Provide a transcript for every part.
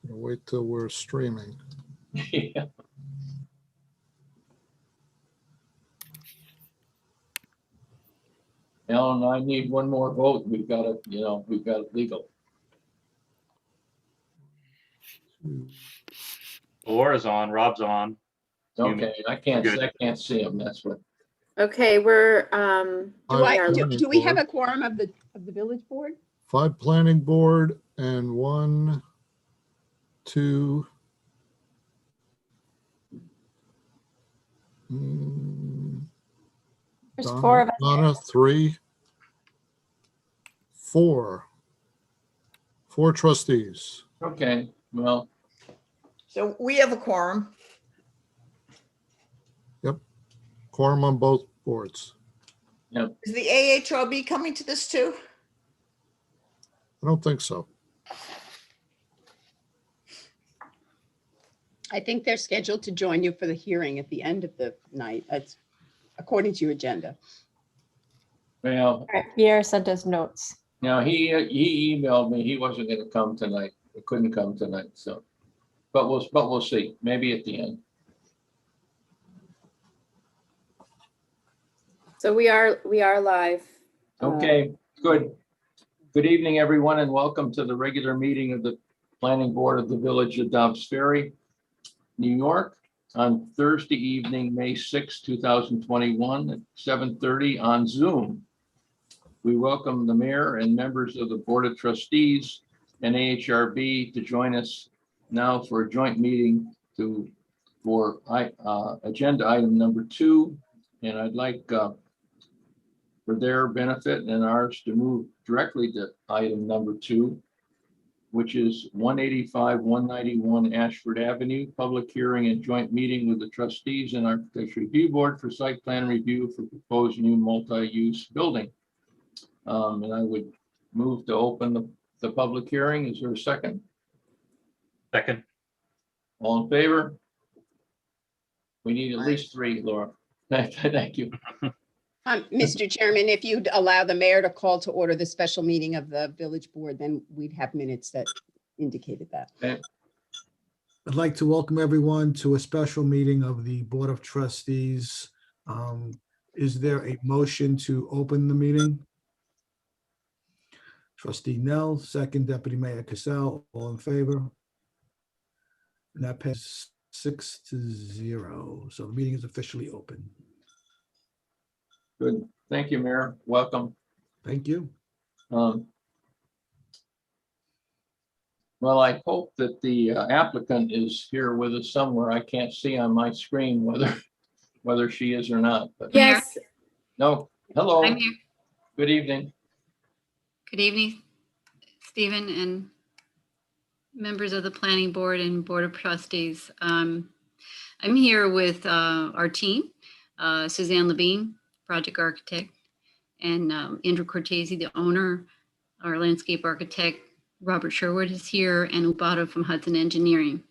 Wait till we're streaming. Yeah. Alan, I need one more vote. We've got it, we've got it legal. Laura's on, Rob's on. Okay, I can't see him. That's what. Okay, we're, Do we have a quorum of the village board? 5 planning board and 1, 2. there's 4 of us. Donna, 3, 4. 4 trustees. Okay, well, So we have a quorum. Quorum on both boards. Is the AHRB coming to this too? I don't think so. I think they're scheduled to join you for the hearing at the end of the night. That's according to your agenda. well, Pierre sent us notes. now he emailed me. He wasn't going to come tonight. He couldn't come tonight. So, but we'll see. Maybe at the end. So we are live. Okay, good. Good evening, everyone, and welcome to the regular meeting of the Planning Board of the Village of Dobbs Ferry, New York, on Thursday evening, May 6, 2021 at 7:30 on Zoom. We welcome the mayor and members of the Board of Trustees and AHRB to join us now for a joint meeting for agenda item number 2. And I'd like for their benefit and ours to move directly to item number 2, which is 185-191 Ashford Avenue, public hearing and joint meeting with the trustees and Architecture Review Board for site plan review for proposed new multi-use building. And I would move to open the public hearing. Is there a second? Second. All in favor? We need at least 3, Laura. Thank you. Mr. Chairman, if you'd allow the mayor to call to order the special meeting of the village board, then we'd have minutes that indicated that. Okay. I'd like to welcome everyone to a special meeting of the Board of Trustees. Is there a motion to open the meeting? Trustee Nell, second. Deputy Mayor Cassell, all in favor? And that passes 6-0. So the meeting is officially open. Good. Thank you, Mayor. Welcome. Thank you. Well, I hope that the applicant is here with us somewhere. I can't see on my screen whether she is or not. But Yes, no. Hello. I'm here. Good evening. Good evening, Stephen and members of the Planning Board and Board of Trustees. I'm here with our team, Suzanne Levine, project architect, and Andrew Cortese, the owner, our landscape architect. Robert Sherwood is here, and Ubato from Hudson Engineering.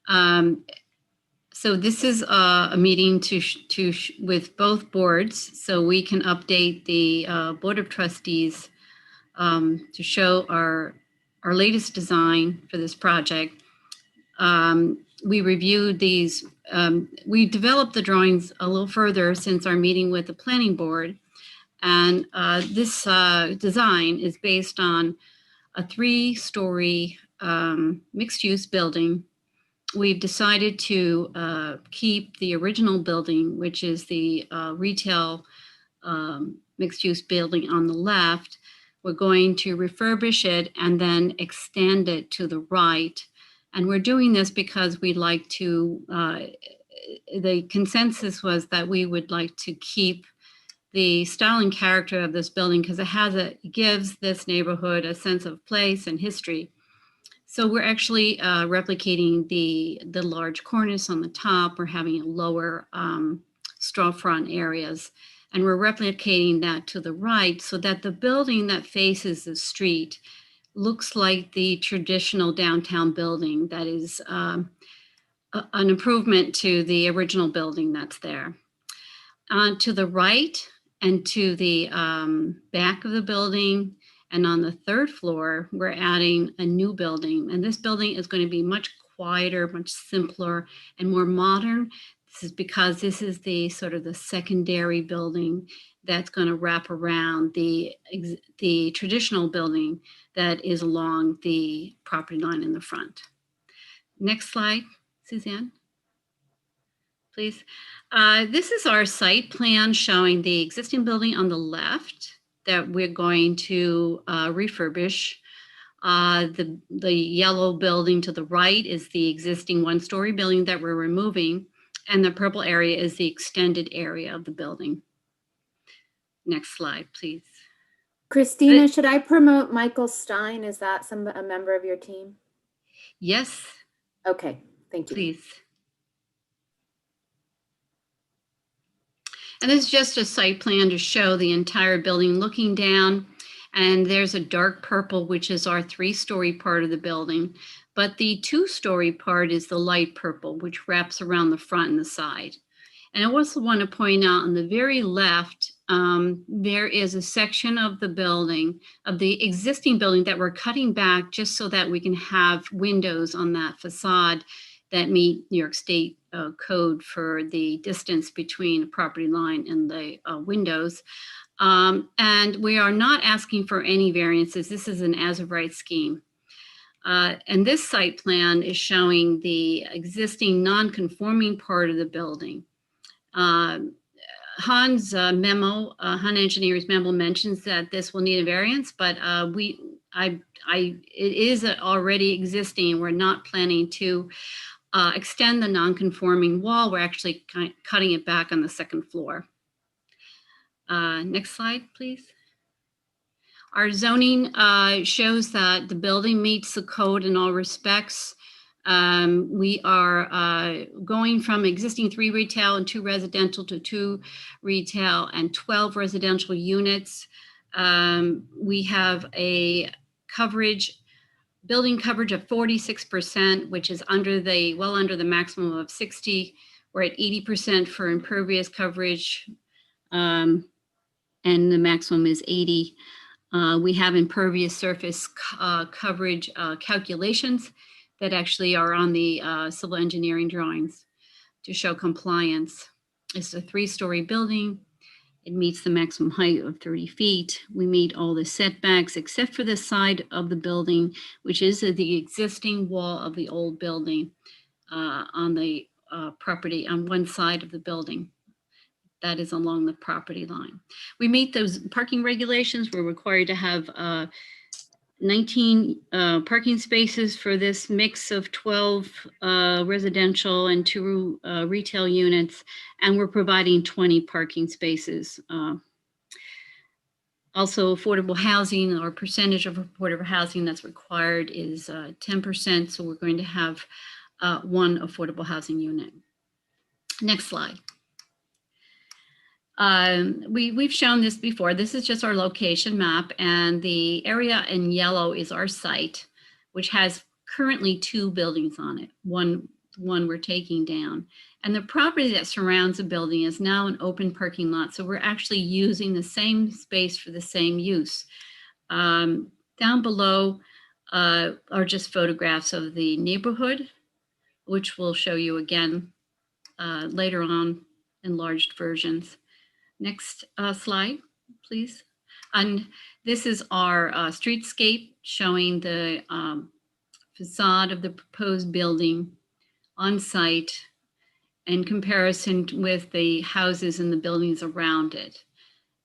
So this is a meeting with both boards, so we can update the Board of Trustees to show our latest design for this project. We reviewed these. We developed the drawings a little further since our meeting with the planning board. And this design is based on a 3-story mixed-use building. We've decided to keep the original building, which is the retail mixed-use building on the left. We're going to refurbish it and then extend it to the right. And we're doing this because we'd like to, the consensus was that we would like to keep the style and character of this building because it gives this neighborhood a sense of place and history. So we're actually replicating the large cornice on the top. We're having lower straw front areas. And we're replicating that to the right so that the building that faces the street looks like the traditional downtown building that is an improvement to the original building that's there. To the right and to the back of the building And on the third floor, we're adding a new building. And this building is going to be much quieter, much simpler, and more modern. This is because this is the sort of the secondary building that's going to wrap around the traditional building that is along the property line in the front. Next slide, Suzanne, please. This is our site plan showing the existing building on the left that we're going to refurbish. The yellow building to the right is the existing one-story building that we're removing, and the purple area is the extended area of the building. Next slide, please. Christina, should I promote Michael Stein? Is that a member of your team? Yes, Okay, thank you. please. And this is just a site plan to show the entire building looking down. And there's a dark purple, which is our 3-story part of the building. But the 2-story part is the light purple, which wraps around the front and the side. And I also want to point out on the very left, there is a section of the building, of the existing building, that we're cutting back just so that we can have windows on that facade that meet New York State code for the distance between the property line and the windows. And we are not asking for any variances. This is an as-of-right scheme. And this site plan is showing the existing non-conforming part of the building. Han's memo, Han Engineer's memo mentions that this will need a variance, but it is already existing. We're not planning to extend the non-conforming wall. We're actually cutting it back on the second floor. Next slide, please. Our zoning shows that the building meets the code in all respects. We are going from existing 3 retail and 2 residential to 2 retail and 12 residential units. We have a building coverage of 46%, which is well under the maximum of 60. We're at 80% for impervious coverage, and the maximum is 80. We have impervious surface coverage calculations that actually are on the civil engineering drawings to show compliance. It's a 3-story building. It meets the maximum height of 30 feet. We meet all the setbacks except for the side of the building, which is the existing wall of the old building on the property on one side of the building. That is along the property line. We meet those parking regulations. We're required to have 19 parking spaces for this mix of 12 residential and 2 retail units, and we're providing 20 parking spaces. Also, affordable housing, or percentage of affordable housing that's required is 10%, so we're going to have 1 affordable housing unit. Next slide. We've shown this before. This is just our location map, and the area in yellow is our site, which has currently 2 buildings on it. One we're taking down. And the property that surrounds the building is now an open parking lot. So we're actually using the same space for the same use. Down below are just photographs of the neighborhood, which we'll show you again later on, enlarged versions. Next slide, please. And this is our streetscape showing the facade of the proposed building on site in comparison with the houses and the buildings around it.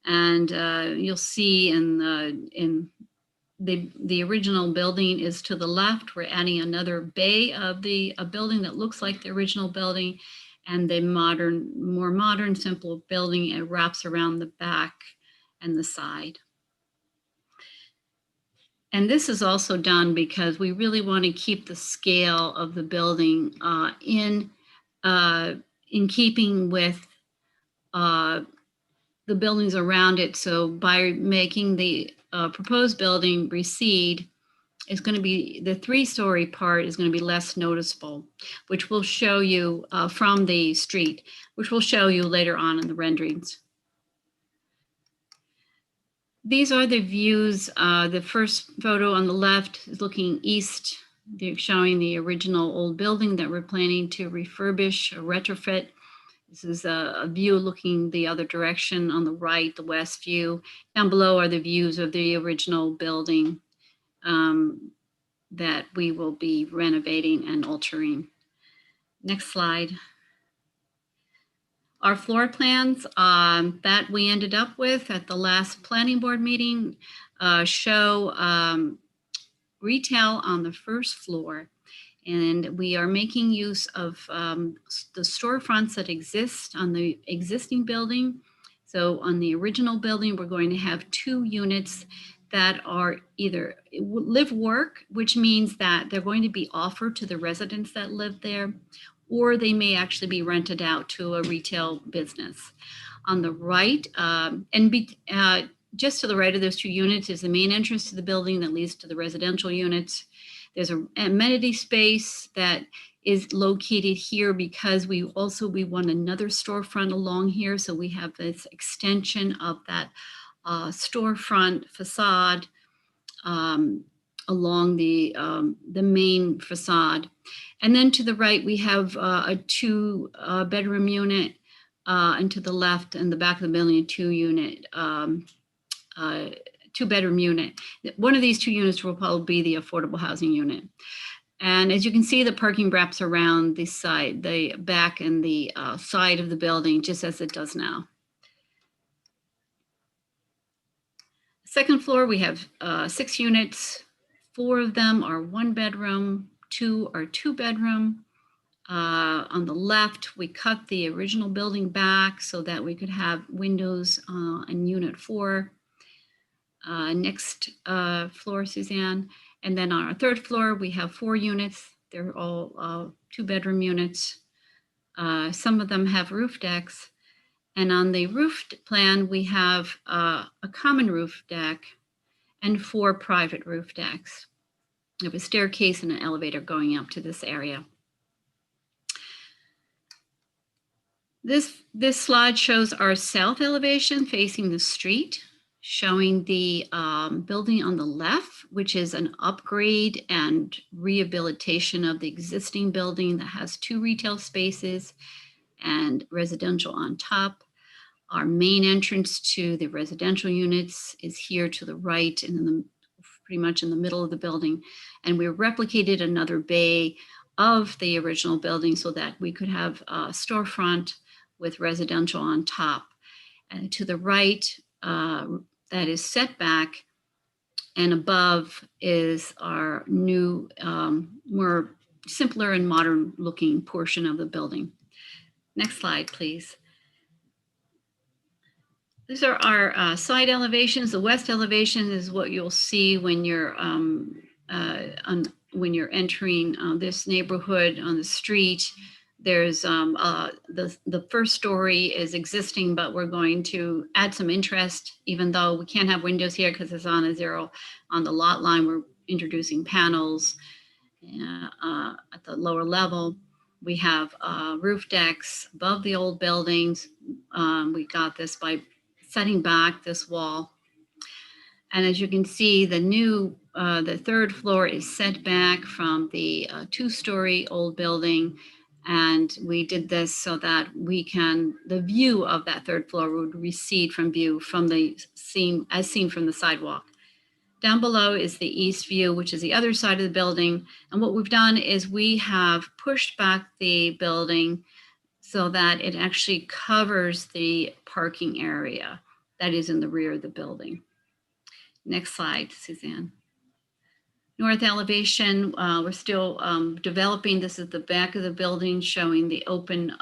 And you'll see in the original building is to the left. We're adding another bay of a building that looks like the original building. And the more modern, simple building, it wraps around the back and the side. And this is also done because we really want to keep the scale of the building in keeping with the buildings around it. So by making the proposed building recede, it's going to be, the 3-story part is going to be less noticeable, which we'll show you from the street, which we'll show you later on in the renderings. These are the views. The first photo on the left is looking east. They're showing the original old building that we're planning to refurbish or retrofit. This is a view looking the other direction on the right, the west view. Down below are the views of the original building that we will be renovating and altering. Next slide. Our floor plans that we ended up with at the last planning board meeting show retail on the first floor. And we are making use of the storefronts that exist on the existing building. So on the original building, we're going to have 2 units that are either live work, which means that they're going to be offered to the residents that live there, or they may actually be rented out to a retail business. On the right, just to the right of those 2 units is the main entrance to the building that leads to the residential units. There's an amenity space that is located here because we want another storefront along here. So we have this extension of that storefront facade along the main facade. And then to the right, we have a 2 bedroom unit, and to the left and the back of the building, a 2 bedroom unit. One of these 2 units will probably be the affordable housing unit. And as you can see, the parking wraps around the side, the back and the side of the building, just as it does now. Second floor, we have 6 units. 4 of them are 1 bedroom, 2 are 2 bedroom. On the left, we cut the original building back so that we could have windows in unit 4. Next floor, Suzanne. And then on our 3rd floor, we have 4 units. They're all 2 bedroom units. Some of them have roof decks. And on the roof plan, we have a common roof deck and 4 private roof decks. We have a staircase and an elevator going up to this area. This slide shows our south elevation facing the street, showing the building on the left, which is an upgrade and rehabilitation of the existing building that has 2 retail spaces and residential on top. Our main entrance to the residential units is here to the right and pretty much in the middle of the building. And we replicated another bay of the original building so that we could have a storefront with residential on top. And to the right, that is setback, and above is our new, more simpler and modern looking portion of the building. Next slide, please. These are our side elevations. The west elevation is what you'll see when you're entering this neighborhood on the street. There's the first story is existing, but we're going to add some interest, even though we can't have windows here because it's on a 0 on the lot line. We're introducing panels at the lower level. We have roof decks above the old buildings. We got this by setting back this wall. And as you can see, the 3rd floor is set back from the 2-story old building. And we did this so that the view of that 3rd floor would recede from view from as seen from the sidewalk. Down below is the east view, which is the other side of the building. And what we've done is we have pushed back the building so that it actually covers the parking area that is in the rear of the building. Next slide, Suzanne. North elevation, we're still developing. This is the back of the building showing the open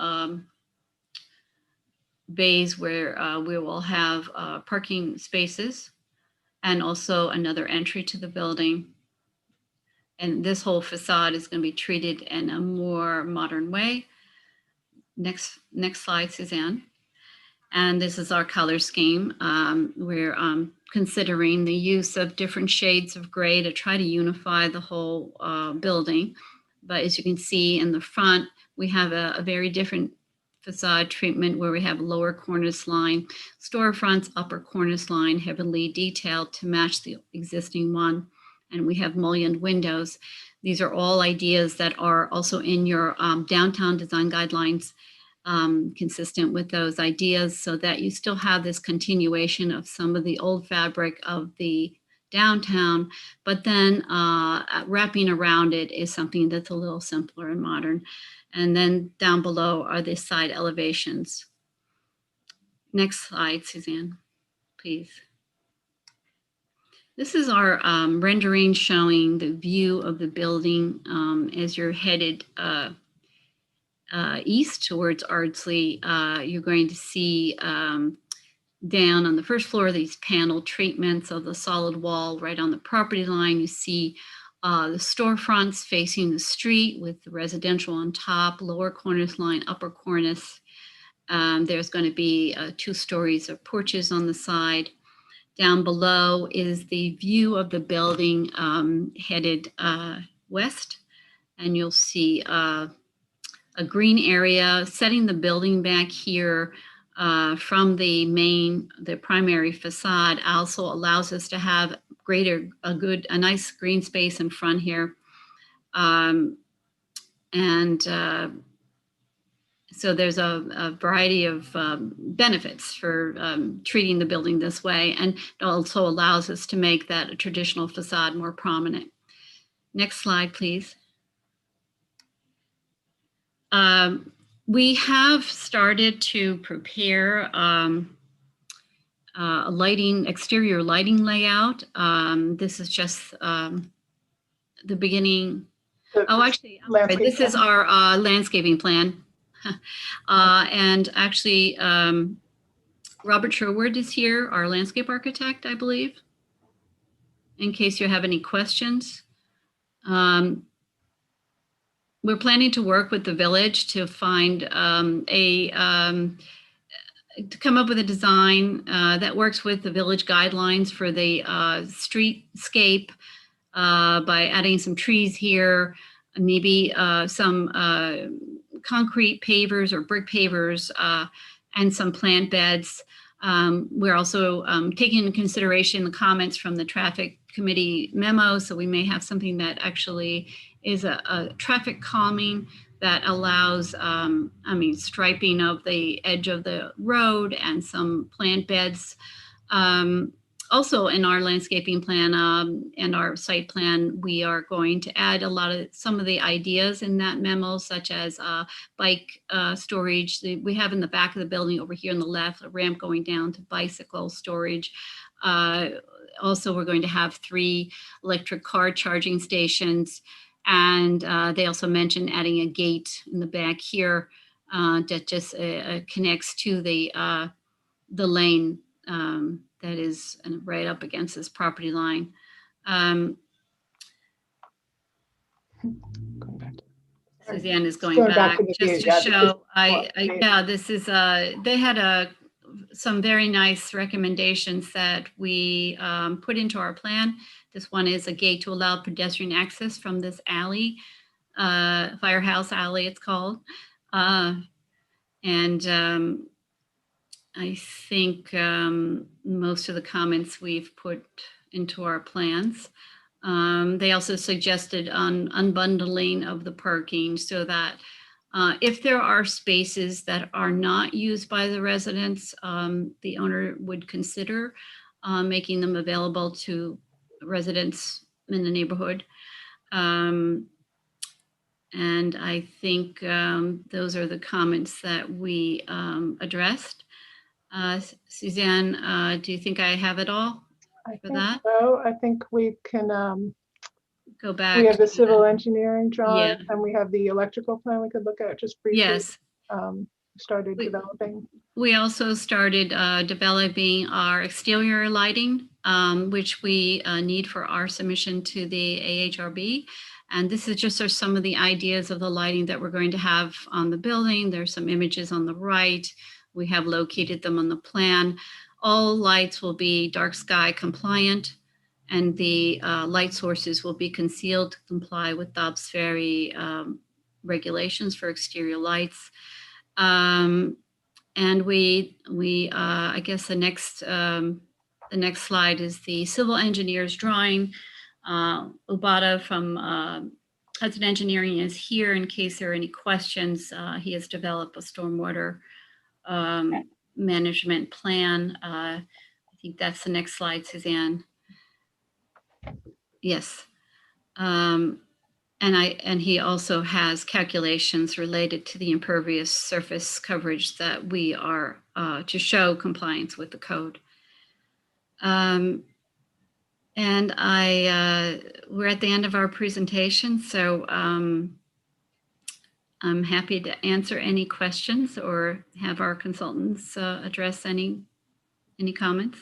bays where we will have parking spaces and also another entry to the building. And this whole facade is going to be treated in a more modern way. Next slide, Suzanne. And this is our color scheme. We're considering the use of different shades of gray to try to unify the whole building. But as you can see in the front, we have a very different facade treatment where we have lower cornice line, storefronts, upper cornice line, heavily detailed to match the existing one. And we have mullioned windows. These are all ideas that are also in your downtown design guidelines, consistent with those ideas, so that you still have this continuation of some of the old fabric of the downtown, but then wrapping around it is something that's a little simpler and modern. And then down below are the side elevations. Next slide, Suzanne, please. This is our rendering showing the view of the building as you're headed east towards Ardsley. You're going to see down on the first floor these panel treatments of the solid wall right on the property line. You see the storefronts facing the street with the residential on top, lower cornice line, upper cornice. There's going to be 2 stories of porches on the side. Down below is the view of the building headed west, and you'll see a green area setting the building back here from the primary facade. Also allows us to have a nice green space in front here. So there's a variety of benefits for treating the building this way, and it also allows us to make that traditional facade more prominent. Next slide, please. We have started to prepare a exterior lighting layout. This is just the beginning. Oh, actually, this is our landscaping plan. And actually, Robert Sherwood is here, our landscape architect, I believe, in case you have any questions. We're planning to work with the village to find to come up with a design that works with the village guidelines for the streetscape by adding some trees here, maybe some concrete pavers or brick pavers and some plant beds. We're also taking into consideration the comments from the traffic committee memo. So we may have something that actually is a traffic calming that allows, striping of the edge of the road and some plant beds. Also in our landscaping plan and our site plan, we are going to add some of the ideas in that memo, such as bike storage. We have in the back of the building over here on the left, a ramp going down to bicycle storage. Also, we're going to have 3 electric car charging stations. And they also mentioned adding a gate in the back here that just connects to the lane that is right up against this property line. Suzanne is going back just to show. This is they had some very nice recommendations that we put into our plan. This one is a gate to allow pedestrian access from this alley, Firehouse Alley it's called. I think most of the comments we've put into our plans. They also suggested unbundling of the parking so that if there are spaces that are not used by the residents, the owner would consider making them available to residents in the neighborhood. And I think those are the comments that we addressed. Suzanne, do you think I have it all for that? So I think we can go back. We have the civil engineering drawing, Yeah. and we have the electrical plan we could look at just briefly. Yes. Started developing. We also started developing our exterior lighting, which we need for our submission to the AHRB. And this is just some of the ideas of the lighting that we're going to have on the building. There's some images on the right. We have located them on the plan. All lights will be dark sky compliant, and the light sources will be concealed to comply with Dobbs Ferry regulations for exterior lights. And I guess the next slide is the civil engineer's drawing. Ubata from Hudson Engineering is here in case there are any questions. He has developed a stormwater management plan. I think that's the next slide, Suzanne. Yes. And he also has calculations related to the impervious surface coverage that we are to show compliance with the code. And we're at the end of our presentation, so I'm happy to answer any questions or have our consultants address any comments.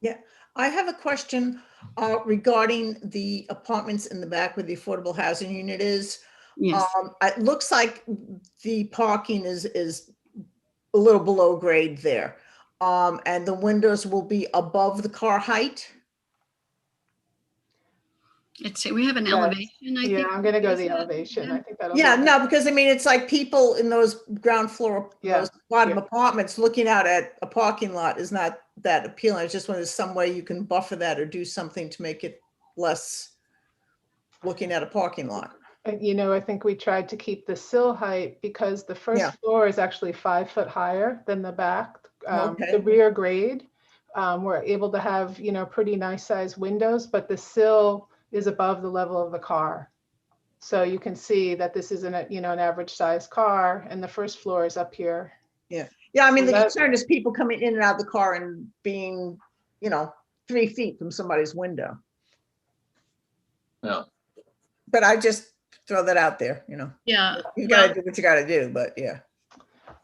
Yeah, I have a question regarding the apartments in the back where the affordable housing unit is. Yes. It looks like the parking is a little below grade there. And the windows will be above the car height. We have an Yes. elevation, I think. Yeah, I'm gonna go the Is that- elevation. yeah. I think that'll. Yeah, be no, because I mean, it's like people in those ground floor, Yeah, those bottom yeah. apartments looking out at a parking lot is not that appealing. I just wondered some way you can buffer that or do something to make it less looking at a parking lot. You know, I think we tried to keep the sill height because the first Yeah. floor is actually 5 foot higher than the back. Okay. The rear grade, we're able to have, you know, pretty nice sized windows, but the sill is above the level of the car. So you can see that this isn't a, you know, an average size car, and the first floor is up here. Yeah, I mean, So the that- concern is people coming in and out of the car and being, you know, 3 feet from somebody's window. Yeah. But I just throw that out there, you know, Yeah. you well, gotta do what you gotta do, but yeah.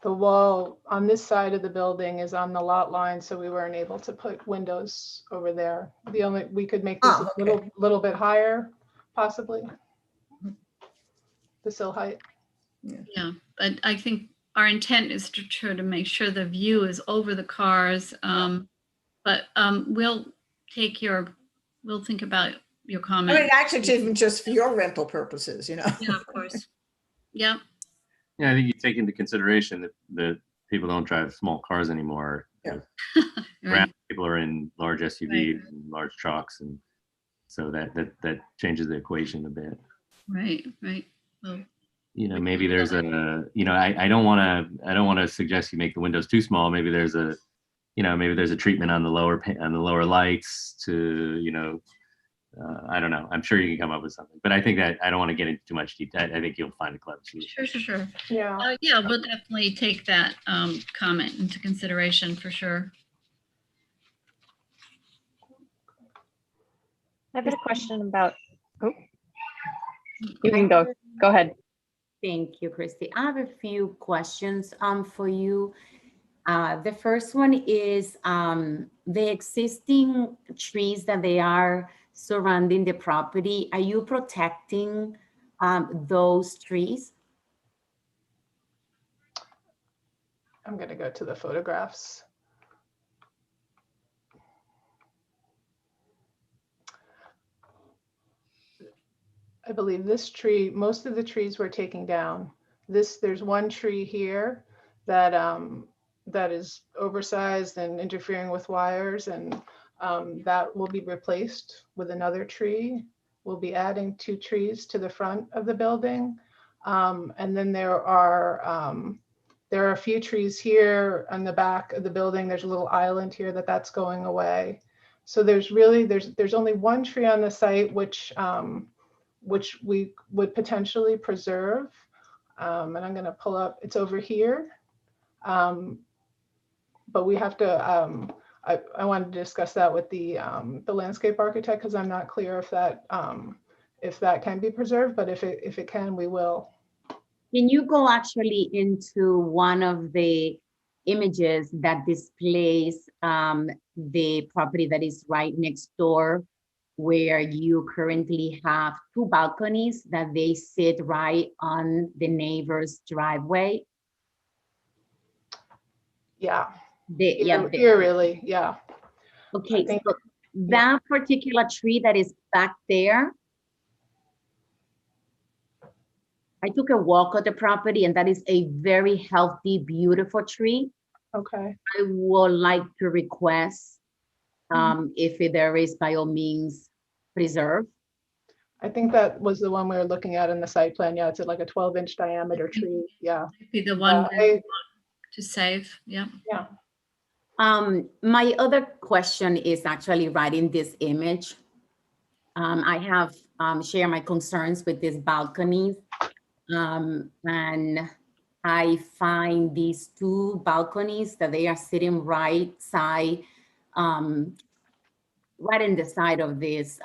The wall on this side of the building is on the lot line, so we weren't able to put windows over there. We could make this Oh, a okay. little bit higher, possibly. The sill height. Yeah, but I think our intent is to try to make sure the view is over the cars. But we'll think about your I comment. mean, actually, it's even just for your rental purposes, you know. Yeah, of course. Yeah, Yeah, I think you take into consideration that people don't drive small cars anymore. Yeah. right. People are in large SUVs and large trucks, and so that changes the equation a bit. Right. Well, You know, maybe there's I don't want to suggest you make the windows too small. Maybe there's a treatment on the lower lights to, you know, I don't know. I'm sure you can come up with something, but I think that I don't want to get into too much detail. I think you'll find a clever solution. sure. Yeah. Yeah, we'll definitely take that comment into consideration for sure. I have a question about, you can go ahead. Thank you, Christy. I have a few questions for you. The first one is the existing trees that they are surrounding the property. Are you protecting those trees? I'm going to go to the photographs. I believe this tree, most of the trees we're taking down. There's one tree here that that is oversized and interfering with wires, and that will be replaced with another tree. We'll be adding 2 trees to the front of the building. And then there are a few trees here on the back of the building. There's a little island here that's going away. So there's only one tree on the site which we would potentially preserve. And I'm going to pull up, it's over here. But we have to, I wanted to discuss that with the landscape architect, because I'm not clear if that can be preserved, but if it can, we will. Can you go actually into one of the images that displays the property that is right next door, where you currently have 2 balconies that they sit right on the neighbor's driveway? Yeah. Yeah. Here, really, yeah. Okay, think- so that particular tree that is back there, I took a walk at the property and that is a very healthy, beautiful tree. Okay. I would like to request, if there is by all means preserve. I think that was the one we were looking at in the site plan. Yeah, it's like a 12-inch diameter tree. Yeah. Be the one we I- want to save. Yeah. Yeah. My other question is actually right in this image. I have shared my concerns with these balconies. And I find these two balconies that they are sitting right side, right in the side of this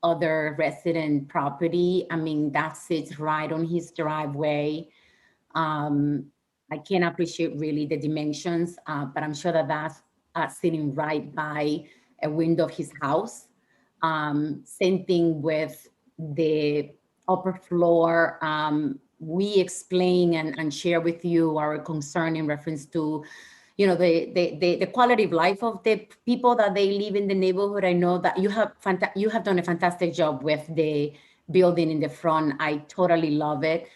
other resident property. I mean, that sits right on his driveway. I can't appreciate really the dimensions, but I'm sure that that's sitting right by a window of his house. Same thing with the upper floor. We explain and share with you our concern in reference to, you know, the quality of life of the people that they live in the neighborhood. I know that you have done a fantastic job with the building in the front. I totally love it.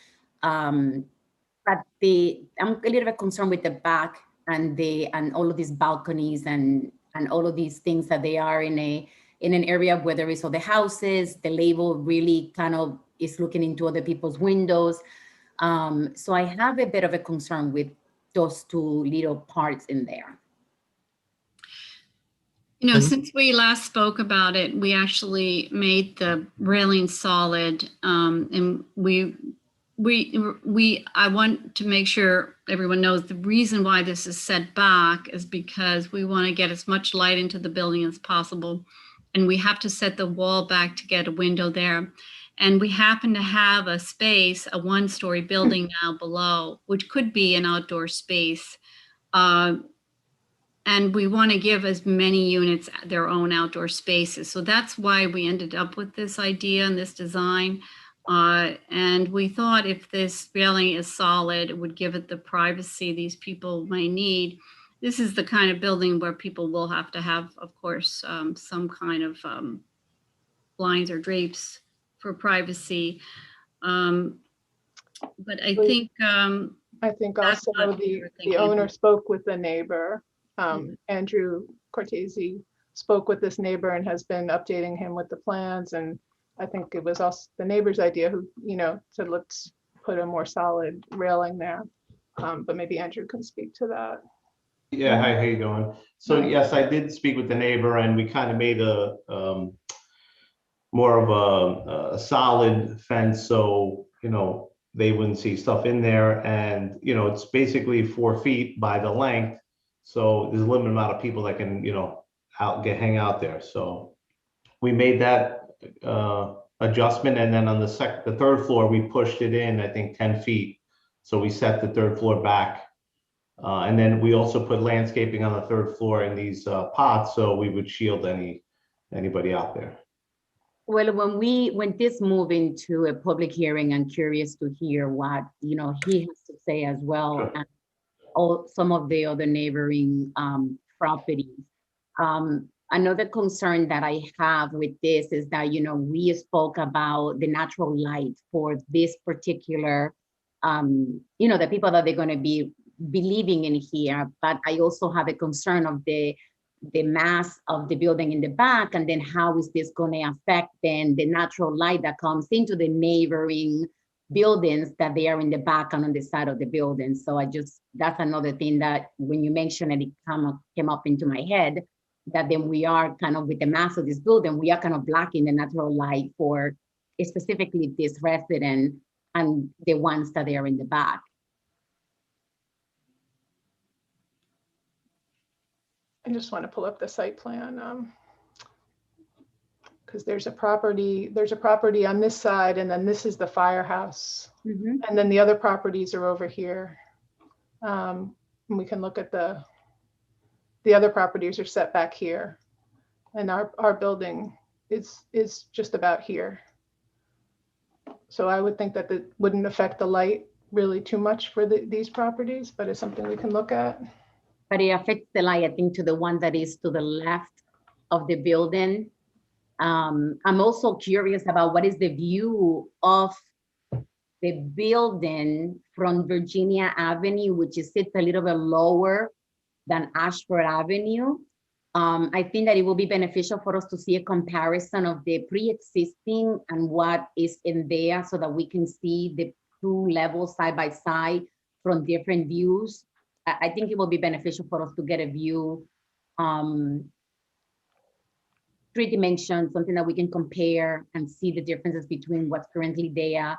But I'm a little bit concerned with the back and all of these balconies and all of these things that they are in an area where there is all the houses. The label really kind of is looking into other people's windows. So I have a bit of a concern with those two little parts in there. You know, And- since we last spoke about it, we actually made the railing solid, and I want to make sure everyone knows the reason why this is set back is because we want to get as much light into the building as possible. And we have to set the wall back to get a window there. And we happen to have a space, a one-story building now below, which could be an outdoor space. And we want to give as many units their own outdoor spaces. So that's why we ended up with this idea and this design. And we thought if this railing is solid, it would give it the privacy these people may need. This is the kind of building where people will have to have, of course, some kind of blinds or drapes for privacy. But I think I think that's also what we were the thinking. owner spoke with the neighbor. Andrew Cortese spoke with this neighbor and has been updating him with the plans. And I think it was also the neighbor's idea who, you know, said, let's put a more solid railing there. But maybe Andrew can speak to that. Yeah, hi, how you doing? So yes, I did speak with the neighbor and we kind of made a more of a solid fence, so, you know, they wouldn't see stuff in there. And, you know, it's basically 4 feet by the length. So there's a limited amount of people that can, you know, hang out there. So we made that adjustment. And then on the third floor, we pushed it in, I think 10 feet. So we set the third floor back. And then we also put landscaping on the third floor in these pots, so we would shield anybody out there. Well, when this moved into a public hearing, I'm curious to hear what, you know, he has to say as well. Sure. And some of the other neighboring properties. Another concern that I have with this is that, you know, we spoke about the natural light for this particular, you know, the people that they're going to be living in here. But I also have a concern of the mass of the building in the back, and then how is this going to affect then the natural light that comes into the neighboring buildings that they are in the back and on the side of the building. So that's another thing that when you mentioned it, came up into my head, that then we are kind of with the mass of this building, we are kind of blocking the natural light for specifically this resident and the ones that they are in the back. I just want to pull up the site plan. Because there's a property on this side, and then this is the firehouse. And then the other properties are over here. And we can look at the other properties are set back here. And our building is just about here. So I would think that it wouldn't affect the light really too much for these properties, but it's something we can look at. But it affects the light, I think, to the one that is to the left of the building. I'm also curious about what is the view of the building from Virginia Avenue, which is sits a little bit lower than Ashford Avenue. I think that it will be beneficial for us to see a comparison of the pre-existing and what is in there so that we can see the two levels side by side from different views. I think it will be beneficial for us to get a view, 3 dimensions, something that we can compare and see the differences between what's currently there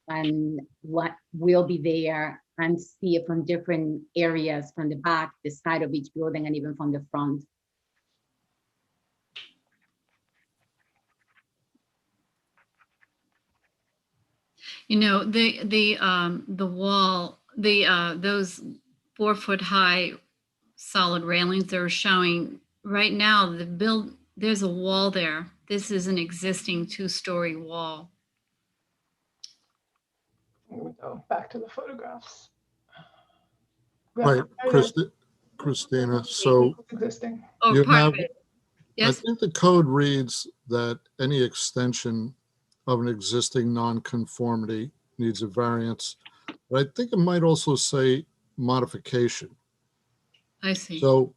and what will be there, and see it from different areas, from the back, the side of each building, and even from the front. You know, the wall, those 4-foot high solid railings they're showing right now, there's a wall there. This is an existing 2-story wall. Here we go, back to the photographs. Right, Yeah, Christina, so existing. Oh, you part have, of it. I Yes, think the code reads that any extension of an existing nonconformity needs a variance. But I think it might also say modification. I see. So,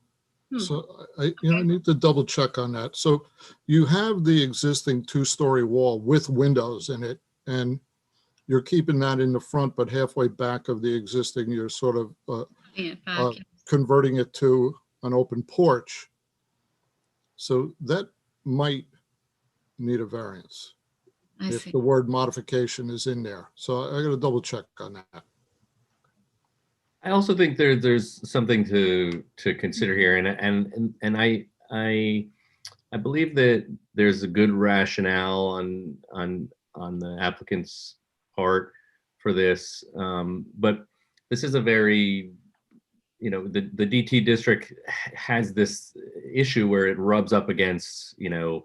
Hmm. I need to double check on that. So you have the existing 2-story wall with windows in it, and you're keeping that in the front, but halfway back of the existing, you're sort of Putting it back. converting it to an open porch. So that might need a variance I if see. the word modification is in there. So I got to double check on that. I also think there's something to consider here, and I believe that there's a good rationale on the applicant's part for this, but this is a very, you know, the DT district has this issue where it rubs up against, you know,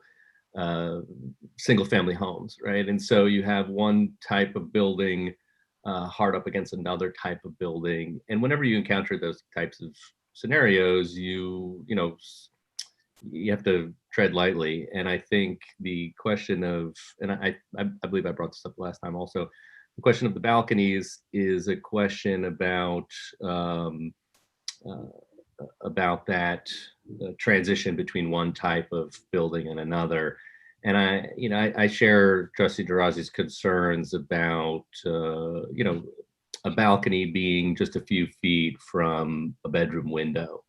single family homes, right? And so you have one type of building hard up against another type of building, and whenever you encounter those types of scenarios, you know, you have to tread lightly. And I think the question of, and I believe I brought this up last time also, the question of the balconies is a question about that transition between one type of building and another. And I share Trustee Derazi's concerns about, you know, a balcony being just a few feet from a bedroom window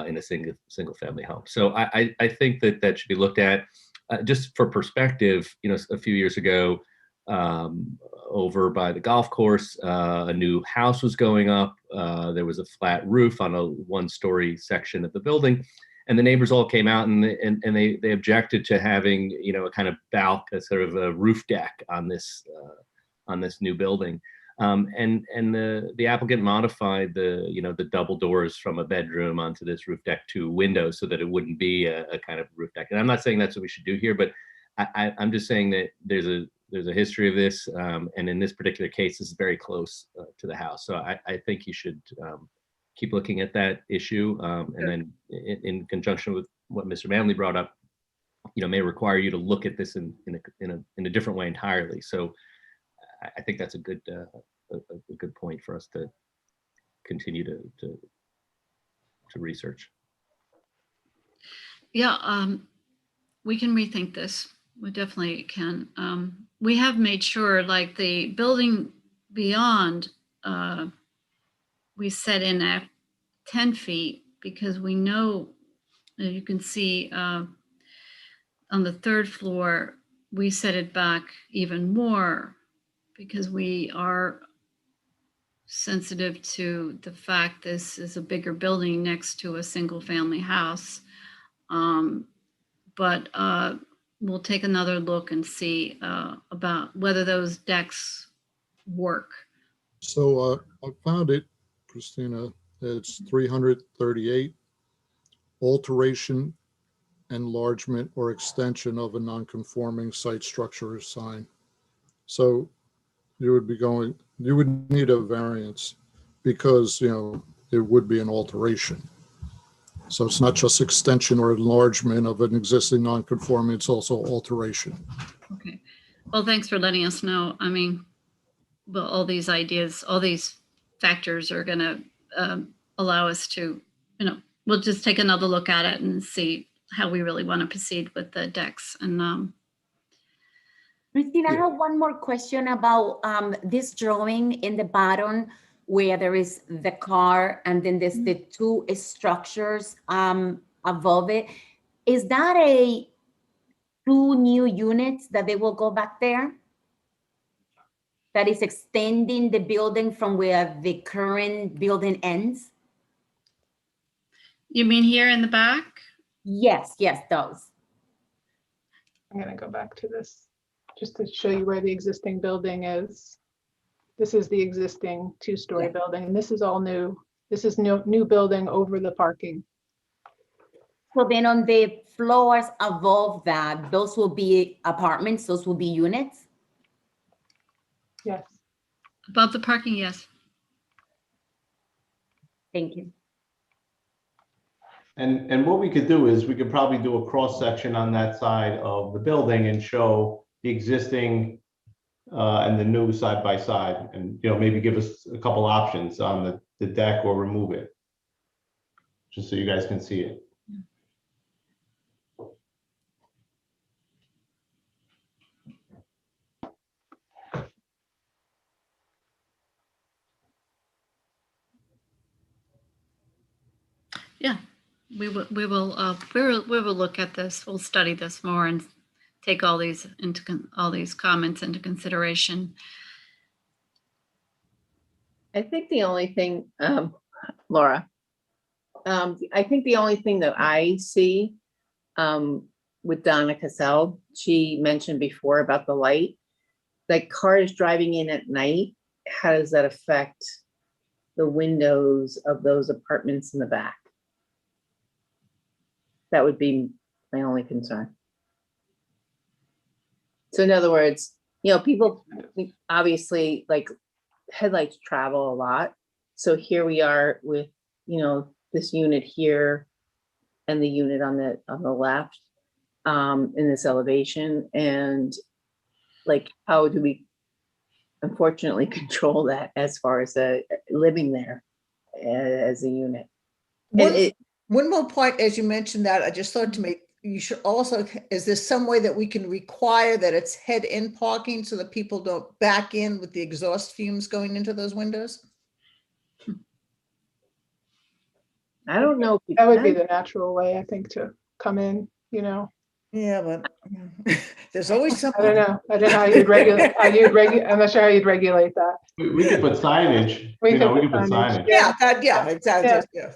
in a single family home. So I think that should be looked at. Just for perspective, you know, a few years ago, over by the golf course, a new house was going up. There was a flat roof on a 1-story section of the building, and the neighbors all came out and they objected to having, you know, a kind of a sort of a roof deck on this new building. And the applicant modified the double doors from a bedroom onto this roof deck to windows so that it wouldn't be a kind of roof deck. And I'm not saying that's what we should do here, but I'm just saying that there's a history of this, and in this particular case, this is very close to the house. So I think you should keep looking at that issue, and then in conjunction with what Mr. Manley brought up, you know, may require you to look at this in a different way entirely. So I think that's a good point for us to continue to research. Yeah, we can rethink this. We definitely can. We have made sure, like the building beyond, we set in at 10 feet because we know, you can see on the 3rd floor, we set it back even more because we are sensitive to the fact this is a bigger building next to a single family house. But we'll take another look and see about whether those decks work. So I found it, Christina, it's 338, alteration, enlargement, or extension of a non-conforming site, structure, or sign. So you would need a variance because, you know, it would be an alteration. So it's not just extension or enlargement of an existing non-conforming, it's also alteration. Okay. Well, thanks for letting us know. I mean, well, all these ideas, all these factors are going to allow us to, we'll just take another look at it and see how we really want to proceed with the decks. And Christine, I have one more question about this drawing in the bottom where there is the car and then there's the two structures above it. Is that two new units that they will go back there? That is extending the building from where the current building ends? you mean here in the back? Yes, those. I'm gonna go back to this, just to show you where the existing building is. This is the existing two-story building, and this is all new. This is new building over the parking. So then on the floors above that, those will be apartments, those will be units? Yes. Above the parking, yes. Thank you. And what we could do is we could probably do a cross section on that side of the building and show the existing and the new side by side, and maybe give us a couple options on the deck or remove it, just so you guys can see it. Yeah, we will look at this. We'll study this more and take all these comments into consideration. I think the only thing, Laura, I think the only thing that I see with Donna Cassell, she mentioned before about the light, like cars driving in at night, how does that affect the windows of those apartments in the back? That would be my only concern. So in other words, people obviously like headlights travel a lot. So here we are with, this unit here and the unit on the left in this elevation. And like, how do we unfortunately control that as far as living there as a unit? One more point, as you mentioned that, I just thought to make, you should also, is there some way that we can require that it's head-in parking so that people don't back in with the exhaust fumes going into those windows? I don't know. That would be the natural way, I think, to come in, Yeah, but there's always something. I don't know how you'd regulate, I'm not sure how you'd regulate that. We could put signage. We could put put signage. Yeah, exactly. Yeah.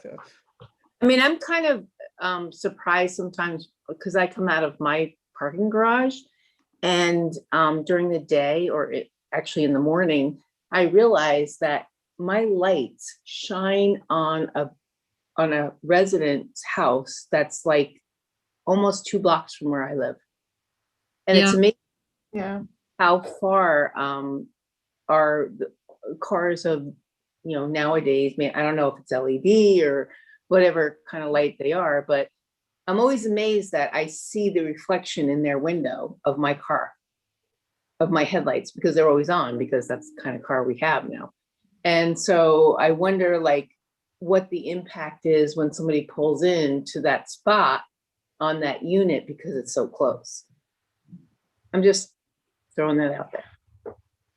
I mean, I'm kind of surprised sometimes because I come out of my parking garage and during the day or actually in the morning, I realize that my lights shine on a resident's house that's like almost 2 blocks from where I live. And it's amazing how far are the cars of, nowadays, I don't know if it's LED or whatever kind of light they are, but I'm always amazed that I see the reflection in their window of my car, of my headlights, because they're always on, because that's the kind of car we have now. And so I wonder like what the impact is when somebody pulls into that spot on that unit because it's so close. I'm just throwing that out there.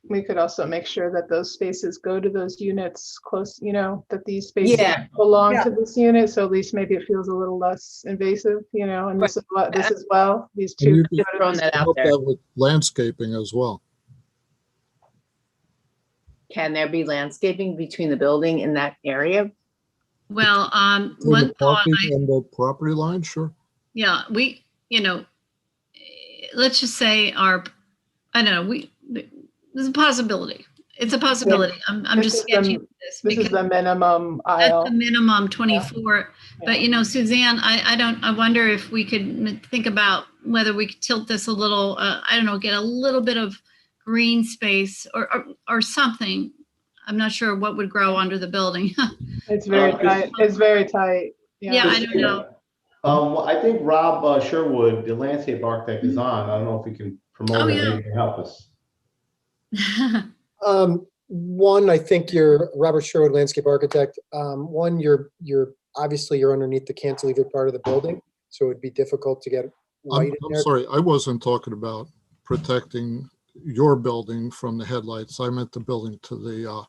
We could also make sure that those spaces go to those units close, that these spaces belong to this unit. So at least maybe it feels a little less invasive, and this as well, these two. You could throwing that out help there. that with landscaping as well. Can there be landscaping between the building and that area? Well, Between one the thought, parking and the property line, sure. yeah, we, let's just say I don't know, there's a possibility. It's a possibility. I'm just sketching this. This is the minimum aisle. That's the minimum 24. But Suzanne, I wonder if we could think about whether we could tilt this a little, I don't know, get a little bit of green space or something. I'm not sure what would grow under the building. It's very tight. It's very tight. Yeah, I don't know. I think Rob Sherwood, the landscape architect, is on. I don't know if we can promote him. Maybe he can help us. One, I think you're Robert Sherwood, landscape architect. One, obviously you're underneath the cantilever part of the building, so it'd be difficult to get light in I'm there. sorry, I wasn't talking about protecting your building from the headlights. I meant the building to the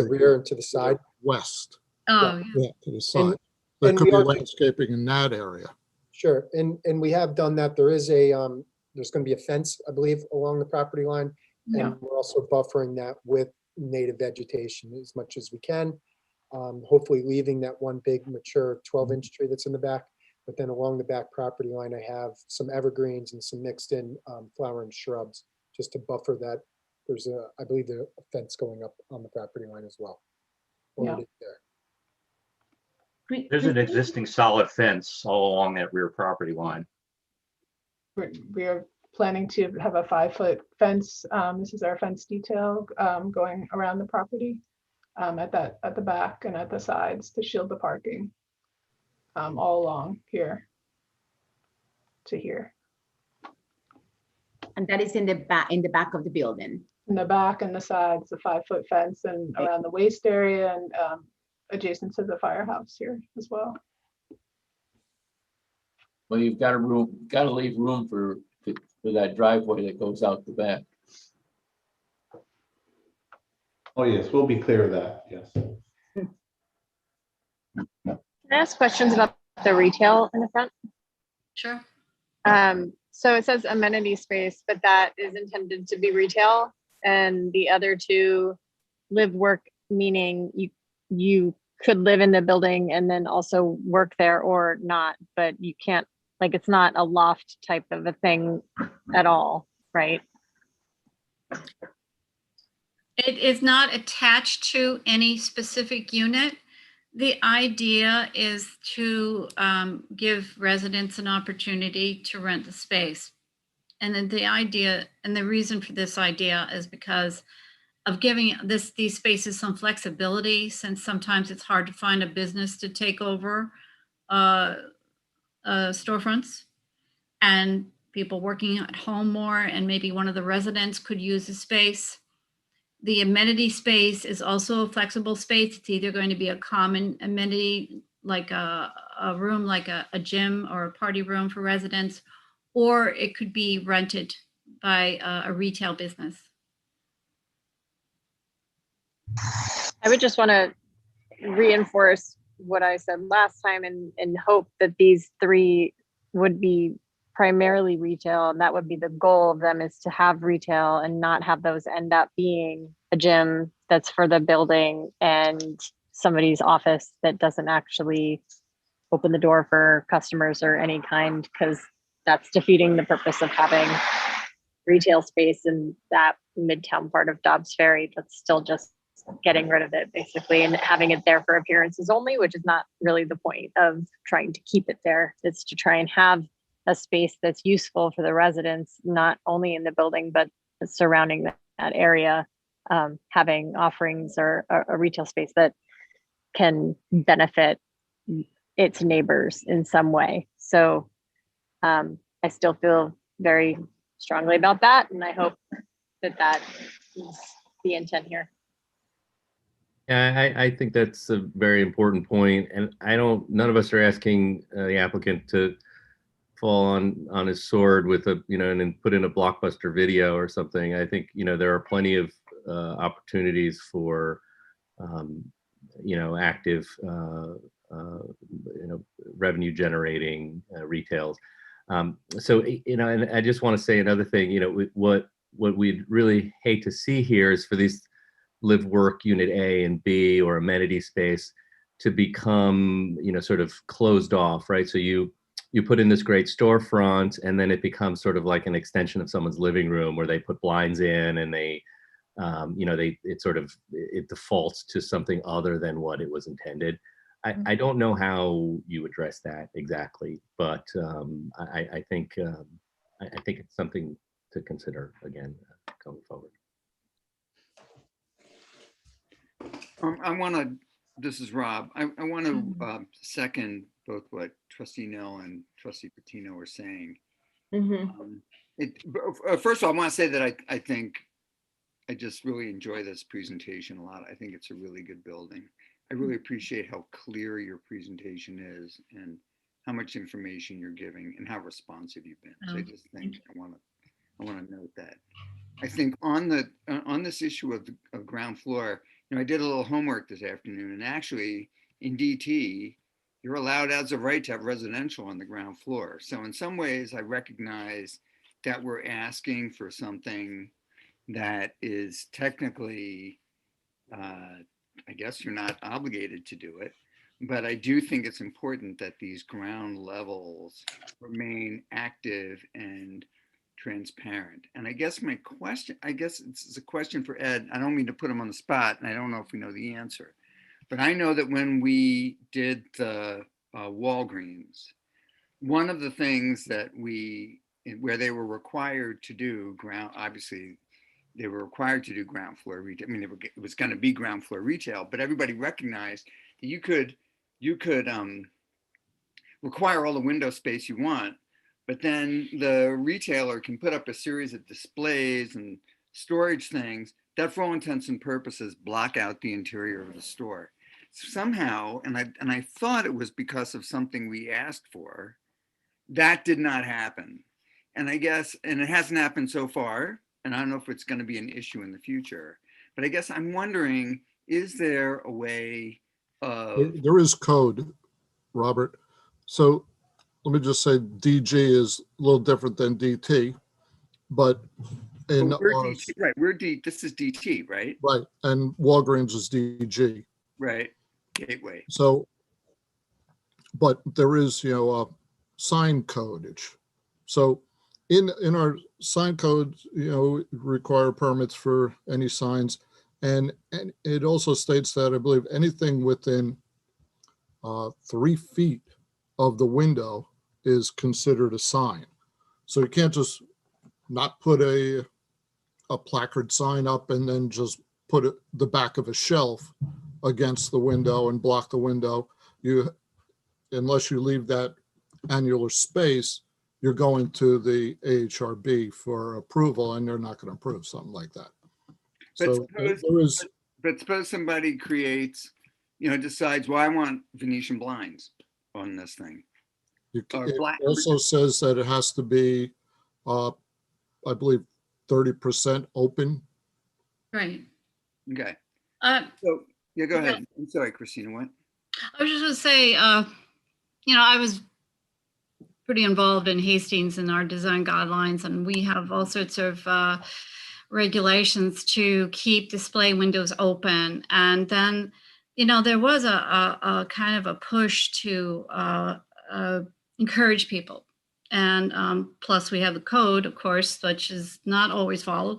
rear and to the side. west. Oh, Yeah, to the side. There and could we be are- landscaping in that area. Sure, and we have done that. There is there's going to be a fence, I believe, along the property line. Yeah. And we're also buffering that with native vegetation as much as we can. Hopefully leaving that one big mature 12-inch tree that's in the back. But then along the back property line, I have some evergreens and some mixed in flowering shrubs just to buffer that. There's I believe a fence going up on the property line as well. Or Yeah. it is there. There's an existing solid fence all along that rear property line. We are planning to have a 5-foot fence. This is our fence detail going around the property at the back and at the sides to shield the parking all along here to here. And that is in the back of the building. In the back and the sides, a 5-foot fence, and around the waste area and adjacent to the firehouse here as well. Well, you've got to leave room for that driveway that goes out the back. Oh, yes, we'll be clear of that, yes. Can I ask questions about the retail in the front? sure. So it says amenity space, but that is intended to be retail, and the other two live work, meaning you could live in the building and then also work there or not, but you can't, like, it's not a loft type of a thing at all, right? It is not attached to any specific unit. The idea is to give residents an opportunity to rent the space. And then the idea and the reason for this idea is because of giving these spaces some flexibility, since sometimes it's hard to find a business to take over storefronts, and people working at home more, and maybe one of the residents could use the space. The amenity space is also a flexible space. It's either going to be a common amenity, like a room, like a gym or a party room for residents, or it could be rented by a retail business. I would just want to reinforce what I said last time and hope that these three would be primarily retail, and that would be the goal of them, is to have retail and not have those end up being a gym that's for the building and somebody's office that doesn't actually open the door for customers or any kind, because that's defeating the purpose of having retail space in that midtown part of Dobbs Ferry. That's still just getting rid of it basically and having it there for appearances only, which is not really the point of trying to keep it there. It's to try and have a space that's useful for the residents, not only in the building, but surrounding that area, having offerings or a retail space that can benefit its neighbors in some way. So I still feel very strongly about that. And I hope that that is the intent here. Yeah, I think that's a very important point, and none of us are asking the applicant to fall on his sword with and then put in a blockbuster video or something. I think, there are plenty of opportunities for, active, revenue generating retails. So, and I just want to say another thing, what we'd really hate to see here is for these live work unit A and B or amenity space to become, sort of closed off, right? So you put in this great storefront and then it becomes sort of like an extension of someone's living room where they put blinds in and they, it defaults to something other than what it was intended. I don't know how you address that exactly, but I think it's something to consider again going forward. This is Rob. I want to second both what Trustee Nell and Trustee Patino were saying. First of all, I want to say that I think I just really enjoy this presentation a lot. I think it's a really good building. I really appreciate how clear your presentation is and how much information you're giving and how responsive you've been. So I just think I want to note that. I think on this issue of ground floor, I did a little homework this afternoon, and actually in DT, you're allowed as a right to have residential on the ground floor. So in some ways, I recognize that we're asking for something that is technically, I guess you're not obligated to do it, but I do think it's important that these ground levels remain active and transparent. And I guess my question, I guess it's a question for Ed. I don't mean to put him on the spot, and I don't know if we know the answer, but I know that when we did the Walgreens, one of the things that where they were required to do obviously they were required to do ground floor retail. I mean, it was going to be ground floor retail, but everybody recognized that you could require all the window space you want, but then the retailer can put up a series of displays and storage things that, for all intents and purposes, block out the interior of the store. Somehow, and I thought it was because of something we asked for, that did not happen. And I guess, and it hasn't happened so far, and I don't know if it's going to be an issue in the future, but I guess I'm wondering, is there a way of... There is code, Robert. So let me just say DG is a little different than DT, but in Well, we're DT, right, this is DT, right? Right, and Walgreens is DG. Right, gateway. So, but there is, a sign codage. So in our sign code, require permits for any signs. And it also states that I believe anything within 3 feet of the window is considered a sign. So you can't just not put a placard sign up and then just put the back of a shelf against the window and block the window. Unless you leave that annular space, you're going to the AHRB for approval, and they're not going to approve something like that. But suppose somebody creates, decides, well, I want Venetian blinds on this thing. It also says that it has to be, I believe, 30% open. Right. Okay. So yeah, go ahead. I'm sorry, Christina. What? I was just going to say, I was pretty involved in Hastings and our design guidelines, and we have all sorts of regulations to keep display windows open. And then, there was a kind of a push to encourage people. And plus we have the code, of course, which is not always followed,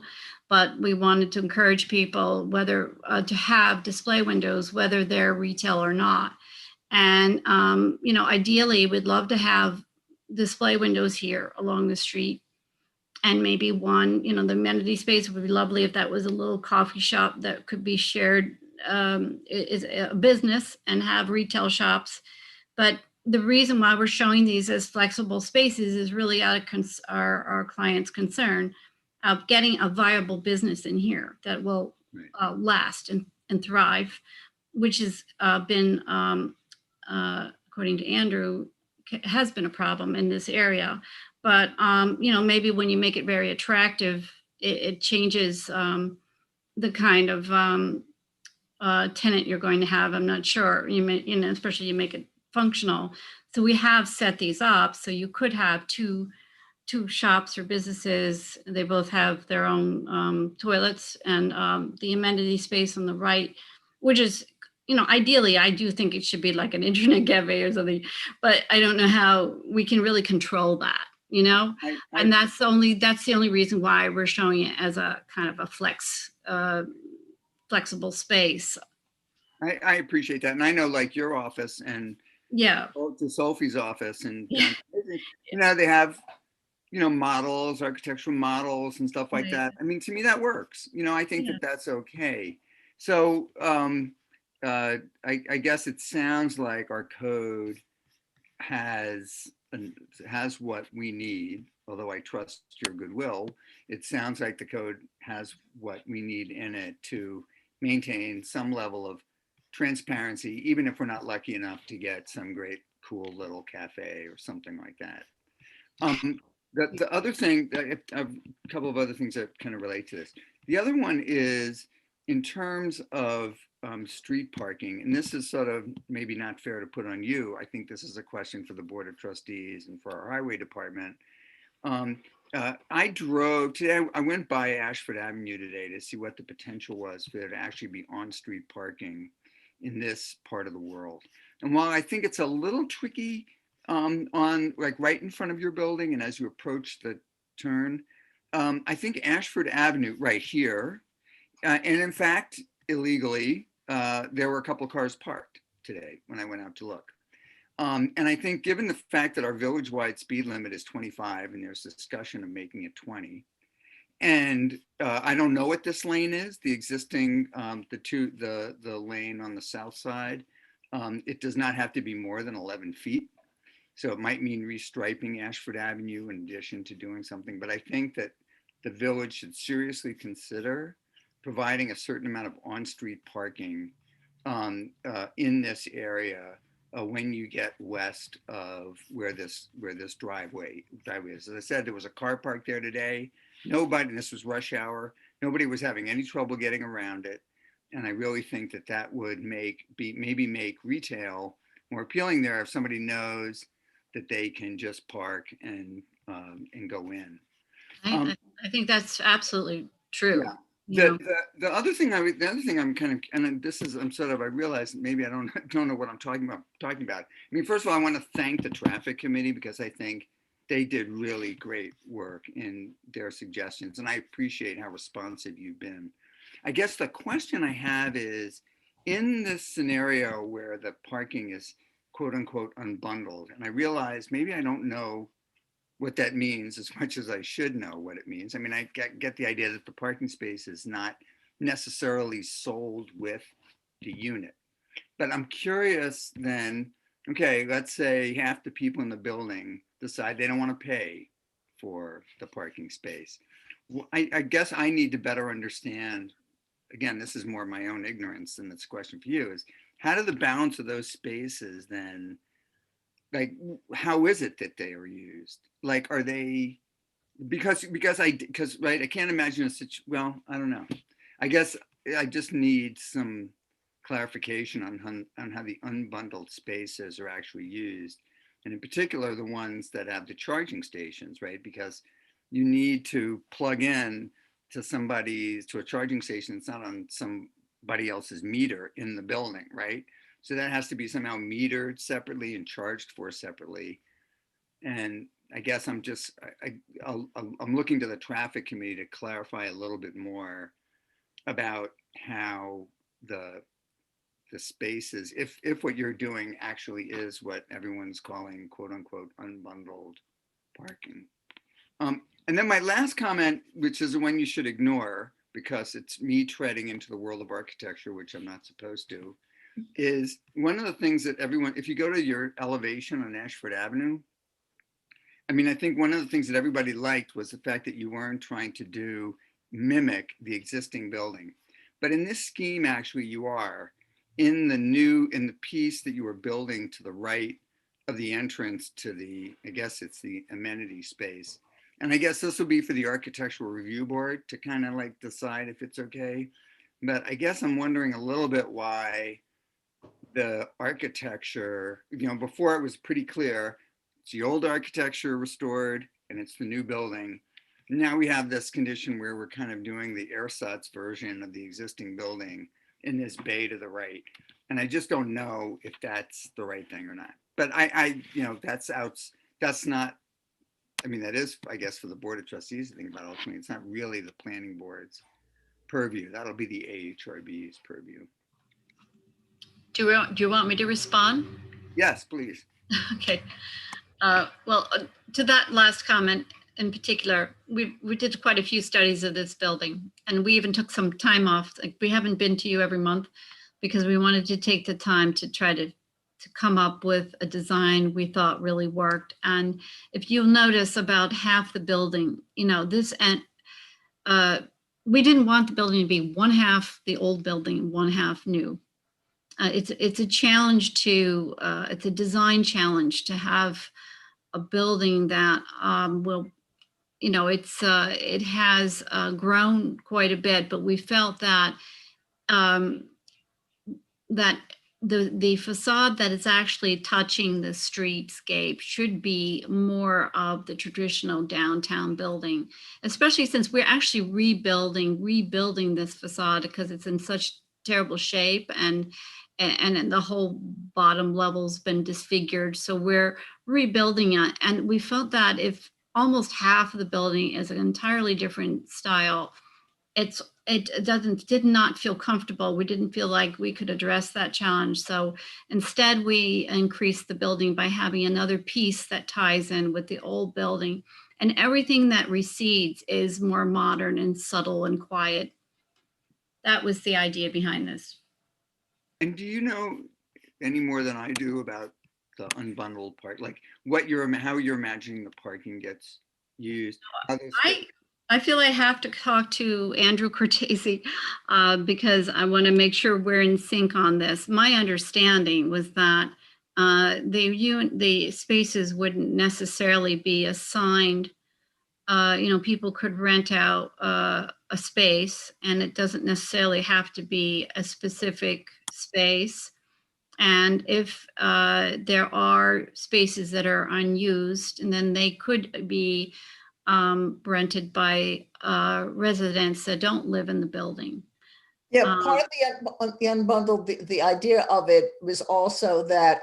but we wanted to encourage people whether to have display windows, whether they're retail or not. And, ideally we'd love to have display windows here along the street. And maybe one, the amenity space would be lovely if that was a little coffee shop that could be shared, is a business, and have retail shops. But the reason why we're showing these as flexible spaces is really out of our client's concern of getting a viable business in here that will last and thrive, which has been, according to Andrew, has been a problem in this area. But, maybe when you make it very attractive, it changes the kind of tenant you're going to have. I'm not sure, especially you make it functional. So we have set these up so you could have two shops or businesses. They both have their own toilets, and the amenity space on the right, which is, ideally, I do think it should be like an internet cafe or something, but I don't know how we can really control that, and that's the only reason why we're showing it as a kind of a flexible space. I appreciate that. And I know, like, your office and to Sophie's office, and they have models, architectural models and stuff like that. I mean, to me that works. I think that that's okay. So I guess it sounds like our code has has what we need, although I trust your goodwill, it sounds like the code has what we need in it to maintain some level of transparency, even if we're not lucky enough to get some great cool little cafe or something like that. The other thing, a couple of other things that kind of relate to this. The other one is in terms of street parking, and this is sort of maybe not fair to put on you. I think this is a question for the Board of Trustees and for our Highway Department. I drove today, I went by Ashford Avenue today to see what the potential was for there to actually be on-street parking in this part of the world. And while I think it's a little tricky on like right in front of your building and as you approach the turn, I think Ashford Avenue right here, and in fact, illegally, there were a couple of cars parked today when I went out to look. And I think given the fact that our village-wide speed limit is 25 and there's discussion of making it 20, and I don't know what this lane is, the existing, the lane on the south side, it does not have to be more than 11 feet. So it might mean restriping Ashford Avenue in addition to doing something, but I think that the village should seriously consider providing a certain amount of on-street parking in this area when you get west of where this driveway is. As I said, there was a car parked there today. Nobody, and this was rush hour, nobody was having any trouble getting around it. And I really think that that would maybe make retail more appealing there if somebody knows that they can just park and go in. I think that's absolutely true. Yeah. The other thing I'm kind of, and this is, I realize maybe I don't know what I'm talking about. I mean, first of all, I want to thank the traffic committee because I think they did really great work in their suggestions, and I appreciate how responsive you've been. I guess the question I have is, in this scenario where the parking is quote unquote unbundled, and I realize maybe I don't know what that means as much as I should know what it means. I mean, I get the idea that the parking space is not necessarily sold with the unit, but I'm curious then, okay, let's say half the people in the building decide they don't want to pay for the parking space. Well, I guess I need to better understand, again, this is more my own ignorance than this question for you, is how do the balance of those spaces then, like, how is it that they are used? Like, are they, because right, I can't imagine a situation, well, I don't know. I guess I just need some clarification on how the unbundled spaces are actually used. And in particular, the ones that have the charging stations, right? Because you need to plug in to a charging station that's not on somebody else's meter in the building, right? So that has to be somehow metered separately and charged for separately. And I guess I'm looking to the traffic committee to clarify a little bit more about how the spaces, if what you're doing actually is what everyone's calling quote unquote unbundled parking. And then my last comment, which is the one you should ignore because it's me treading into the world of architecture, which I'm not supposed to, is one of the things that everyone, if you go to your elevation on Ashford Avenue, I mean, I think one of the things that everybody liked was the fact that you weren't trying to mimic the existing building. But in this scheme, actually, you are in the piece that you are building to the right of the entrance to the, I guess it's the amenity space. And I guess this will be for the Architectural Review Board to kind of like decide if it's okay. But I guess I'm wondering a little bit why the architecture, before it was pretty clear, it's the old architecture restored and it's the new building. Now we have this condition where we're kind of doing the ersatz version of the existing building in this bay to the right. And I just don't know if that's the right thing or not. But that's not, I mean, that is, I guess, for the Board of Trustees to think about ultimately. It's not really the planning board's purview. That'll be the AHRB's purview. Do you want me to respond? Yes, please. Okay. Well, to that last comment in particular, we did quite a few studies of this building, and we even took some time off. Like, we haven't been to you every month because we wanted to take the time to try to to come up with a design we thought really worked. And if you'll notice, about half the building, we didn't want the building to be one half the old building and one half new. It's a challenge to, it's a design challenge to have a building that will, it has grown quite a bit, but we felt that that the facade that is actually touching the streetscape should be more of the traditional downtown building, especially since we're actually rebuilding this facade because it's in such terrible shape, and the whole bottom level's been disfigured. So we're rebuilding it, and we felt that if almost half of the building is an entirely different style, it did not feel comfortable. We didn't feel like we could address that challenge. So instead, we increased the building by having another piece that ties in with the old building, and everything that recedes is more modern and subtle and quiet. That was the idea behind this. And do you know any more than I do about the unbundled part, like how you're imagining the parking gets used? I feel I have to talk to Andrew Cortese because I want to make sure we're in sync on this. My understanding was that the spaces wouldn't necessarily be assigned. People could rent out a space, and it doesn't necessarily have to be a specific space. And if there are spaces that are unused, and then they could be rented by residents that don't live in the building. Yeah, part of the unbundled, the idea of it was also that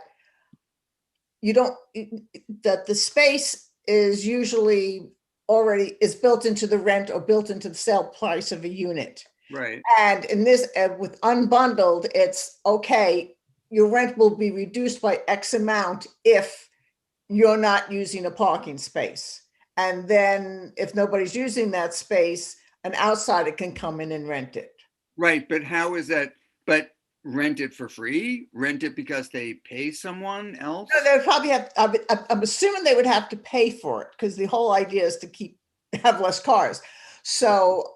that the space is usually already is built into the rent or built into the sale price of a unit. Right. And in this, with unbundled, it's okay, your rent will be reduced by X amount if you're not using a parking space. And then if nobody's using that space, an outsider can come in and rent it. Right, but how is that? But rent it for free? Rent it because they pay someone else? No, they would probably have, I'm assuming they would have to pay for it because the whole idea is to have less cars. So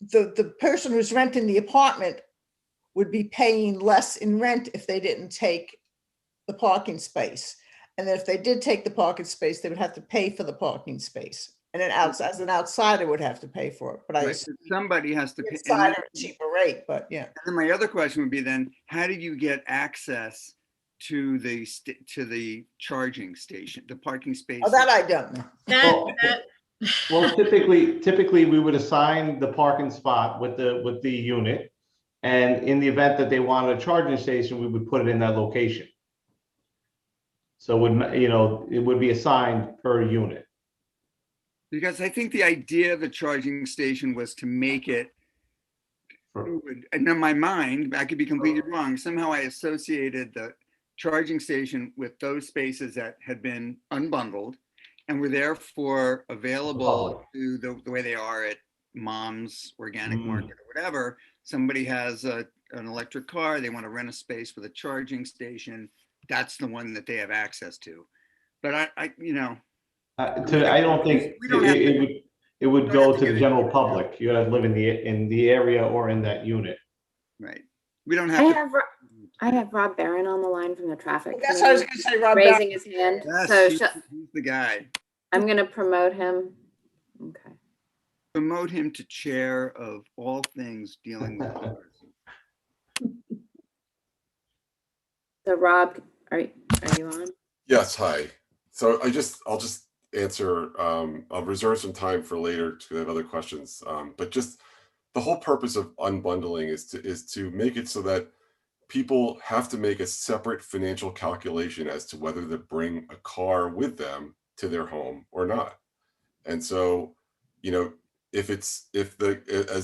the person who's renting the apartment would be paying less in rent if they didn't take the parking space. And then if they did take the parking space, they would have to pay for the parking space. And then as an outsider would have to pay for it. But I assume somebody has to pay. Insider a cheaper rate, but yeah. And then my other question would be then, how did you get access to the charging station, the parking space? Oh, that I don't know. Well, typically we would assign the parking spot with the unit. And in the event that they wanted a charging station, we would put it in that location. So it would be assigned per unit. Because I think the idea of a charging station was to make it, and in my mind, I could be completely wrong, somehow I associated the charging station with those spaces that had been unbundled and were therefore available to the way they are at Mom's Organic Market or whatever. Somebody has an electric car, they want to rent a space with a charging station. That's the one that they have access to. But I don't think it would go to the general public. You gotta live in the area or in that unit. Right. We don't have. I have Rob Barron on the line from the traffic. That's what I was going to say, Rob raising Barron. his hand. Yes, So he's the guy. I'm going to promote him. Okay. Promote him to chair of all things dealing with cars. So Rob, are you on? Yes, hi. So I'll just answer, I'll reserve some time for later to have other questions. But just the whole purpose of unbundling is to make it so that people have to make a separate financial calculation as to whether to bring a car with them to their home or not. And so, as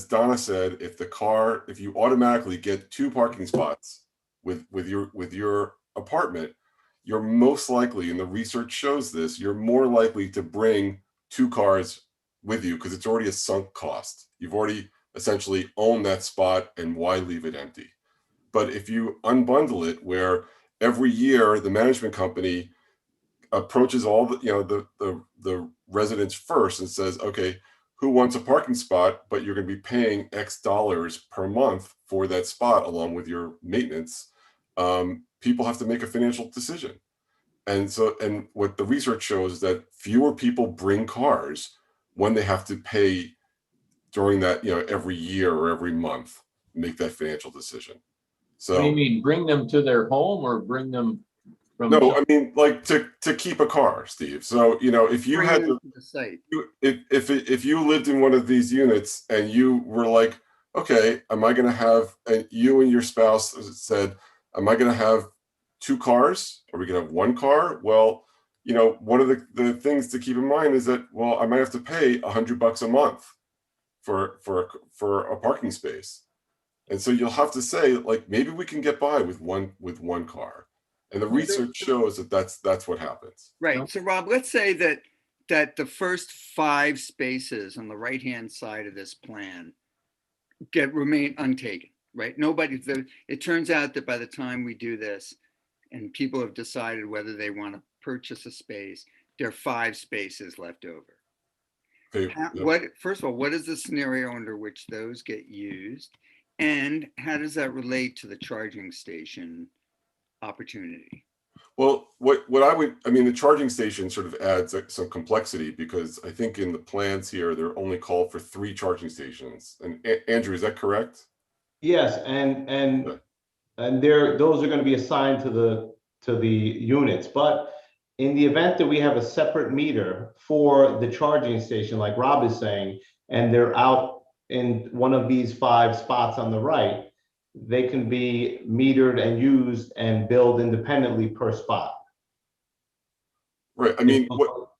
Donna said, if you automatically get 2 parking spots with your apartment, you're most likely, and the research shows this, you're more likely to bring 2 cars with you because it's already a sunk cost. You've already essentially owned that spot, and why leave it empty? But if you unbundle it where every year the management company approaches all the residents first and says, okay, who wants a parking spot, but you're going to be paying X dollars per month for that spot along with your maintenance. People have to make a financial decision. And what the research shows is that fewer people bring cars when they have to pay during that, every year or every month, make that financial decision. So What do you mean, bring them to their home or bring them from? no, I mean, like to keep a car, Steve. So, if you Bring had them to, to the site. if you lived in one of these units and you were like, okay, am I going to have, and you and your spouse said, am I going to have 2 cars? Are we going to have 1 car? Well, one of the things to keep in mind is that, well, I might have to pay $100 a month for a parking space. And so you'll have to say, like, maybe we can get by with one car. And the research shows that that's what happens. Right. So Rob, let's say that the first 5 spaces on the right-hand side of this plan remain untaken, right? It turns out that by the time we do this and people have decided whether they want to purchase a space, there are 5 spaces left over. Okay, First of all, what is the scenario under which those get used? And how does that relate to the charging station opportunity? Well, the charging station sort of adds some complexity, because I think in the plans here, they're only called for 3 charging stations. And Andrew, is that correct? Yes, and those are going to be assigned to the units. But in the event that we have a separate meter for the charging station, like Rob is saying, and they're out in one of these 5 spots on the right, they can be metered and used and billed independently per spot. Right. I mean,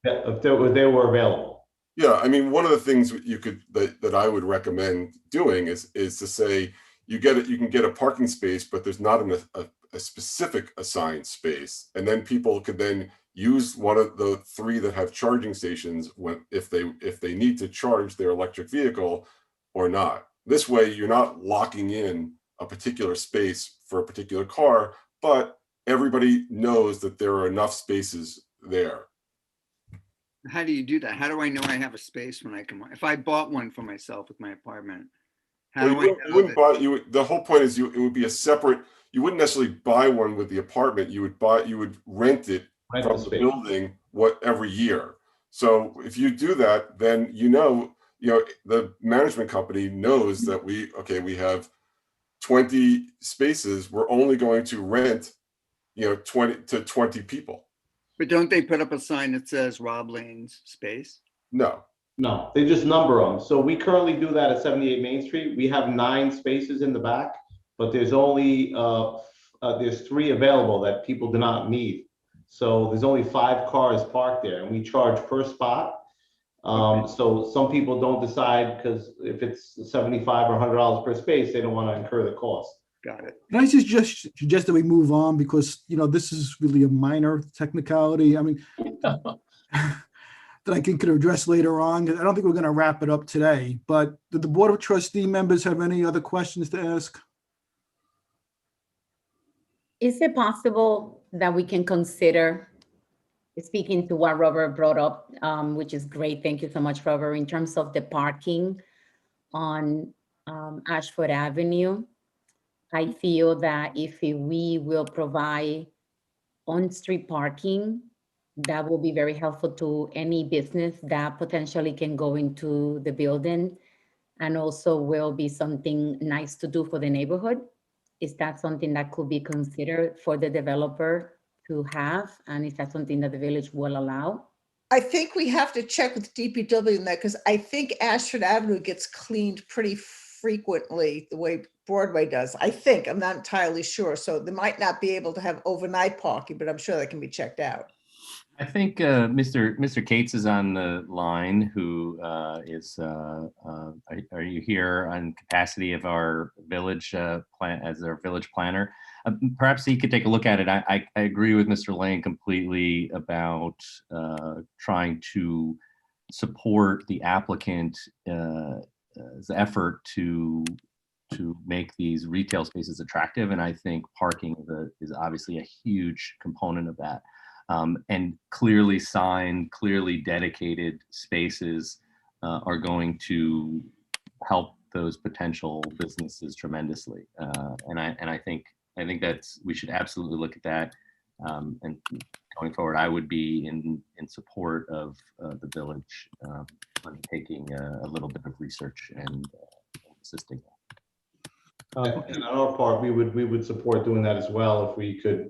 if they were available. Yeah, I mean, one of the things that I would recommend doing is to say you can get a parking space, but there's not a specific assigned space, and then people could then use one of the 3 that have charging stations if they need to charge their electric vehicle or not. This way, you're not locking in a particular space for a particular car, but everybody knows that there are enough spaces there. How do you do that? How do I know I have a space when I come on? If I bought one for myself with my apartment, how do I know? You wouldn't buy. The whole point is it would be a separate. You wouldn't necessarily buy one with the apartment. You would rent it from the building every year. So if you do that, then the management company knows that we have 20 spaces. We're only going to rent 20 people. But don't they put up a sign that says Rob Lane's space? No, they just number them. So we currently do that at 78 Main Street. We have 9 spaces in the back, but there's only there's 3 available that people do not need. So there's only 5 cars parked there, and we charge per spot. So some people don't decide, because if it's $75 or $100 per space, they don't want to incur the cost. Got it. Can I suggest that we move on, because, this is really a minor technicality. I mean, that I can could address later on. I don't think we're going to wrap it up today, but do the Board of Trustee members have any other questions to ask? Is it possible that we can consider, speaking to what Robert brought up, which is great, thank you so much, Robert, in terms of the parking on Ashford Avenue? I feel that if we will provide on-street parking, that will be very helpful to any business that potentially can go into the building, and also will be something nice to do for the neighborhood. Is that something that could be considered for the developer to have? And is that something that the village will allow? I think we have to check with DPW on that, because I think Ashford Avenue gets cleaned pretty frequently the way Broadway does. I think, I'm not entirely sure. So they might not be able to have overnight parking, but I'm sure that can be checked out. I think Mr. Cates is on the line, who is, are you here on capacity of our village as our village planner? Perhaps he could take a look at it. I agree with Mr. Lane completely about trying to support the applicant's effort to to make these retail spaces attractive. And I think parking is obviously a huge component of that. And clearly signed, clearly dedicated spaces are going to help those potential businesses tremendously. And I think we should absolutely look at that. And going forward, I would be in support of the village taking a little bit of research and assisting. And on our part, we would support doing that as well if we could,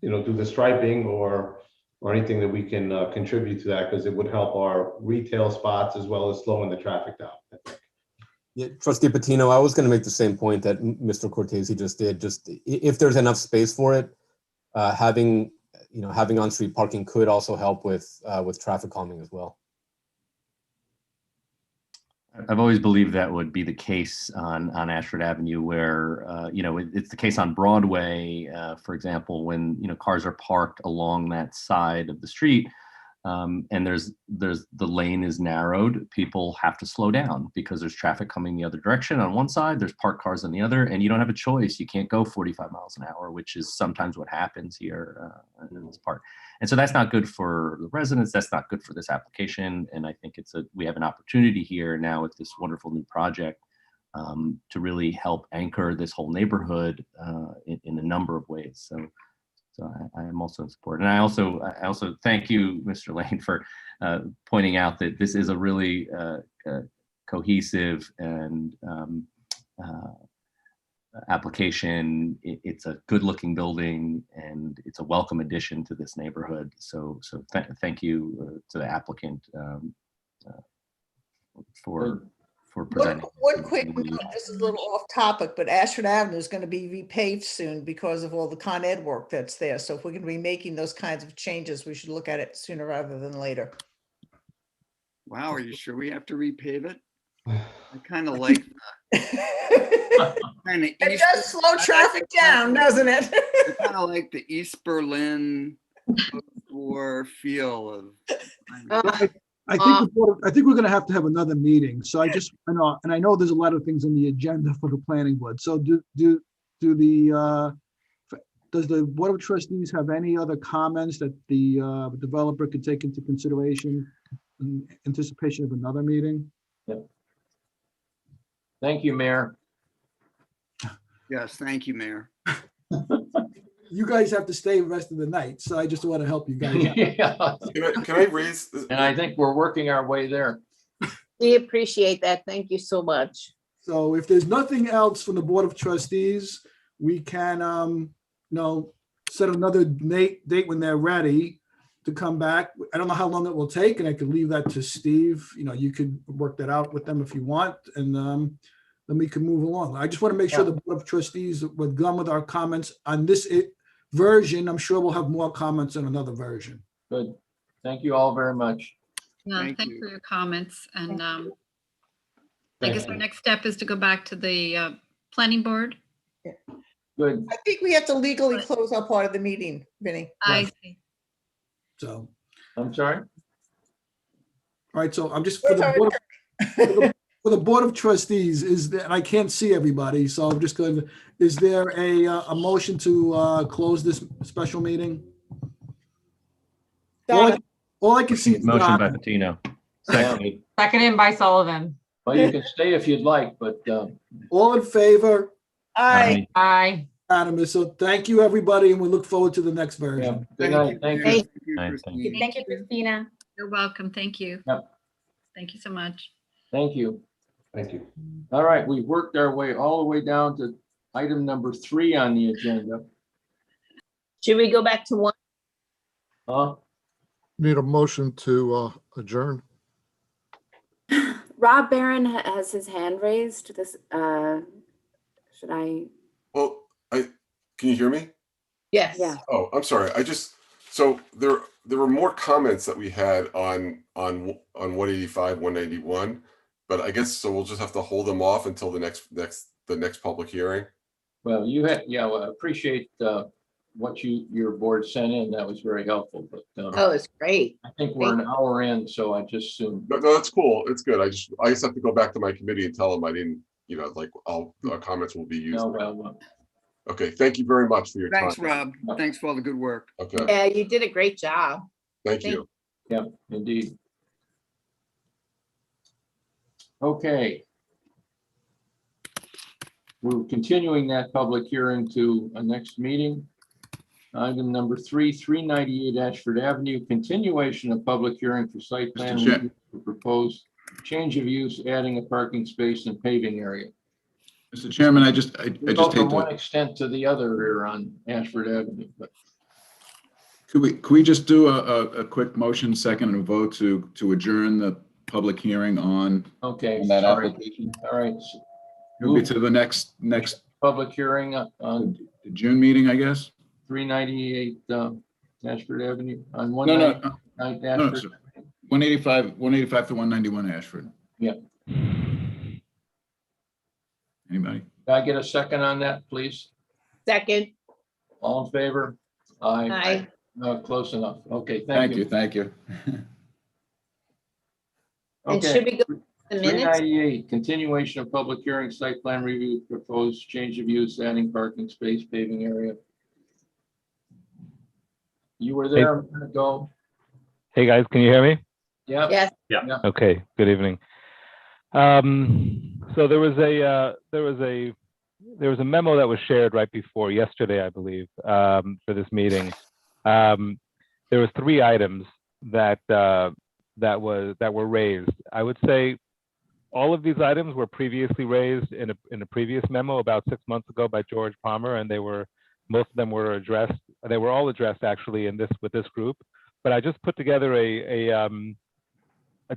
do the striping or anything that we can contribute to that, because it would help our retail spots as well as slowing the traffic down, I think. Yeah, Trustee Patino, I was going to make the same point that Mr. Cortese just did. Just if there's enough space for it, having on-street parking could also help with traffic calming as well. I've always believed that would be the case on Ashford Avenue, where it's the case on Broadway, for example, when cars are parked along that side of the street, and the lane is narrowed. People have to slow down because there's traffic coming the other direction on one side. There's parked cars on the other, and you don't have a choice. You can't go 45 miles an hour, which is sometimes what happens here in this part. And so that's not good for the residents. That's not good for this application. And I think we have an opportunity here now with this wonderful new project to really help anchor this whole neighborhood in a number of ways. So I am also in support. And I also thank you, Mr. Lane, for pointing out that this is a really cohesive and application. It's a good looking building and it's a welcome addition to this neighborhood. So thank you to the applicant for presenting. One quick note, this is a little off topic, but Ashford Avenue is going to be repaved soon because of all the Con Ed work that's there. So if we're going to be making those kinds of changes, we should look at it sooner rather than later. Wow, are you sure we have to repave it? I kind of like that. It does slow traffic down, doesn't it? I kind of like the East Berlin war feel of. I think we're going to have another meeting. So I know there's a lot of things on the agenda for the planning board. So does the Board of Trustees have any other comments that the developer could take into consideration in anticipation of another meeting? Yep. Thank you, Mayor. Yes, thank you, Mayor. You guys have to stay the rest of the night, so I just want to help you guys out. Yeah. Can I raise? And I think we're working our way there. We appreciate that. Thank you so much. So if there's nothing else from the Board of Trustees, we can, set another date when they're ready to come back. I don't know how long it will take, and I could leave that to Steve. You could work that out with them if you want, and then we can move along. I just want to make sure the Board of Trustees, we're done with our comments on this version. I'm sure we'll have more comments on another version. Good. Thank you all very much. Yeah, thanks for your comments. And I guess our next step is to go back to the planning board. Good. I think we have to legally close our part of the meeting, Vinny. I see. So I'm sorry. All right, so I'm just for the Board of Trustees and I can't see everybody, so I'm just going to. Is there a motion to close this special meeting? All I can see is Motion by Patino. Seconded. Seconded by Sullivan. Well, you can stay if you'd like, but. All in favor? Aye. Aye. Unanimous. So thank you, everybody, and we look forward to the next version. Good night. Thank you. Thank you, Christina. You're welcome. Thank you. Yep. Thank you so much. Thank you. Thank you. All right, we've worked our way all the way down to item number 3 on the agenda. Should we go back to 1? Need a motion to adjourn. Rob Barron has his hand raised. Should I? Well, can you hear me? Yes. Yeah. Oh, I'm sorry. So there were more comments that we had on 185, 191, but I guess so we'll just have to hold them off until the next public hearing. Well, I appreciate what your board sent in. That was very helpful. But Oh, it's great. I think we're an hour in, so I just assumed. No, that's cool. It's good. I just have to go back to my committee and tell them I didn't like all comments will be used. No, well, Okay, thank you very much for your time. Thanks, Rob. Thanks for all the good work. Okay, Yeah, you did a great job. thank you. yeah, indeed. Okay. We're continuing that public hearing to a next meeting. Item number 3, 398 Ashford Avenue, continuation of public hearing for site plan review for proposed change of use, adding a parking space and paving area. Mr. Chairman, I just Go hate from one to, extent to the other here on Ashford Avenue, but could we just do a quick motion, second, and a vote to adjourn the public hearing on okay, that sorry. application? All right. It'll be to the next Public hearing on the June meeting, I guess? 398 Ashford Avenue on No, 199 no, Ashford. 185 to 191 Ashford. Yeah. Anybody? Can I get a second on that, please? Second. All in favor? Aye. Aye. No, close enough. Okay, Thank you, thank you. And should we go to the minutes? 398, continuation of public hearing, site plan review, proposed change of use, adding parking space, paving area. You were there a minute ago. Hey guys, can you hear me? Yeah. Yes. Yeah. Okay, good evening. So there was a memo that was shared right before yesterday, I believe, for this meeting. There was 3 items that were raised. I would say all of these items were previously raised in a previous memo about 6 months ago by George Palmer, and most of them were addressed. They were all addressed actually with this group. But I just put together a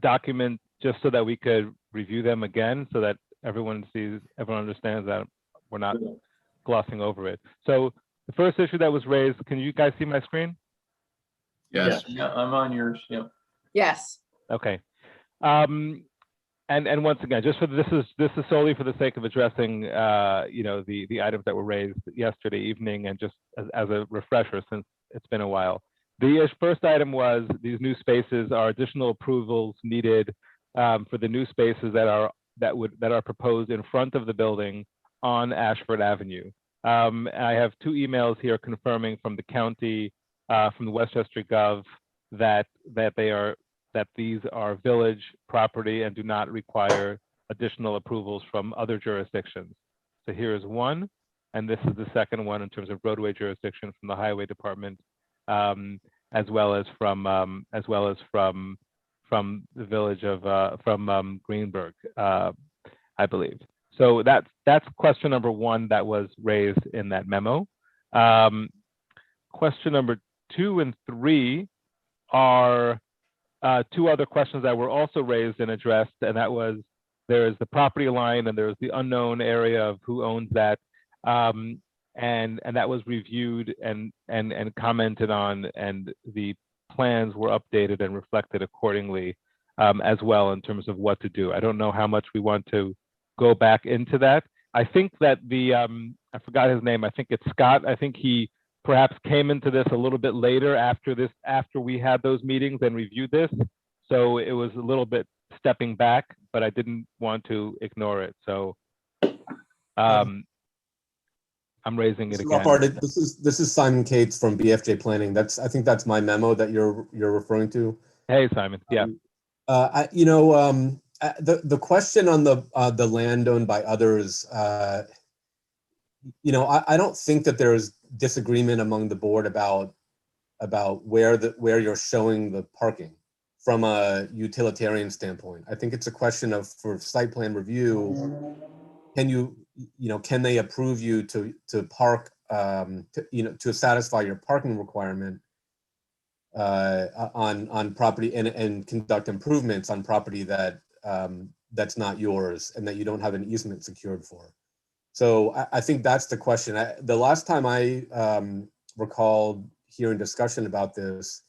document just so that we could review them again, so that everyone understands that we're not glossing over it. So the first issue that was raised, can you guys see my screen? Yes. Yeah, I'm on yours. Yeah. Yes. Okay. And once again, just for this is solely for the sake of addressing the items that were raised yesterday evening, and just as a refresher since it's been a while. The first item was these new spaces are additional approvals needed for the new spaces that are proposed in front of the building on Ashford Avenue. I have 2 emails here confirming from the county, from the Westchester Gov, that these are village property and do not require additional approvals from other jurisdictions. So here is one, and this is the second one in terms of roadway jurisdiction from the Highway Department, as well as from the village of Greenberg, I believe. So that's question number 1 that was raised in that memo. Question number 2 and 3 are 2 other questions that were also raised and addressed, and that was, there's the property line and there's the unknown area of who owns that, and that was reviewed and commented on, and the plans were updated and reflected accordingly, as well, in terms of what to do. I don't know how much we want to go back into that. I think that I forgot his name, I think it's Scott. I think he perhaps came into this a little bit later after we had those meetings and reviewed this. So it was a little bit stepping back, but I didn't want to ignore it. So I'm raising it again. This is Simon Cates from BFJ Planning. I think that's my memo that you're referring to. Hey, Simon. Yeah. The question on the land owned by others, I don't think that there's disagreement among the board about where you're showing the parking from a utilitarian standpoint. I think it's a question of, for site plan review, can they approve you to park, to satisfy your parking requirement on property and conduct improvements on property that that's not yours and that you don't have an easement secured for. So I think that's the question. The last time I recalled hearing discussion about this,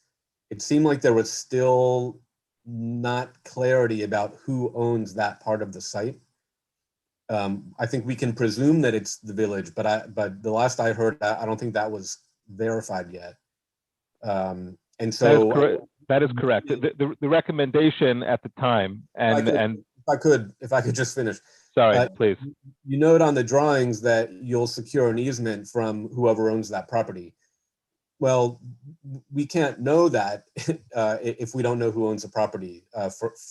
it seemed like there was still not clarity about who owns that part of the site. I think we can presume that it's the village, but the last I heard, I don't think that was verified yet. And so that is correct. The recommendation at the time, and if I could just finish. Sorry, please. You note on the drawings that you'll secure an easement from whoever owns that property. Well, we can't know that if we don't know who owns the property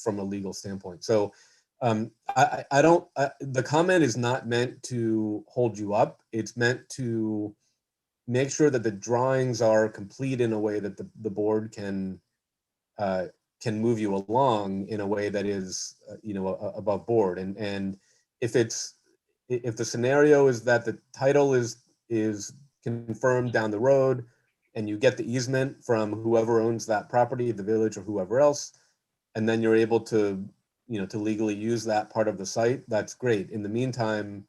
from a legal standpoint. So the comment is not meant to hold you up. It's meant to make sure that the drawings are complete in a way that the board can move you along in a way that is, above board. And if the scenario is that the title is confirmed down the road, and you get the easement from whoever owns that property, the village or whoever else, and then you're able to, to legally use that part of the site, that's great. In the meantime,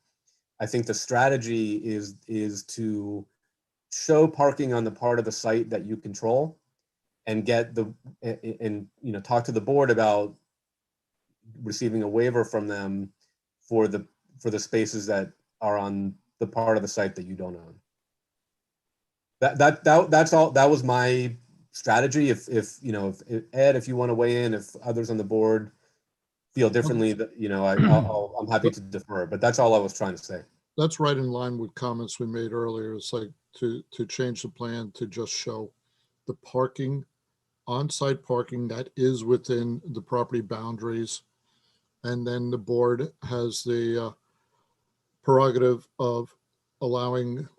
I think the strategy is to show parking on the part of the site that you control, and talk to the board about receiving a waiver from them for the spaces that are on the part of the site that you don't own. That's all. That was my strategy. If Ed, if you want to weigh in, if others on the board feel differently, that I'm happy to defer. But that's all I was trying to say. That's right in line with comments we made earlier. It's like to change the plan to just show the parking, on-site parking that is within the property boundaries, and then the board has the prerogative of allowing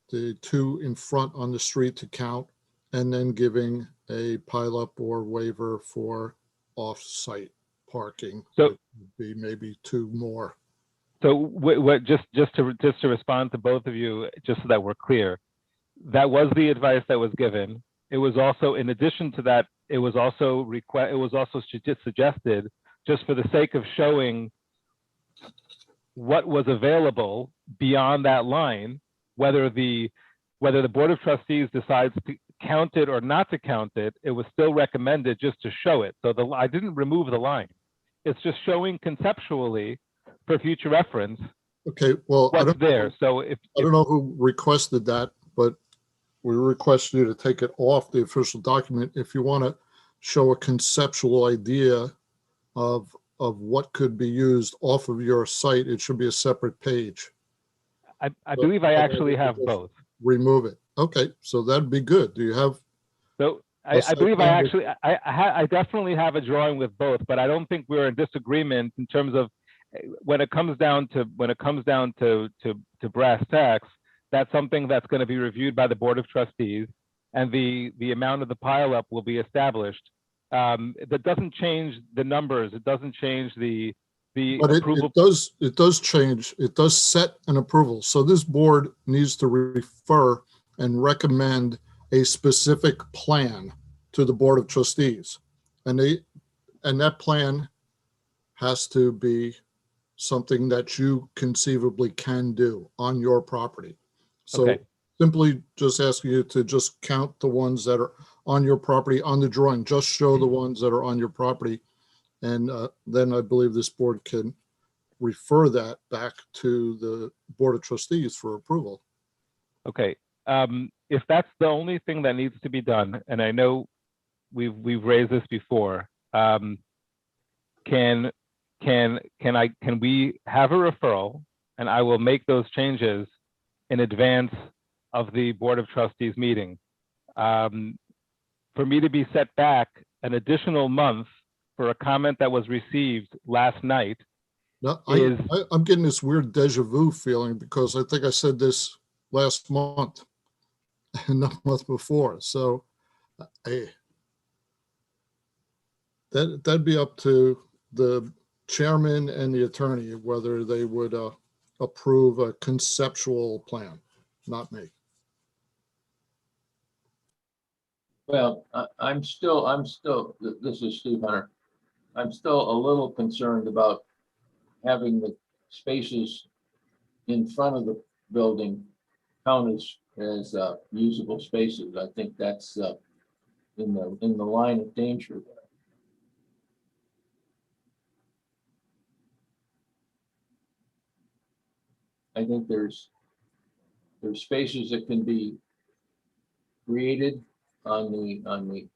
the two in front on the street to count, and then giving a pileup or waiver for off-site parking. So it would be maybe two more. So what just to respond to both of you, just so that we're clear, that was the advice that was given. It was also, in addition to that, it was also suggested, just for the sake of showing what was available beyond that line, whether the Board of Trustees decides to count it or not to count it, it was still recommended just to show it. So I didn't remove the line. It's just showing conceptually for future reference. Okay, well, what's there. So I don't know who requested that, but we request you to take it off the official document if you want to show a conceptual idea of what could be used off of your site. It should be a separate page. I believe I actually have both. Remove it. Okay, so that'd be good. Do you have? So I believe I actually, I definitely have a drawing with both, but I don't think we're in disagreement in terms of when it comes down to brass tacks. That's something that's going to be reviewed by the Board of Trustees, and the amount of the pileup will be established. That doesn't change the numbers. It doesn't change the But approval. it does change. It does set an approval. So this board needs to refer and recommend a specific plan to the Board of Trustees, and that plan has to be something that you conceivably can do on your property. So Okay. simply just asking you to just count the ones that are on your property on the drawing. Just show the ones that are on your property. And then I believe this board can refer that back to the Board of Trustees for approval. Okay. If that's the only thing that needs to be done, and I know we've raised this before, can we have a referral, and I will make those changes in advance of the Board of Trustees meeting. For me to be set back an additional month for a comment that was received last night. Now, is I'm getting this weird deja vu feeling because I think I said this last month and the month before. So that'd be up to the chairman and the attorney whether they would approve a conceptual plan, not me. Well, I'm still, this is Steve Hunter. I'm still a little concerned about having the spaces in front of the building count as usable spaces. I think that's in the line of danger there. I think there's spaces that can be created on the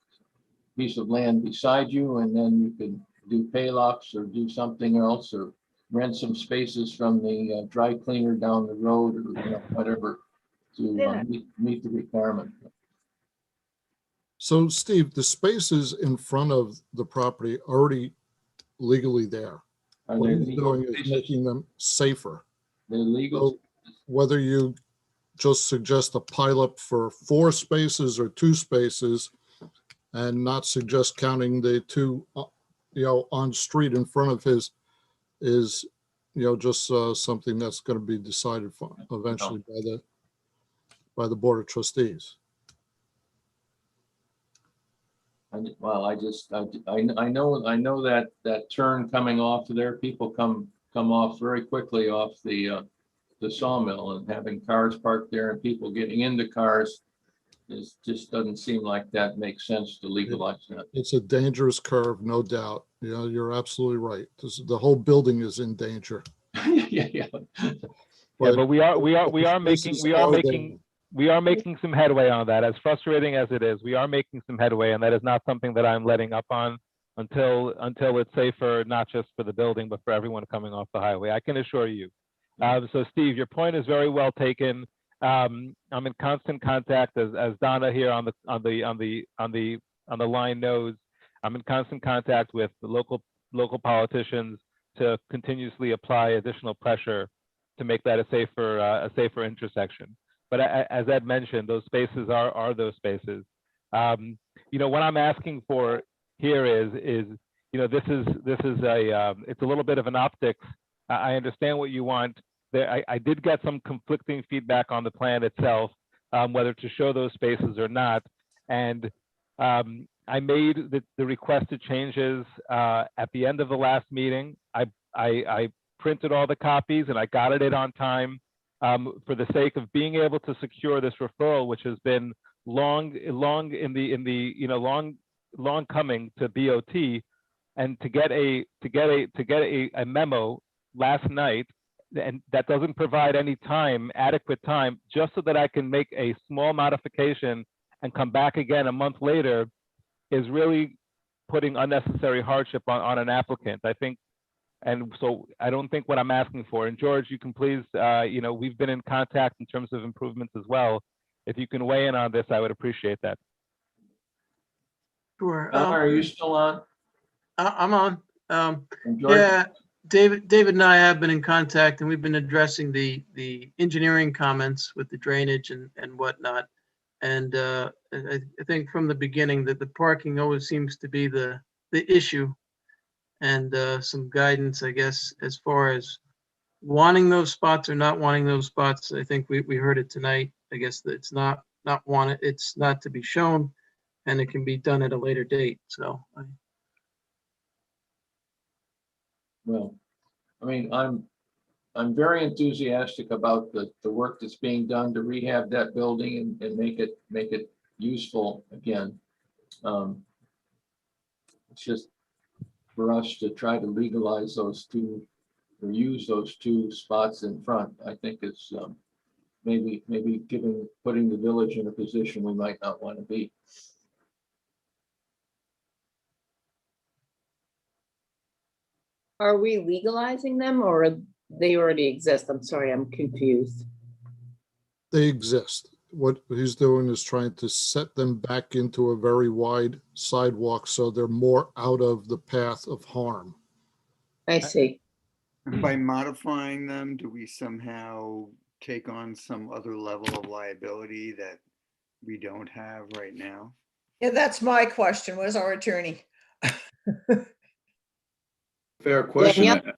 piece of land beside you, and then you can do paylocks or do something else, or rent some spaces from the dry cleaner down the road or, you know, whatever to Yeah. meet the requirement. So Steve, the spaces in front of the property already legally there. Are What they he's legal doing is spaces? making them safer. They're legal. So whether you just suggest a pileup for 4 spaces or 2 spaces and not suggest counting the 2, on street in front of his is, just something that's going to be decided for eventually by the Board of Trustees. Well, I know that turn coming off there, people come off very quickly off the sawmill, and having cars parked there and people getting into cars just doesn't seem like that makes sense to legalize that. It's a dangerous curve, no doubt. You're absolutely right. The whole building is in danger. Yeah. But we are making some headway on that. As frustrating as it is, we are making some headway, and that is not something that I'm letting up on until it's safer, not just for the building, but for everyone coming off the highway. I can assure you. So Steve, your point is very well taken. I'm in constant contact, as Donna here on the line knows. I'm in constant contact with the local politicians to continuously apply additional pressure to make that a safer intersection. But as Ed mentioned, those spaces are those spaces. What I'm asking for here is this is it's a little bit of an optics. I understand what you want. I did get some conflicting feedback on the plan itself, whether to show those spaces or not. And I made the requested changes at the end of the last meeting. I printed all the copies and I got it in on time for the sake of being able to secure this referral, which has been long coming to BOT, and to get a memo last night, and that doesn't provide any adequate time, just so that I can make a small modification and come back again a month later, is really putting unnecessary hardship on an applicant, I think. And so I don't think what I'm asking for, and George, you can please, we've been in contact in terms of improvements as well. If you can weigh in on this, I would appreciate that. Sure. Are you still on? I'm on. George? Yeah, David and I have been in contact, and we've been addressing the engineering comments with the drainage and whatnot. And I think from the beginning that the parking always seems to be the issue, and some guidance, I guess, as far as wanting those spots or not wanting those spots. I think we heard it tonight. I guess that it's not wanted, it's not to be shown, and it can be done at a later date. So Well, I mean, I'm very enthusiastic about the work that's being done to rehab that building and make it useful again. It's just for us to try to legalize those 2 or use those 2 spots in front, I think it's maybe putting the village in a position we might not want to be. Are we legalizing them or they already exist? I'm sorry, I'm confused. They exist. What he's doing is trying to set them back into a very wide sidewalk so they're more out of the path of harm. I see. And by modifying them, do we somehow take on some other level of liability that we don't have right now? Yeah, that's my question. Where's our attorney? Fair question. Danielle?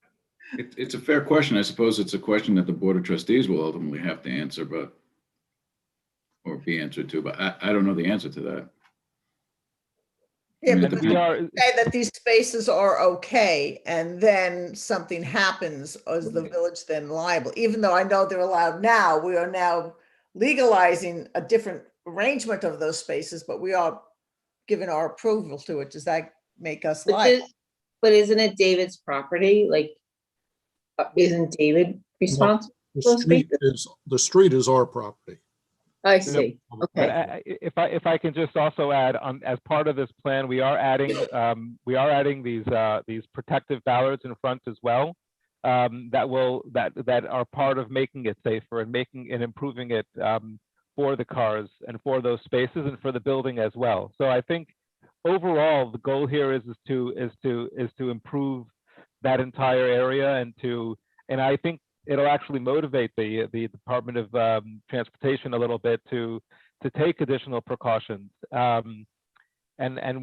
It's a fair question. I suppose it's a question that the Board of Trustees will ultimately have to answer, or be answered to, but I don't know the answer to that. Yeah, I mean, but it you say that these spaces are okay, and then something happens, is the village then liable? Even though I know they're allowed now, we are now legalizing a different arrangement of those spaces, but we are giving our approval to it. Does that make us liable? But isn't it David's property? Like, isn't David responsible? The street is our property. I see. But Okay. if I can just also add on, as part of this plan, we are adding these protective ballards in front as well. that are part of making it safer and improving it for the cars and for those spaces and for the building as well. So I think overall the goal here is to improve that entire area and I think it'll actually motivate the Department of Transportation a little bit to take additional precautions. And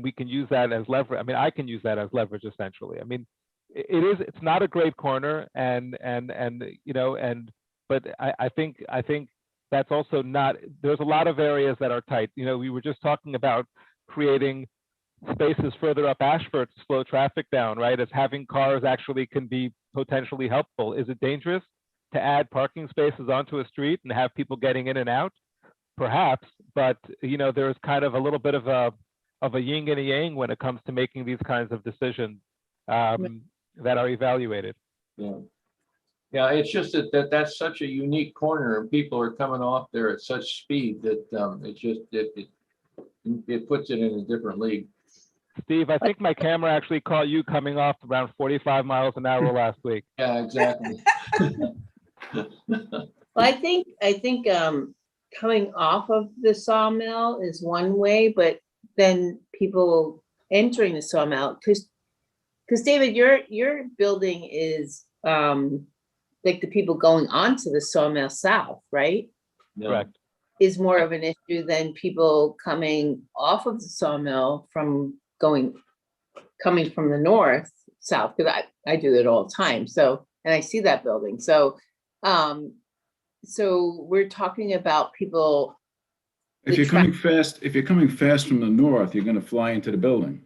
we can use that as leverage. I mean, I can use that as leverage essentially. I mean, it's not a great corner but I think that's also not, there's a lot of areas that are tight. You know, we were just talking about creating spaces further up Ashford to slow traffic down, right? As having cars actually can be potentially helpful. Is it dangerous to add parking spaces onto a street and have people getting in and out? Perhaps, but you know, there's kind of a little bit of a yin and a yang when it comes to making these kinds of decisions that are evaluated. Yeah. Yeah, it's just that's such a unique corner and people are coming off there at such speed that it puts it in a different league. Steve, I think my camera actually caught you coming off around 45 miles an hour last week. Yeah, exactly. Well, I think coming off of the sawmill is one way, but then people entering the sawmill, because David, your building is like the people going onto the sawmill south, right? Correct. Is more of an issue than people coming off of the sawmill coming from the north south, because I do it all the time. So, and I see that building. So we're talking about people. If you're coming fast from the north, you're going to fly into the building.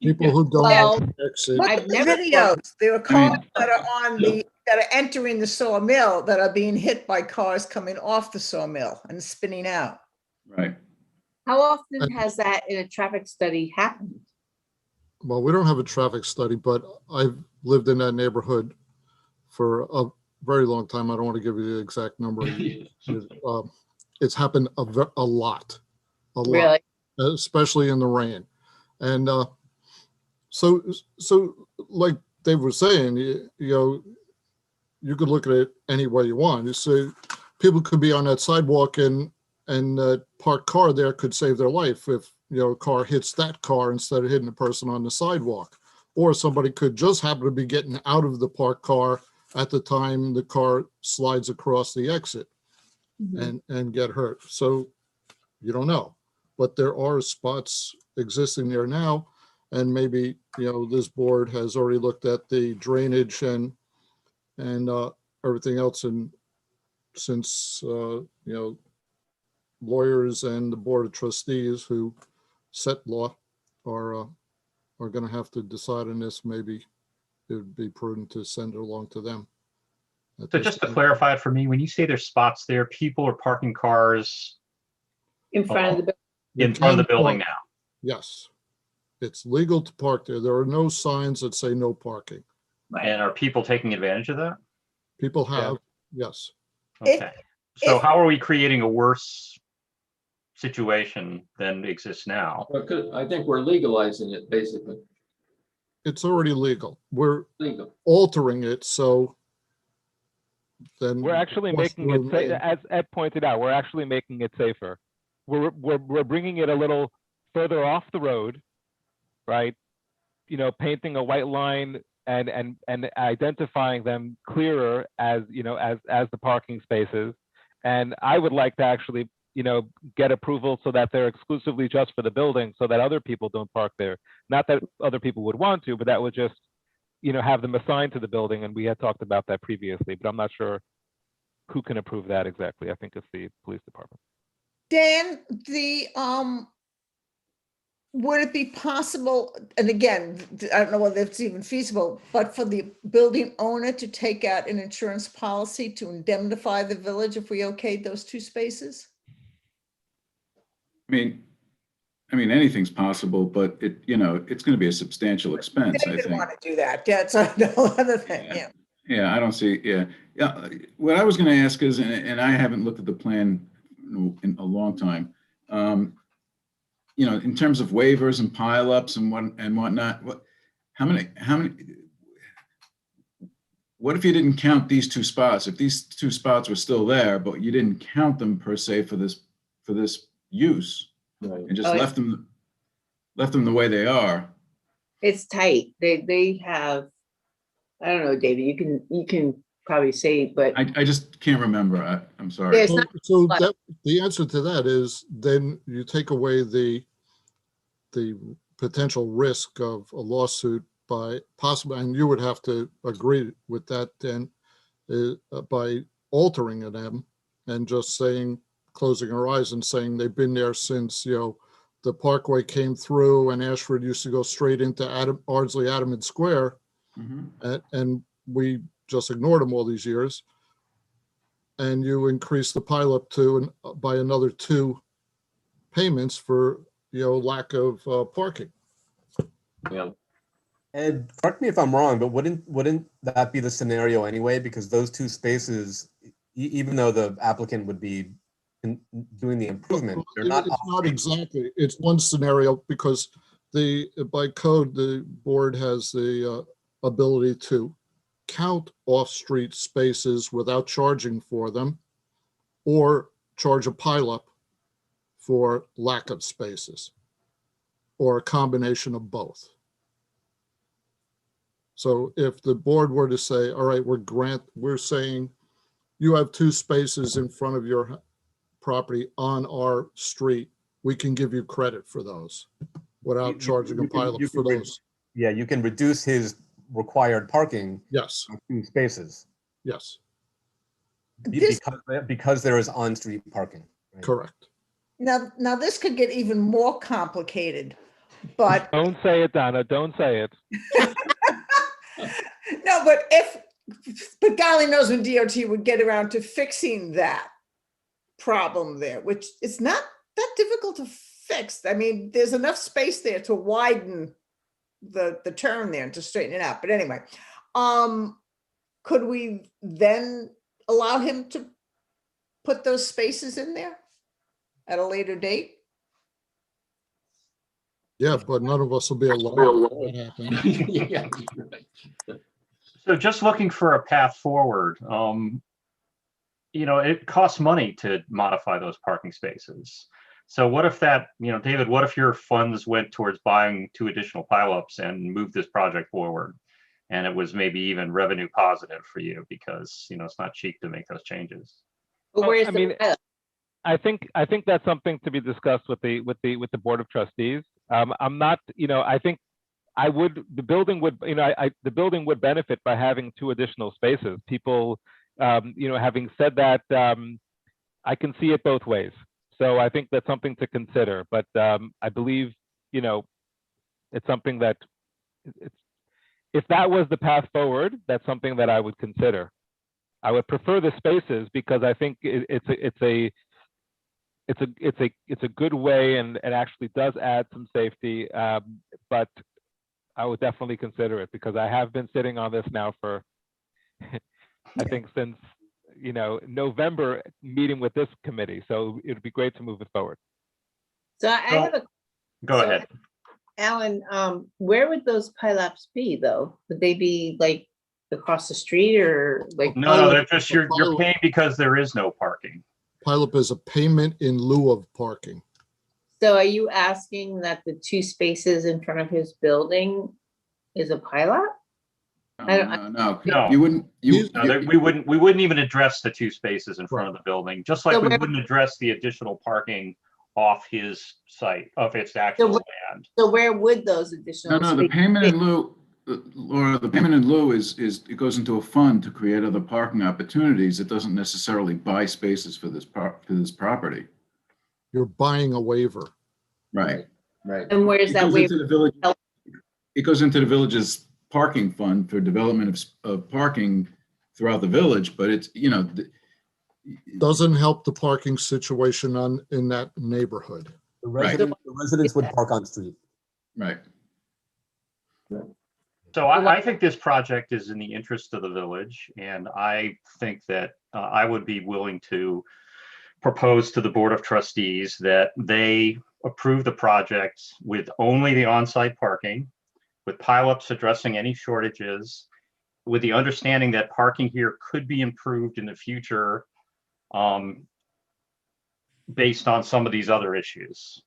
People who don't Well, exit. look at the videos. There are cars that are entering the sawmill that are being hit by cars coming off the sawmill and spinning out. Right. How often has that in a traffic study happened? Well, we don't have a traffic study, but I've lived in that neighborhood for a very long time. I don't want to give you the exact number. It's happened a lot, Really? especially in the rain. And so like Dave was saying, you know, you could look at it any way you want. You say people could be on that sidewalk and parked car there could save their life if, you know, a car hits that car instead of hitting the person on the sidewalk. Or somebody could just happen to be getting out of the parked car at the time the car slides across the exit and get hurt. So you don't know. But there are spots existing there now. And maybe, you know, this board has already looked at the drainage and everything else. And since, you know, lawyers and the board of trustees who set law are going to have to decide on this, maybe it would be prudent to send it along to them. So just to clarify it for me, when you say there's spots there, people are parking cars in front of the building now. Yes, it's legal to park there. There are no signs that say no parking. And are people taking advantage of that? People have, yes. Okay. So how are we creating a worse situation than exists now? I think we're legalizing it, basically. It's already legal. We're legal altering it, so then we're actually making it, as Ed pointed out, we're actually making it safer. We're bringing it a little further off the road, right? You know, painting a white line and identifying them clearer as, you know, as the parking spaces. And I would like to actually, you know, get approval so that they're exclusively just for the building, so that other people don't park there. Not that other people would want to, but that would just, you know, have them assigned to the building. And we had talked about that previously, but I'm not sure who can approve that exactly. I think it's the police department. Dan, would it be possible, and again, I don't know whether it's even feasible, but for the building owner to take out an insurance policy to indemnify the village if we okayed those two spaces? I mean, anything's possible, but you know, it's going to be a substantial expense. They I think. Want to do that. That's another thing. Yeah. Yeah, I don't see. Yeah. What I was going to ask is, and I haven't looked at the plan in a long time. You know, in terms of waivers and pileups and whatnot, how many? what if you didn't count these two spots? If these two spots were still there, but you didn't count them per se for this use, and just Oh, left them the way they are. It's tight. They have, I don't know, David, you can probably say, but I just can't remember. I'm sorry. Yeah, it's not So like- that, the answer to that is then you take away the potential risk of a lawsuit by possible, and you would have to agree with that then, by altering them and just saying, closing our eyes and saying they've been there since, the Parkway came through and Ashford used to go straight into Ardsley Adamant Square, and we just ignored them all these years. And you increase the pileup by another 2 payments for, lack of parking. Yeah. And correct me if I'm wrong, but wouldn't that be the scenario anyway? Because those 2 spaces, even though the applicant would be doing the improvement, they're not. It's not exactly. It's one scenario because by code, the board has the ability to count off-street spaces without charging for them, or charge a pileup for lack of spaces, or a combination of both. So if the board were to say, all right, we're saying you have 2 spaces in front of your property on our street, we can give you credit for those without charging a pileup for those. Yeah, you can reduce his required parking. Yes. To 2 spaces. Yes. Because there is on-street parking. Right? Correct. Now this could get even more complicated, but Don't say it, Donna. Don't say it. no, but golly knows when DOT would get around to fixing that problem there, which is not that difficult to fix. I mean, there's enough space there to widen the turn there and to straighten it out. But anyway, could we then allow him to put those spaces in there at a later date? Yeah, but none of us will be alive when that happens. Yeah. So just looking for a path forward, it costs money to modify those parking spaces. So what if that, David, what if your funds went towards buying 2 additional pileups and moved this project forward? And it was maybe even revenue positive for you because, it's not cheap to make those changes. But where's I mean, I think that's something to be discussed with the Board of Trustees. I'm not, I think the building would benefit by having 2 additional spaces. People, having said that, I can see it both ways. So I think that's something to consider. But I believe, it's something that if that was the path forward, that's something that I would consider. I would prefer the spaces because I think it's a good way and it actually does add some safety. But I would definitely consider it because I have been sitting on this now for, I think since, November meeting with this committee. So it'd be great to move it forward. So I have a. Go ahead. Alan, where would those pileups be though? Would they be like across the street or like? No, they're just, you're paying because there is no parking. Pileup is a payment in lieu of parking. So are you asking that the 2 spaces in front of his building is a pileup? No. No. You wouldn't. We wouldn't even address the 2 spaces in front of the building, just like So we where- wouldn't address the additional parking off his site, of its actual land. So where would those additional? No, the spaces payment in be? lieu, Laura, the payment in lieu is it goes into a fund to create other parking opportunities. It doesn't necessarily buy spaces for this property. You're buying a waiver. Right. Right. And where's It that goes waiver? into the village. It goes into the village's parking fund for development of parking throughout the village, but it's, Doesn't help the parking situation in that neighborhood. The residents would park on street. Right. So I think this project is in the interest of the village, and I think that I would be willing to propose to the Board of Trustees that they approve the project with only the on-site parking, with pileups addressing any shortages, with the understanding that parking here could be improved in the future based on some of these other issues.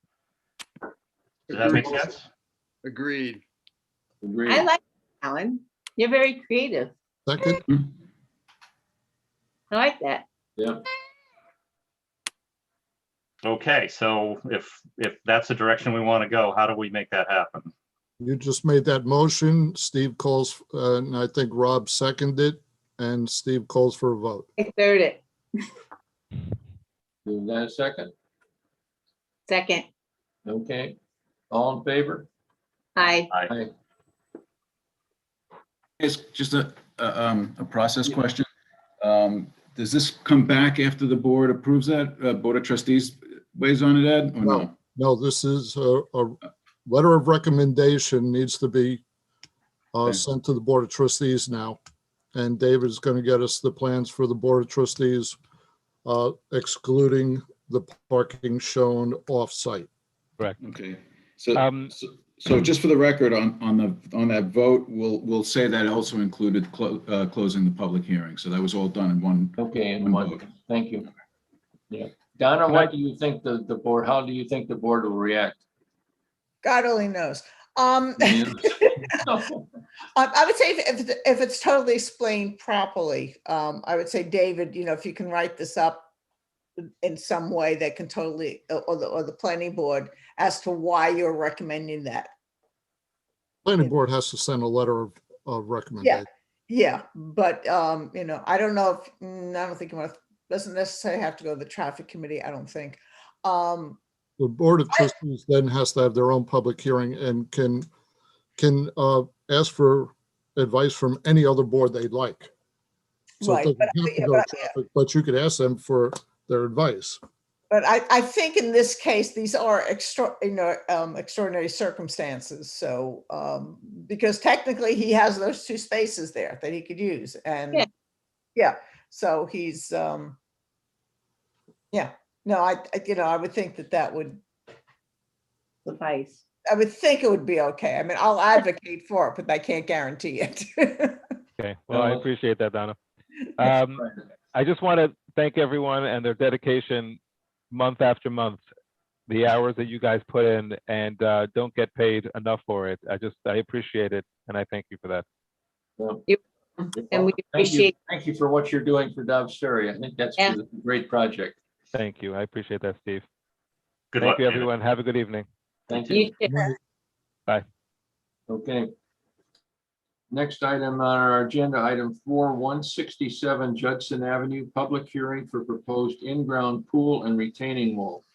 Does that make sense? Agreed. I like Alan. You're very creative. Second, I like that. Yeah. Okay, so if that's the direction we want to go, how do we make that happen? you just made that motion. Steve calls, and I think Rob seconded, and Steve calls for a vote. I third it. Is that a second? Second. Okay. All in favor? Aye. Aye. It's just a process question. Does this come back after the board approves that? Board of Trustees weighs on it, Ed, or no? No, this is a letter of recommendation needs to be sent to the Board of Trustees now. And David is going to get us the plans for the Board of Trustees, excluding the parking shown off-site. Correct. Okay. So just for the record, on that vote, we'll say that also included closing the public hearing. So that was all done in one. Okay, in one vote. Thank you. Yeah. Donna, what do you think the board, how do you think the board will react? God only knows. I would say if it's totally explained properly, I would say, David, if you can write this up in some way that can totally, or the planning board, as to why you're recommending that. Planning board has to send a letter of recommendation. Yeah, but I don't know if, I don't think doesn't necessarily have to go to the traffic committee, I don't think. The Board of Trustees then has to have their own public hearing and can ask for advice from any other board they'd like. So it Right, doesn't have to go to traffic, but you could ask them for their advice. But I think in this case, these are extraordinary circumstances. So, because technically he has those two spaces there that he could use, and so he's, no, I would think that would suffice. I would think it would be okay. I mean, I'll advocate for it, but I can't guarantee it. Okay, well, I appreciate that, Donna. I just want to thank everyone and their dedication month after month, the hours that you guys put in and don't get paid enough for it. I appreciate it, and I thank you for that. Well, and we appreciate. Thank you for what you're doing for Dobbs Ferry. I think that's a great project. Thank you. I appreciate that, Steve. Good Thank luck, you, David. everyone. Have a good evening. Thank you. Bye. Okay. Next item on our agenda, item 4, 167 Judson Avenue, public hearing for proposed in-ground pool and retaining wall.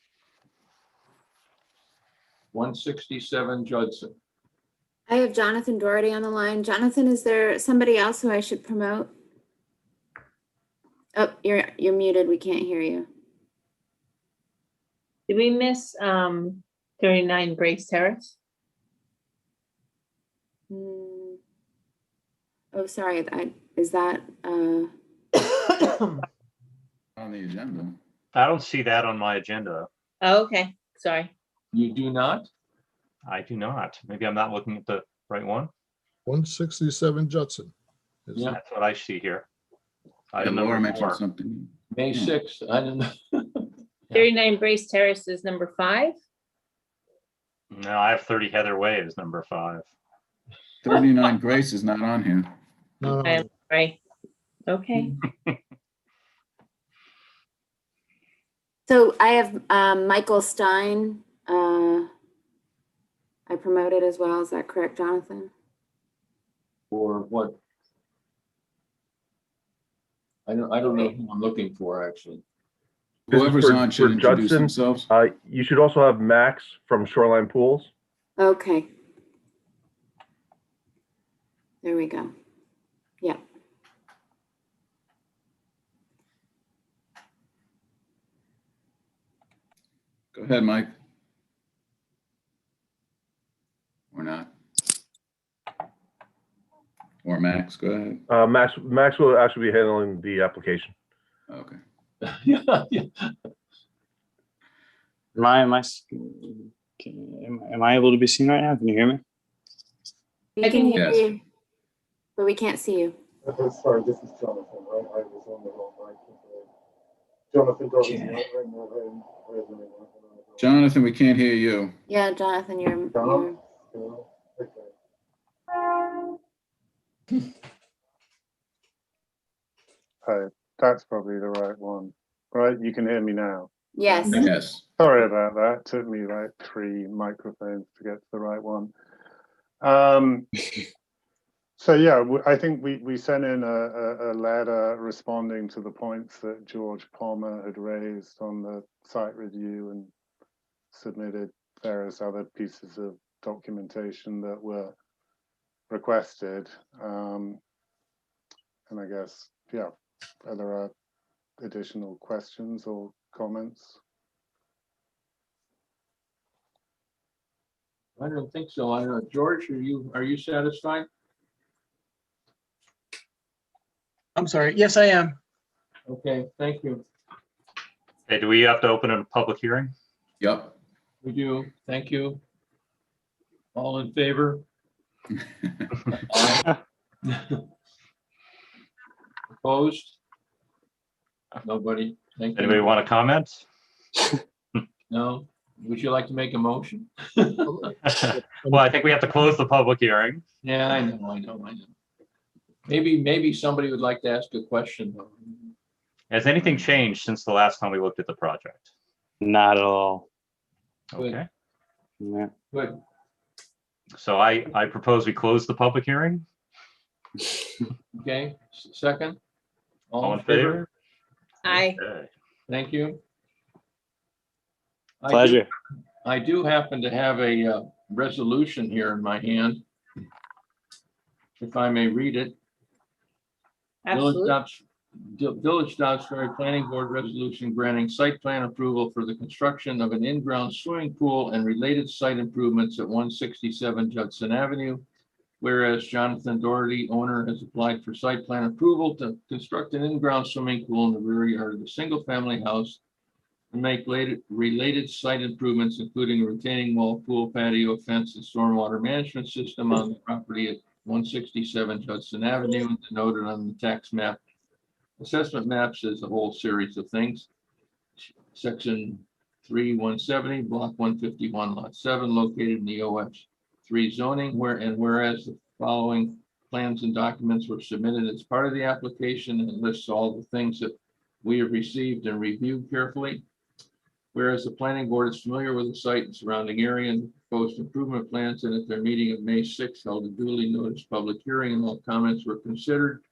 167 Judson. I have Jonathan Doherty on the line. Jonathan, is there somebody else who I should promote? Oh, you're muted. We can't hear you. Did we miss 39 Grace Terrace? Oh, sorry. Is that On the agenda. I don't see that on my agenda. Oh, okay. Sorry. You do not? I do not. Maybe I'm not looking at the right one. 167 Jetson. Yeah, that's what I see here. And Laura mentioned something. May 6th. I don't know. 39 Grace Terrace is number 5. No, I have 30 Heather Way as number 5. 39 Grace is not on here. No. Right. Okay. So I have Michael Stein. I promoted as well. Is that correct, Jonathan? For what? I don't know who I'm looking for, actually. Whoever's for, on should for introduce Judson, themselves. You should also have Max from Shoreline Pools. Okay. There we go. Yeah. Go ahead, Mike. Or not. Or Max, go ahead. Max will actually be handling the application. Okay. Am I able to be seen right now? Can you hear me? We can hear Yes. you, but we can't see you. Sorry, this is Jonathan, right? I was on the wrong microphone. Jonathan Doherty, Okay. right? I have anyone. Jonathan, we can't hear you. Yeah, Jonathan, you're Hi, that's probably the right one, right? You can hear me now. yes. Yes. Sorry about that. It took me like 3 microphones to get to the right one. So yeah, I think we sent in a letter responding to the points that George Palmer had raised on the site review and submitted various other pieces of documentation that were requested. And I guess, yeah, are there additional questions or comments? I don't think so. I don't know. George, are you satisfied? I'm sorry. Yes, I am. Okay, thank you. Okay, do we have to open a public hearing? Yep. We do. Thank you. All in favor? Aye. Opposed? Nobody. Thank you. Anybody want to comment? No? Would you like to make a motion? Well, I think we have to close the public hearing. Yeah, I know. Maybe somebody would like to ask a question though. Has anything changed since the last time we looked at the project? Not at all. Okay. Yeah. Good. So I propose we close the public hearing. Okay, second? All in favor? Aye. Okay. Thank you. Pleasure. I do happen to have a resolution here in my hand. If I may read it. Village Dobbs Ferry Planning Board Resolution granting site plan approval for the construction of an in-ground swimming pool and related site improvements at 167 Jetson Avenue. Whereas Jonathan Doherty, owner, has applied for site plan approval to construct an in-ground swimming pool in the rear yard of a single-family house and make related site improvements, including a retaining wall, pool, patio, fence, and stormwater management system on the property at 167 Judson Avenue, and denoted on the tax map. Assessment maps is a whole series of things. Section 3170, block 151, lot 7, located in the OS 3 zoning, whereas the following plans and documents were submitted as part of the application, and it lists all the things that we have received and reviewed carefully. Whereas the planning board is familiar with the site and surrounding area and proposed improvement plans, and at their meeting of May 6th held a duly noticed public hearing and all comments were considered.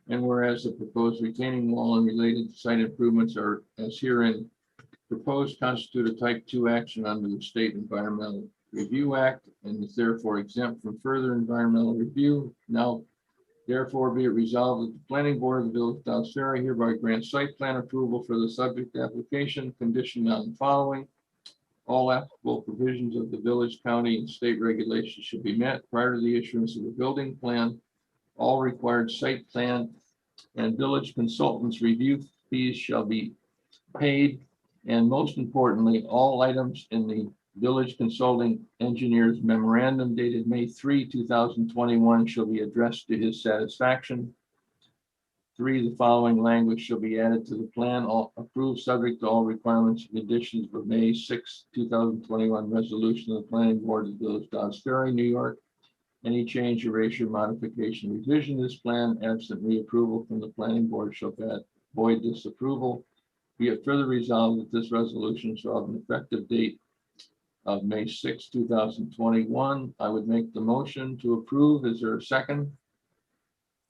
And whereas the proposed retaining wall and related site improvements are as herein proposed constitute a type 2 action under the State Environmental Review Act and is therefore exempt from further environmental review. Now, therefore, be it resolved that the planning board of the Village of Dobbs Ferry hereby grants site plan approval for the subject application conditioned on the following. All applicable provisions of the village, county, and state regulations should be met prior to the issuance of the building plan. All required site plan and village consultants review fees shall be paid. And most importantly, all items in the village consulting engineer's memorandum dated May 3, 2021 shall be addressed to his satisfaction. 3, the following language shall be added to the plan, all approved subject to all requirements and conditions of May 6, 2021 resolution of the planning board of the Village of Dobbs Ferry, New York. Any change, erasure, modification, revision to this plan, absent reapproval from the planning board shall void this approval. Be it further resolved that this resolution shall have an effective date of May 6, 2021. I would make the motion to approve. Is there a second?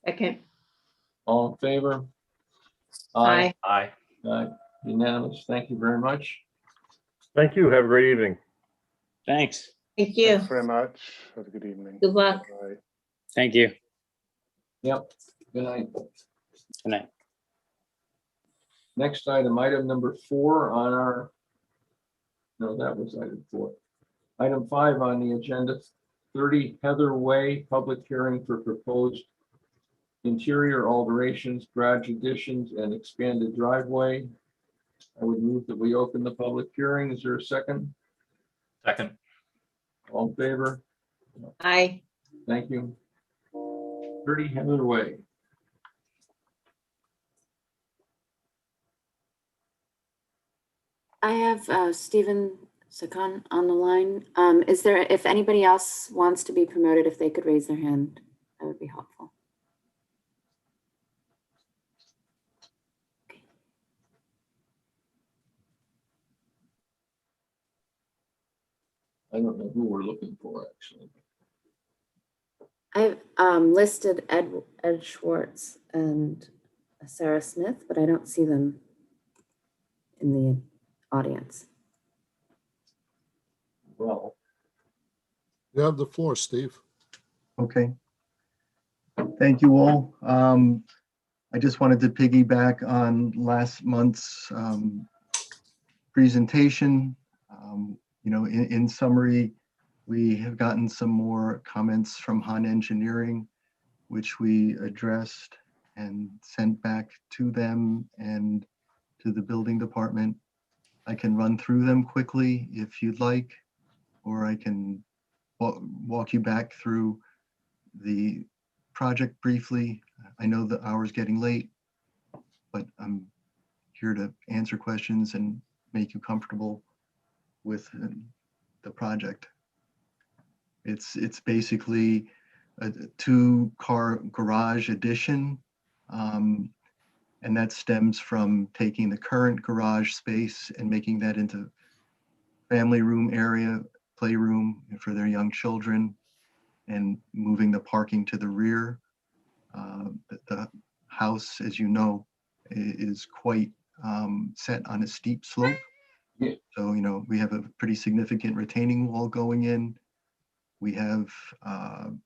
Second. All in favor? Aye. Aye. Aye. Unanimous. Thank you very much. Thank you. Have a great evening. Thanks. Thank you. Thanks very much. Have a good evening. Good luck. Bye. Thank you. Yep. Good night. Good night. Next item, item number 4 on our, no, that was item 4. Item 5 on the agenda, 30 Heather Way, public hearing for proposed interior alterations, garage additions, and expanded driveway. I would move that we open the public hearing. Is there a second? Second. All in favor? Aye. Thank you. 30 Heather Way. I have Stephen Sakon on the line. Is there, if anybody else wants to be promoted, if they could raise their hand, that would be helpful. I don't know who we're looking for, actually. I've listed Ed Schwartz and Sarah Smith, but I don't see them in the audience. Well, You have the floor, Steve. Okay. Thank you all. I just wanted to piggyback on last month's presentation. You know, in summary, we have gotten some more comments from Han Engineering, which we addressed and sent back to them and to the building department. I can run through them quickly if you'd like, or I can walk you back through the project briefly. I know the hour's getting late, but I'm here to answer questions and make you comfortable with the project. It's basically a 2-car garage addition, and that stems from taking the current garage space and making that into family room area, playroom for their young children, and moving the parking to the rear. The house, as you know, is quite set on a steep slope. Yeah. So, you know, we have a pretty significant retaining wall going in. We have,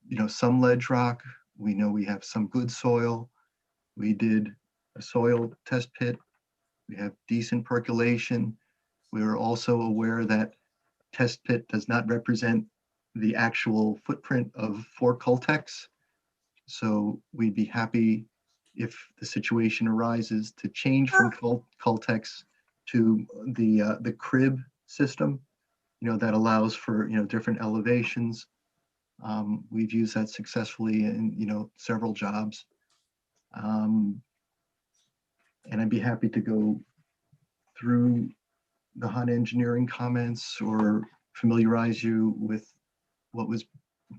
you know, some ledge rock. We know we have some good soil. We did a soil test pit. We have decent percolation. We are also aware that test pit does not represent the actual footprint of 4 Cultex. So we'd be happy if the situation arises to change from Cultex to the crib system, you know, that allows for, you know, different elevations. We've used that successfully in, you know, several jobs. And I'd be happy to go through the Han Engineering comments or familiarize you with what was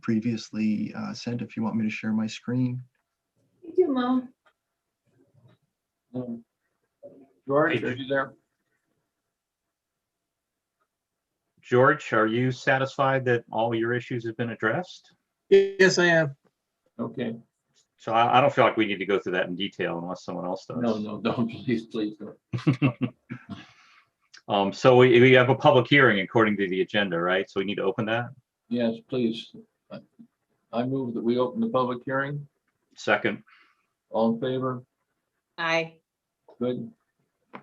previously sent if you want me to share my screen. You do, Mom. George, are you there? George, are you satisfied that all your issues have been addressed? Yes, I am. Okay. So I don't feel like we need to go through that in detail unless someone else does. No, don't, please don't. So we have a public hearing according to the agenda, right? So we need to open that? Yes, please. I move that we open the public hearing. Second. All in favor? Aye. Good.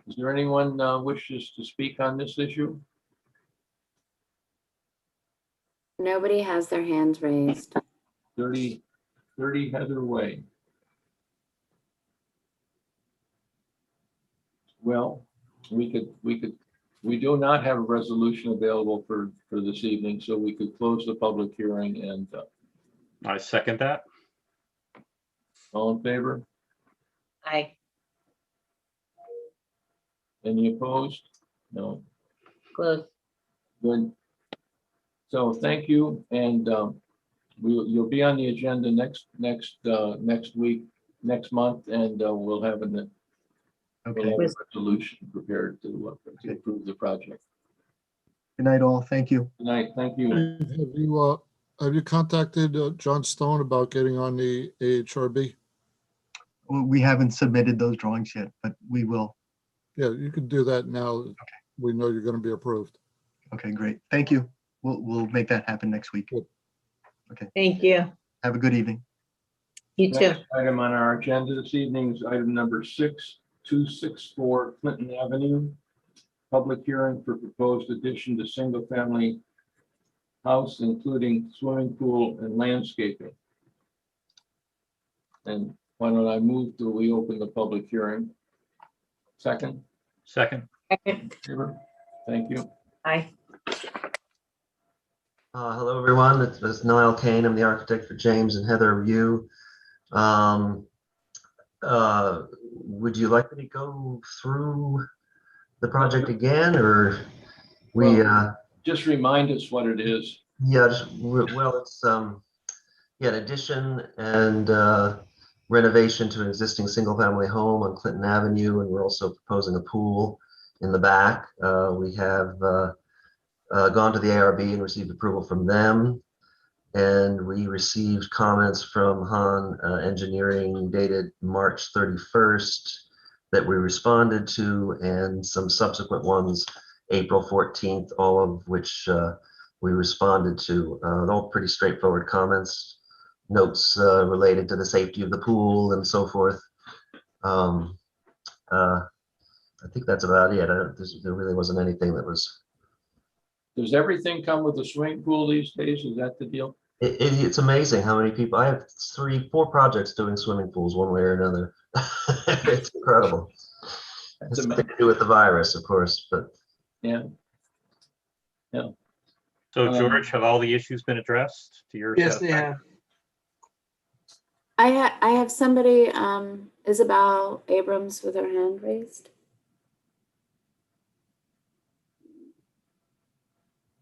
Is there anyone wishes to speak on this issue? Nobody has their hands raised. 30 Heather Way. Well, we do not have a resolution available for this evening, so we could close the public hearing and. I second that. All in favor? Aye. Any opposed? No. Close. Good. So thank you, and you'll be on the agenda next week, next month, and we'll have a resolution prepared to approve the project. Good night, all. Thank you. Good night. Thank you. Have you contacted John Stone about getting on the AHRB? We haven't submitted those drawings yet, but we will. Yeah, you can do that now. Okay. We know you're going to be approved. Okay, great. Thank you. We'll make that happen next week. Okay. Thank you. Have a good evening. You too. Next item on our agenda this evening is item number 6264 Clinton Avenue. Public hearing for proposed addition to single-family house, including swimming pool and landscaping. And why don't I move that we open the public hearing? Second? Second. Second. Thank you. Aye. Hello, everyone. It's Niall Kane. I'm the architect for James and Heather Yu. Would you like me to go through the project again, or we, Just remind us what it is. yeah, well, it's, yeah, an addition and renovation to an existing single-family home on Clinton Avenue, and we're also proposing a pool in the back. We have gone to the ARB and received approval from them, and we received comments from Han Engineering dated March 31st that we responded to, and some subsequent ones April 14th, all of which we responded to. They're all pretty straightforward comments. Notes related to the safety of the pool and so forth. I think that's about it. There really wasn't anything that was. Does everything come with a swimming pool these days? Is that the deal? It's amazing how many people. I have 4 projects doing swimming pools one way or another. It's incredible. It's something to do with the virus, of course, but yeah. So George, have all the issues been addressed to your Yes, they satisfaction? have. I have somebody, Isabel Abrams, with her hand raised.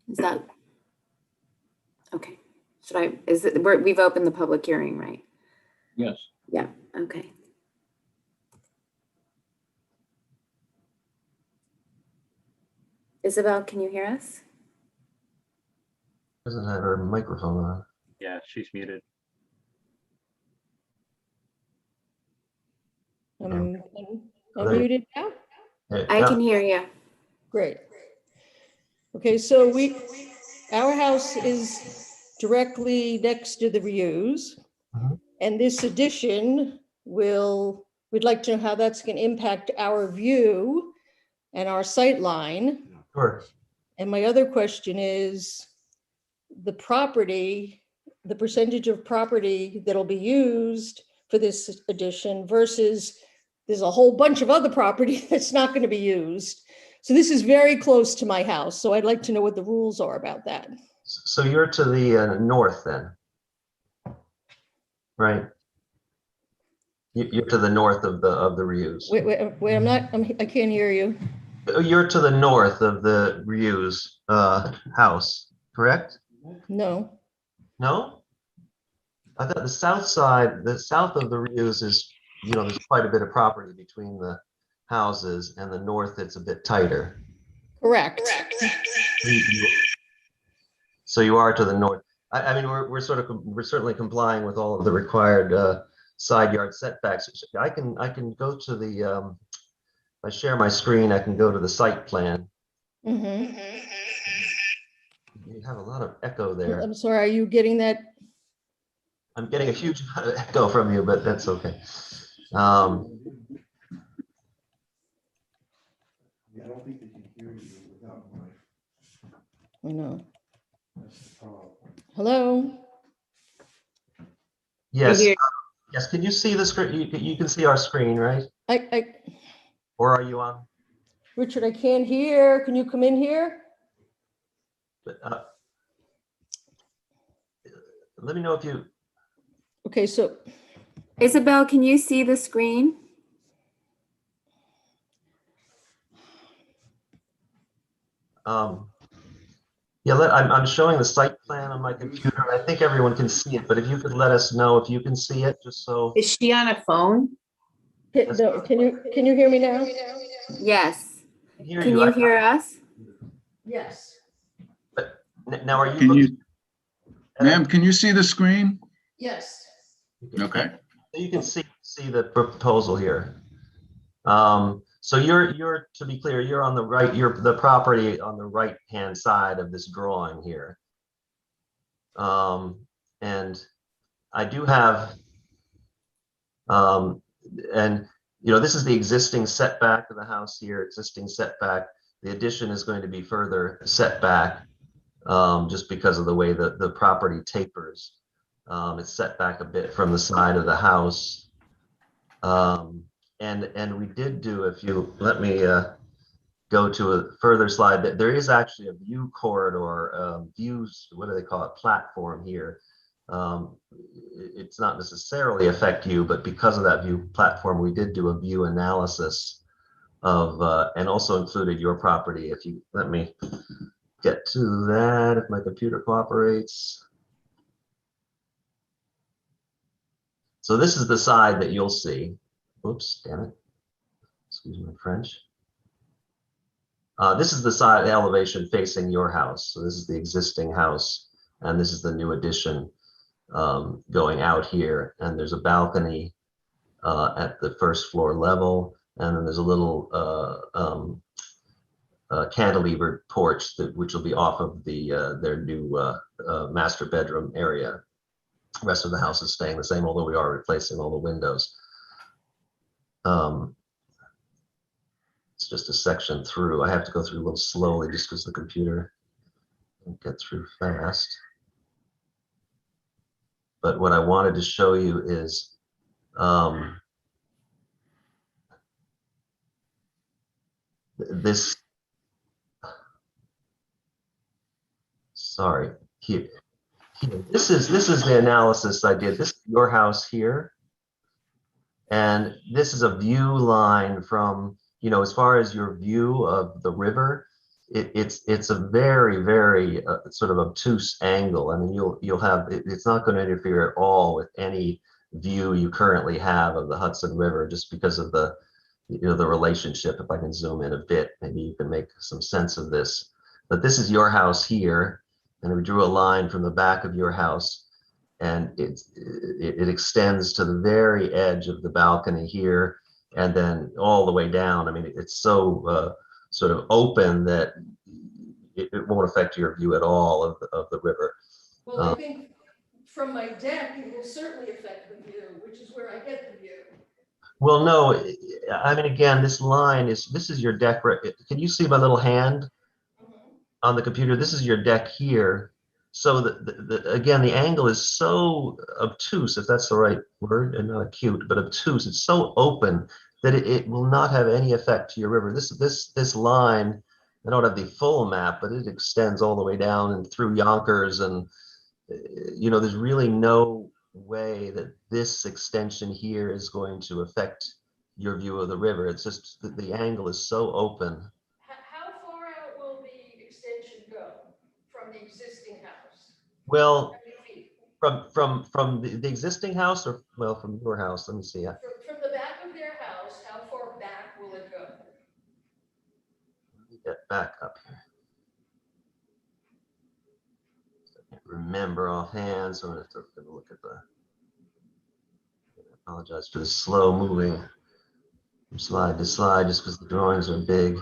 Is that okay? Should I? Is it? We've opened the public hearing, right? Yes. Yeah. Okay. Isabel, can you hear us? doesn't have her microphone on. Yeah, she's muted. I'm Oh, there you- muted now? I can hear you. Great. Okay, so our house is directly next to the reuse. And this addition we'd like to know how that's going to impact our view and our sight line. Sure. And my other question is the percentage of property that'll be used for this addition versus there's a whole bunch of other property that's not going to be used. So this is very close to my house. So I'd like to know what the rules are about that. So you're to the north then, right? You're to the north of the reuse. Wait, I can't hear you. You're to the north of the reuse house, correct? No. No? I thought the south side, the south of the reuse is, there's quite a bit of property between the houses, and the north, it's a bit tighter. Correct. So you are to the north. I mean, we're certainly complying with all of the required side yard setbacks. I can go to the, if I share my screen, I can go to the site plan. Mm-hmm. You have a lot of echo there. I'm sorry, are you getting that? I'm getting a huge amount of echo from you, but that's okay. I don't think they can hear you without my. I know. Hello? Yes. Yes. Can you see the screen? You can see our screen, right? Or are you on? Richard, I can't hear. Can you come in here? Let me know if you. Okay, so. Isabel, can you see the screen? Yeah, I'm showing the site plan on my computer. I think everyone can see it, but if you could let us know if you can see it, just so. Is she on a phone? No, can you hear me now? Yes. Can you hear us? Yes. But now are you? Ma'am, can you see the screen? Yes. Okay. You can see the proposal here. So you're, to be clear, you're on the right, you're the property on the right-hand side of this drawing here. And I do have, and this is the existing setback of the house here, existing setback. The addition is going to be further setback just because of the way that the property tapers. It's set back a bit from the side of the house. And we did do, if you let me go to a further slide, that there is actually a view corridor, views, what do they call it, platform here. It's not necessarily affect you, but because of that view platform, we did do a view analysis and also included your property. If you let me get to that, if my computer cooperates. So this is the side that you'll see. Oops, damn it. Excuse my French. This is the side elevation facing your house. So this is the existing house, and this is the new addition going out here. And there's a balcony at the first floor level, and then there's a little cantilevered porch which will be off of their new master bedroom area. The rest of the house is staying the same, although we are replacing all the windows. It's just a section through. I have to go through a little slowly just because the computer won't get through fast. But what I wanted to show you is this. Sorry, here. This is the analysis I did. This is your house here, and this is a view line from, you know, as far as your view of the river. It's a very sort of obtuse angle. I mean, you'll have it's not going to interfere at all with any view you currently have of the Hudson River, just because of the, you know, the relationship. If I can zoom in a bit, maybe you can make some sense of this. But this is your house here, and we drew a line from the back of your house, and it extends to the very edge of the balcony here, and then all the way down. I mean, it's so sort of open that it won't affect your view at all of the river. Well, I think from my deck, it will certainly affect the view, which is where I get the view. Well, no, I mean, again, this is your deck. Can you see my little hand on the computer? This is your deck here. So again, the angle is so obtuse, if that's the right word, and not acute, but obtuse. It's so open that it will not have any effect to your river. This line, I don't have the full map, but it extends all the way down and through Yonkers, and you know, there's really no way that this extension here is going to affect your view of the river. It's just that the angle is so open. How far out will the extension go from the existing house? Well, from the existing house, or well, from your house? Let me see. From the back of their house, how far back will it go? Let me get back up here. I can't remember offhand, so I'm going to have to look at the. I apologize for the slow moving from slide to slide, just because the drawings are big.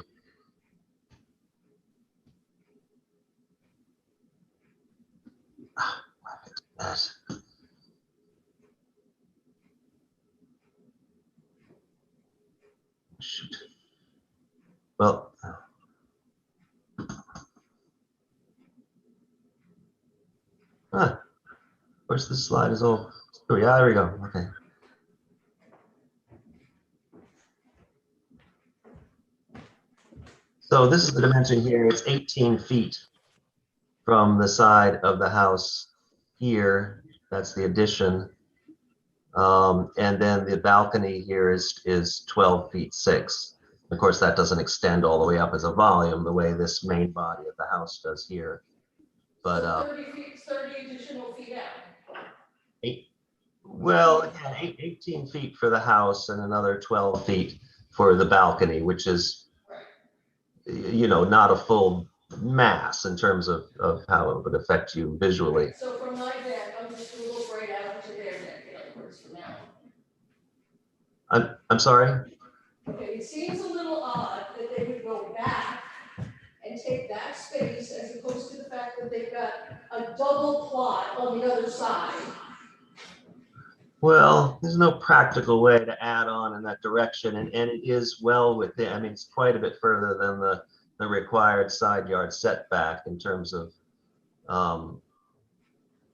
That. Shoot. Well, of course, this slide is all. Oh, yeah, there we go. Okay. So this is the dimension here. It's 18 feet from the side of the house here. That's the addition. And then the balcony here is 12 feet 6. Of course, that doesn't extend all the way up as a volume the way this main body of the house does here. But so 30 additional feet out. Well, again, 18 feet for the house and another 12 feet for the balcony, which is, you know, not a full mass in terms of how it would affect you visually. So from my deck, I'm just going to look right out onto their deck, in other words, from now. I'm sorry? Okay, it seems a little odd that they would go back and take that space as opposed to the fact that they've got a double plot on the other side. Well, there's no practical way to add on in that direction, and it is well within. I mean, it's quite a bit further than the required side yard setback in terms of,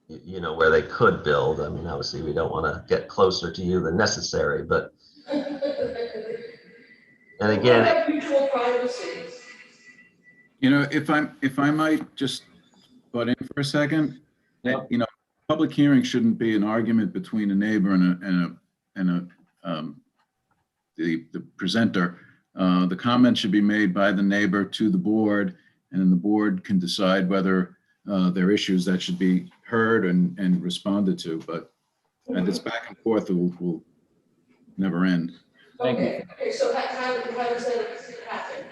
you know, where they could build. I mean, obviously, we don't want to get closer to you than necessary, but and again, Mutual privacy. You know, if I might just butt in for a second, Yeah. you know, public hearing shouldn't be an argument between a neighbor and the presenter. The comment should be made by the neighbor to the board, and then the board can decide whether there are issues that should be heard and responded to. But this back and forth will never end. Thank you. Okay, so how does that happen?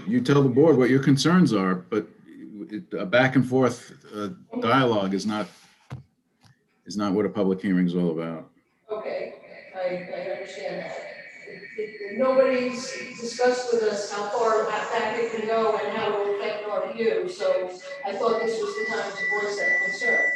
You tell the board what your concerns are, but a back and forth dialogue is not what a public hearing is all about. Okay, I understand that. Nobody's discussed with us how far back it can go and how it will affect our view, so I thought this was the time to voice that concern.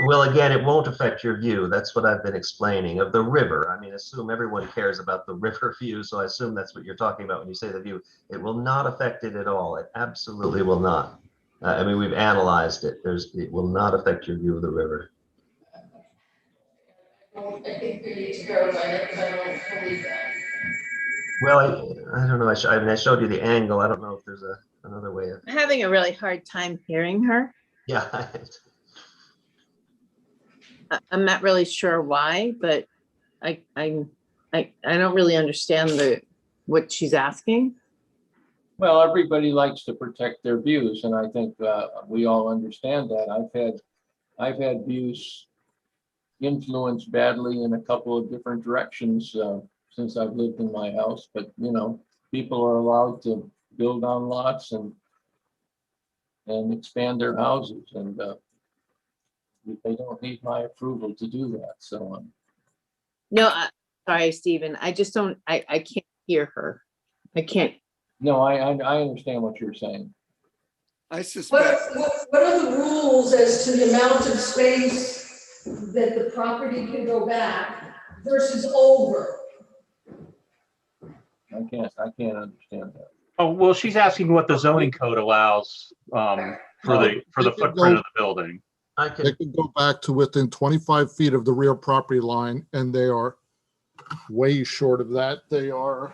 Well, again, it won't affect your view. That's what I've been explaining of the river. I mean, assume everyone cares about the river view, so I assume that's what you're talking about when you say the view. It will not affect it at all. It absolutely will not. I mean, we've analyzed it. It will not affect your view of the river. I think we need to verify that because I don't believe that. Well, I don't know. I mean, I showed you the angle. I don't know if there's another way of. I'm having a really hard time hearing her. Yeah. I'm not really sure why, but I don't really understand what she's asking. Well, everybody likes to protect their views, and I think we all understand that. I've had views influenced badly in a couple of different directions since I've lived in my house, but you know, people are allowed to build on lots and expand their houses, and they don't need my approval to do that. So No, sorry, Stephen. I just don't. I can't hear her. I can't. no, I understand what you're saying. I suspect. What are the rules as to the amount of space that the property can go back versus over? I can't understand that. Oh, well, she's asking what the zoning code allows for the footprint of the building. They can go back to within 25 feet of the rear property line, and they are way short of that. They're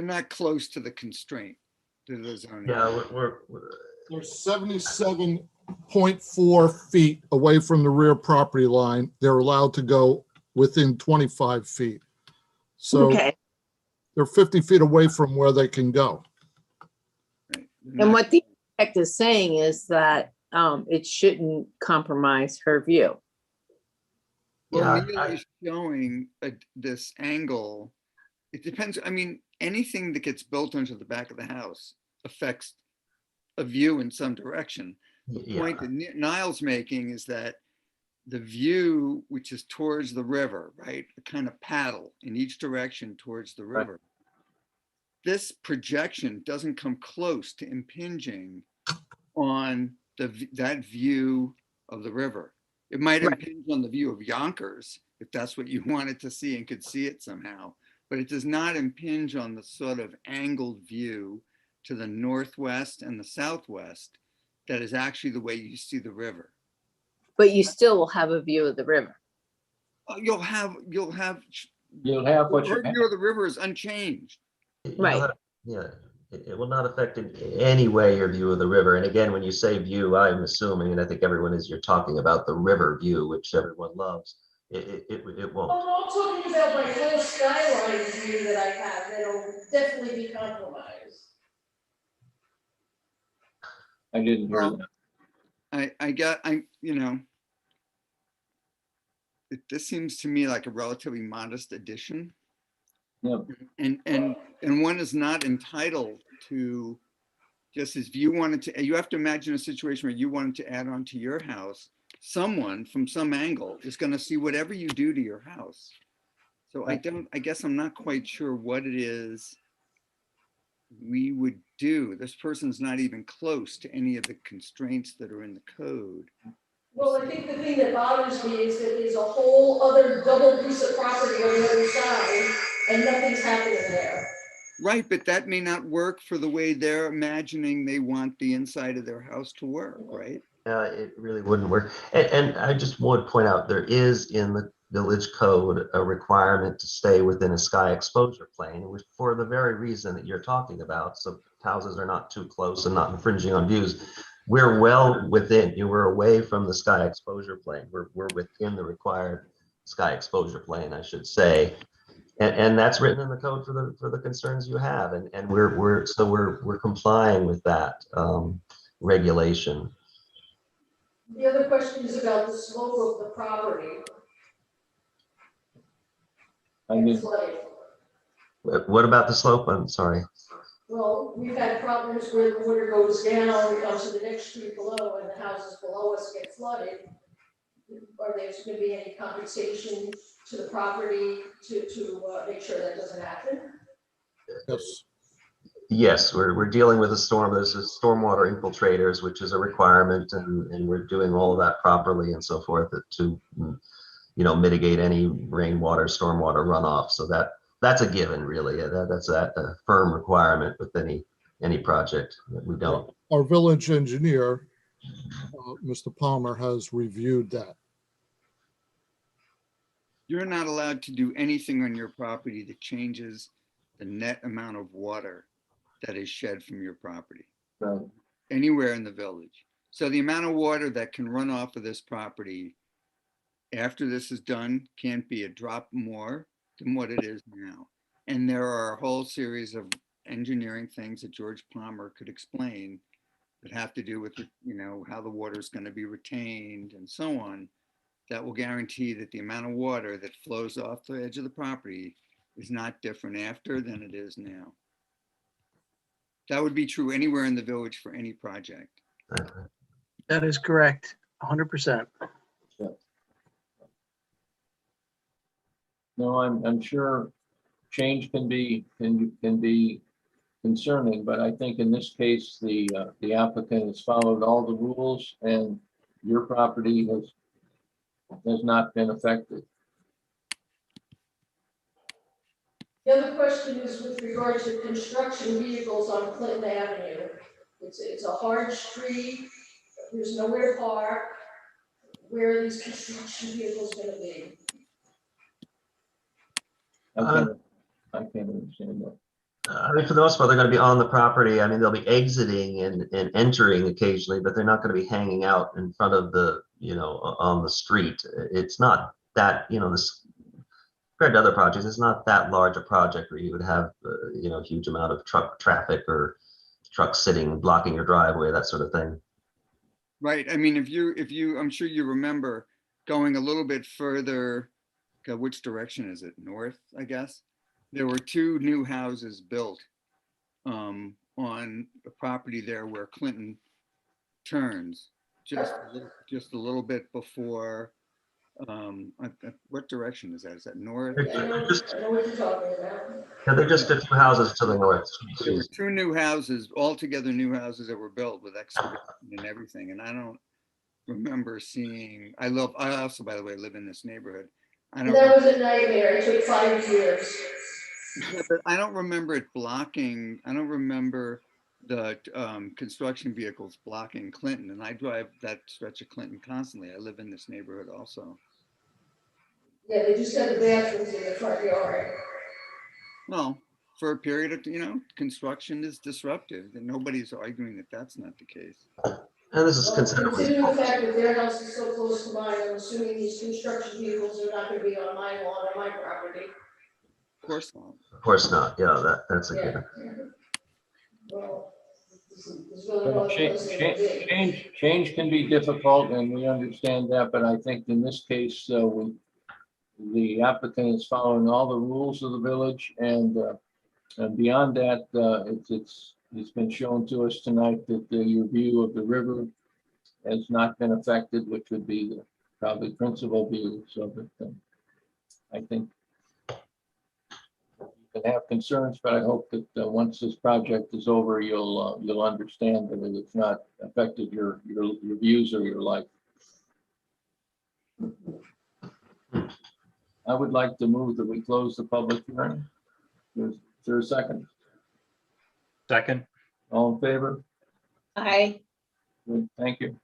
not close to the constraint. To the zoning. Yeah, they're 77.4 feet away from the rear property line. They're allowed to go within 25 feet. So they're 50 feet away from where they can go. And what the architect is saying is that it shouldn't compromise her view. Well, Neil is showing this angle. It depends. I mean, anything that gets built onto the back of the house affects a view in some direction. The point that Niall's making is that the view, which is towards the river, right, a kind of paddle in each direction towards the river. Right. This projection doesn't come close to impinging on that view of the river. It might impinge on the view of Yonkers, if that's what you wanted to see and could see it somehow, but it does not impinge on the sort of angled view to the northwest and the southwest that is actually the way you see the river. But you still will have a view of the river. You'll have what you have. Your view of the river is unchanged. Right. It will not affect in any way your view of the river. And again, when you say view, I'm assuming, and I think everyone is, you're talking about the river view, which everyone loves. It won't. I'm not talking about my whole skyline view that I have. That'll definitely be compromised. I didn't hear that. You know, this seems to me like a relatively modest addition. Yeah. And one is not entitled to, just as you wanted to, you have to imagine a situation where you wanted to add on to your house, someone from some angle is going to see whatever you do to your house. So I guess I'm not quite sure what it is we would do. This person's not even close to any of the constraints that are in the code. Well, I think the thing that bothers me is that there's a whole other double piece of property on the other side and nothing's happening there. Right, but that may not work for the way they're imagining they want the inside of their house to work, right? It really wouldn't work. And I just would point out, there is in the village code a requirement to stay within a sky exposure plane, which for the very reason that you're talking about, so houses are not too close and not infringing on views. We're well within, we're away from the sky exposure plane. We're within the required sky exposure plane, I should say. And that's written in the code for the concerns you have, and we're complying with that regulation. The other question is about the slope of the property. And flooding. What about the slope? I'm sorry. Well, we've had problems where the water goes down onto the next street below and the houses below us get flooded. Are there going to be any compensation to the property to make sure that doesn't happen? Yes. Yes, we're dealing with a storm. There's a stormwater infiltrators, which is a requirement, and we're doing all of that properly and so forth to, mitigate any rainwater, stormwater runoff. So that's a given, really. That's a firm requirement with any project that we don't. Our village engineer, Mr. Palmer, has reviewed that. You're not allowed to do anything on your property that changes the net amount of water that is shed from your property. Right. Anywhere in the village. So the amount of water that can run off of this property after this is done can't be a drop more than what it is now. And there are a whole series of engineering things that George Palmer could explain that have to do with, how the water is going to be retained and so on, that will guarantee that the amount of water that flows off the edge of the property is not different after than it is now. That would be true anywhere in the village for any project. That is correct, 100%. No, I'm sure change can be concerning, but I think in this case, the applicant has followed all the rules and your property has not been affected. The other question is with regard to construction vehicles on Clinton Avenue. It's a hard street. There's nowhere to park. Where are these construction vehicles going to be? I can't understand that. For the most part, they're going to be on the property. I mean, they'll be exiting and entering occasionally, but they're not going to be hanging out in front of the, on the street. It's not that, this compared to other projects, it's not that large a project where you would have, a huge amount of truck traffic or trucks sitting, blocking your driveway, that sort of thing. Right. I mean, if you, I'm sure you remember going a little bit further, which direction is it? North, I guess. There were 2 new houses built on the property there where Clinton turns, just a little bit before. What direction is that? Is that north? I know what you're talking about. Yeah, they're just a few houses to the north. There were 2 new houses, altogether new houses that were built with excavation and everything. And I don't remember seeing, I also, by the way, live in this neighborhood. That was a nightmare. It took 5 years. Yeah, but I don't remember it blocking. I don't remember the construction vehicles blocking Clinton. And I drive that stretch of Clinton constantly. I live in this neighborhood also. Yeah, they just had the bathrooms in the front yard. Well, for a period of, construction is disruptive, and nobody's arguing that that's not the case. And this is considerably. Considering the fact that their house is so close to mine, I'm assuming these construction vehicles are not going to be on my lawn or my property. Of course not. Of course not. Yeah, that's a given. Well, change can be difficult, and we understand that. But I think in this case, the applicant is following all the rules of the village, and beyond that, it's been shown to us tonight that your view of the river has not been affected, which would be the probably principal view. So that I think you can have concerns, but I hope that once this project is over, you'll understand that it's not affected your views or your life. I would like to move that we close the public hearing. Is there a second? Second. All in favor? Aye. Good, thank you.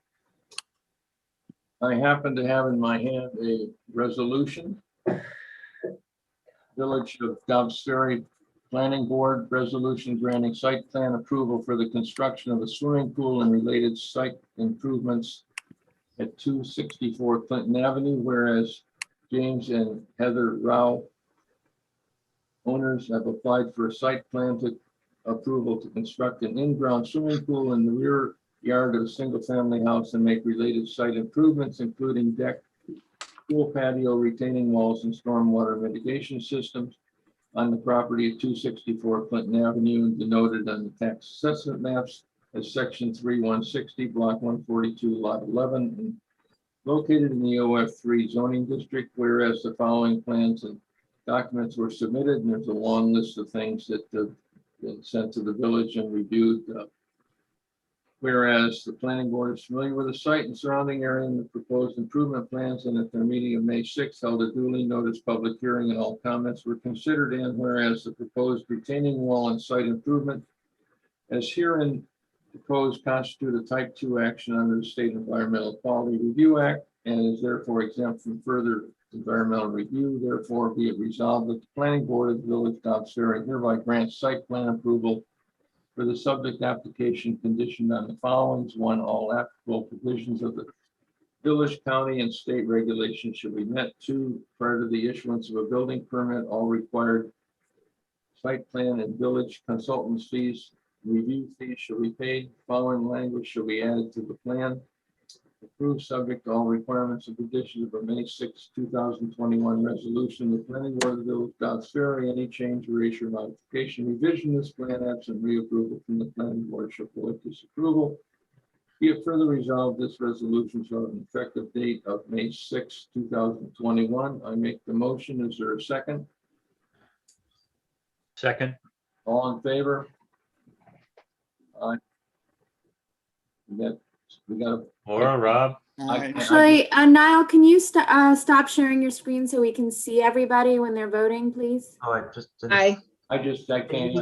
I happen to have in my hand a resolution. Village of Dobbs Ferry Planning Board resolution granting site plan approval for the construction of a swimming pool and related site improvements at 264 Clinton Avenue, whereas James and Heather Rao. Owners have applied for a site plan approval to construct an in-ground swimming pool in the rear yard of a single-family house and make related site improvements, including deck, pool patio, retaining walls, and stormwater mitigation systems on the property at 264 Clinton Avenue and denoted on the tax assessment maps as section 3160, block 142, lot 11, and located in the OF3 zoning district, whereas the following plans and documents were submitted, and there's a long list of things that have been sent to the village and reviewed. Whereas the planning board is familiar with the site and surrounding area and the proposed improvement plans, and at their meeting of May 6th held a duly noticed public hearing and all comments were considered, and whereas the proposed retaining wall and site improvement as herein proposed constitute a type 2 action under the State Environmental Quality Review Act and is therefore exempt from further environmental review. Therefore, be it resolved that the planning board of the village of Dobbs Ferry hereby grants site plan approval for the subject application conditioned on the following: 1, all applicable provisions of the village, county, and state regulations should be met. 2, prior to the issuance of a building permit, all required site plan and village consultants fees, review fees shall be paid. Following language shall be added to the plan. Approved subject to all requirements and conditions of a May 6, 2021 resolution. The planning board of the village of Dobbs Ferry, any change, erasure, modification, revision of this plan, absent reapproval from the planning board shall void disapproval. Be it further resolved, this resolution shall have an effective date of May 6, 2021. I make the motion. Is there a second? Second. All in favor? Aye. We got a. Laura, Rob. Actually, Niall, can you stop sharing your screen so we can see everybody when they're voting, please? Oh, I just didn't. Aye. I can't.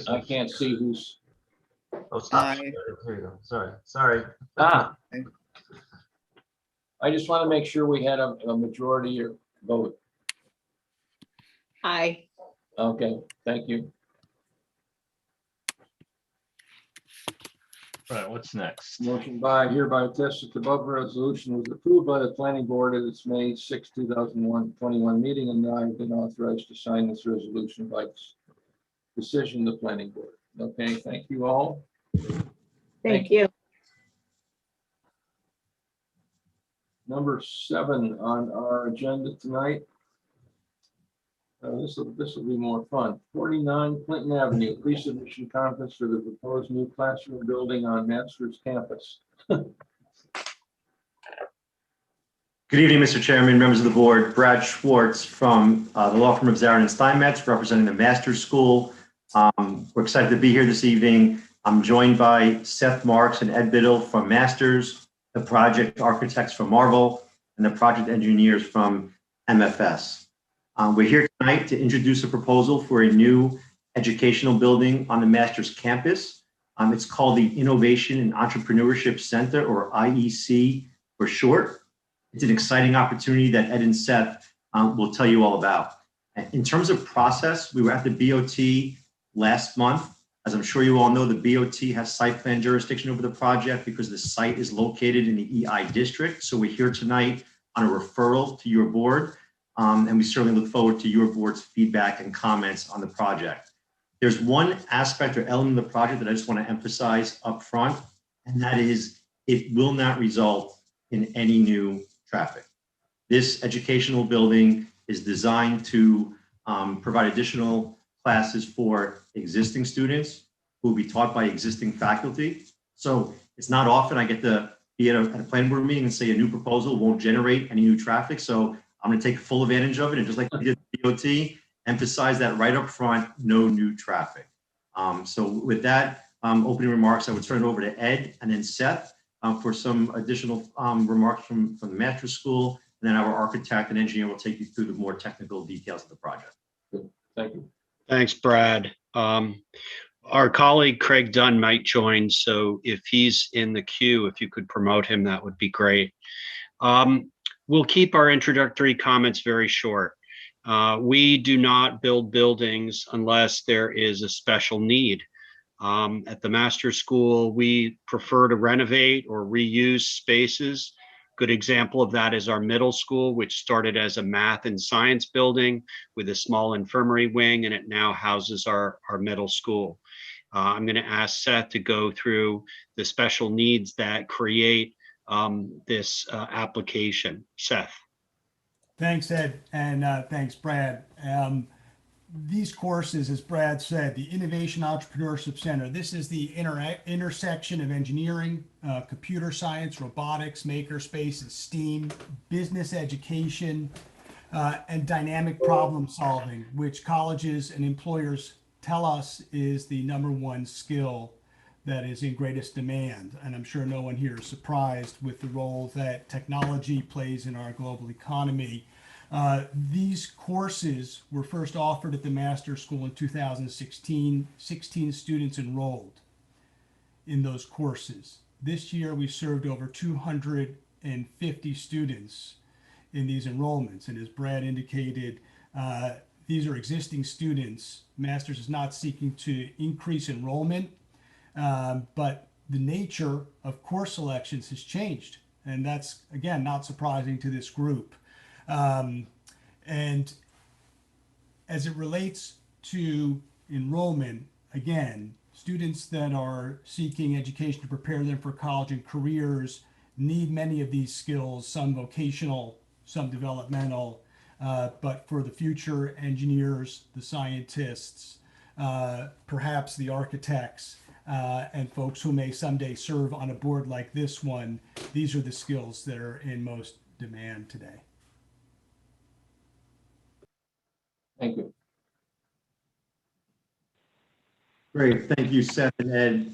I can't see who's. Oh, stop. Here you go. Sorry. I just want to make sure we had a majority or vote. Aye. Okay, thank you. Right, what's next? Motion by hereby attest that the above resolution was approved by the planning board at its May 6, 2021 meeting, and I have been authorized to sign this resolution by decision of the planning board. Okay, thank you all. Thank you. Number 7 on our agenda tonight. This will be more fun. 49 Clinton Avenue, pre-submission conference for the proposed new classroom building on Masters campus. Good evening, Mr. Chairman, members of the board. Brad Schwartz from the law firm of Zarin and Steinmetz, representing the Masters School. We're excited to be here this evening. I'm joined by Seth Marks and Ed Biddle from Masters, the project architects from Marvel, and the project engineers from MFS. We're here tonight to introduce a proposal for a new educational building on the Masters campus. It's called the Innovation and Entrepreneurship Center, or IEC for short. It's an exciting opportunity that Ed and Seth will tell you all about. In terms of process, we were at the BOT last month. As I'm sure you all know, the BOT has site plan jurisdiction over the project because the site is located in the EI district. So we're here tonight on a referral to your board. And we certainly look forward to your board's feedback and comments on the project. There's one aspect or element of the project that I just want to emphasize up front, and that is it will not result in any new traffic. This educational building is designed to provide additional classes for existing students who will be taught by existing faculty. So it's not often I get to be at a planning board meeting and say a new proposal won't generate any new traffic. So I'm going to take full advantage of it, and just like we did with DOT, emphasize that right up front, no new traffic. So with that opening remarks, I would turn it over to Ed and then Seth for some additional remarks from the Masters School, and then our architect and engineer will take you through the more technical details of the project. Good. Thank you. Thanks, Brad. Our colleague Craig Dunn might join, so if he's in the queue, if you could promote him, that would be great. We'll keep our introductory comments very short. We do not build buildings unless there is a special need. At the Masters School, we prefer to renovate or reuse spaces Good example of that is our middle school, which started as a math and science building with a small infirmary wing, and it now houses our middle school. I'm going to ask Seth to go through the special needs that create this application. Seth. Thanks, Ed, and thanks, Brad. These courses, as Brad said, the Innovation Entrepreneurship Center, this is the intersection of engineering, computer science, robotics, makerspace, and STEAM, business education, and dynamic problem solving, which colleges and employers tell us is the #1 skill that is in greatest demand. And I'm sure no one here is surprised with the role that technology plays in our global economy. These courses were first offered at the Master's School in 2016, 16 students enrolled in those courses. This year, we served over 250 students in these enrollments. And as Brad indicated, these are existing students. Master's is not seeking to increase enrollment, but the nature of course selections has changed. And that's, again, not surprising to this group. And as it relates to enrollment, again, students that are seeking education to prepare them for college and careers need many of these skills, some vocational, some developmental, but for the future engineers, the scientists, perhaps the architects, and folks who may someday serve on a board like this one, these are the skills that are in most demand today. Thank you. Great, thank you, Seth and Ed.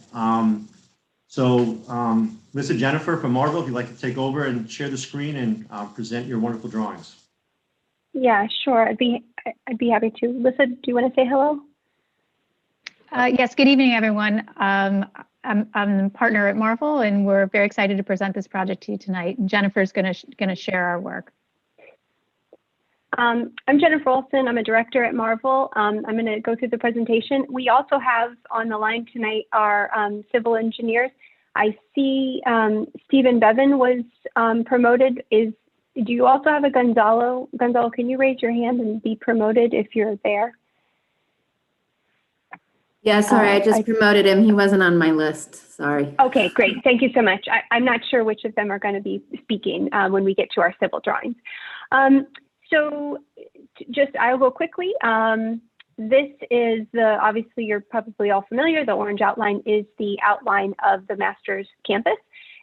Lisa Jennifer from Marvel, if you'd like to take over and share the screen and present your wonderful drawings. Yeah, sure. I'd be happy to. Lisa, do you want to say hello? Yes. Good evening, everyone. I'm a partner at Marvel, and we're very excited to present this project to you tonight. Jennifer's going to share our work. I'm Jennifer Olson. I'm a director at Marvel. I'm going to go through the presentation. We also have on the line tonight our civil engineers. I see Stephen Bevan was promoted. Do you also have a Gonzalo? Gonzalo, can you raise your hand and be promoted if you're there? Yeah, sorry, I just promoted him. He wasn't on my list. Sorry. Okay, great. Thank you so much. I'm not sure which of them are going to be speaking when we get to our civil drawings. I'll go quickly. This is obviously you're probably all familiar. The orange outline is the outline of the master's campus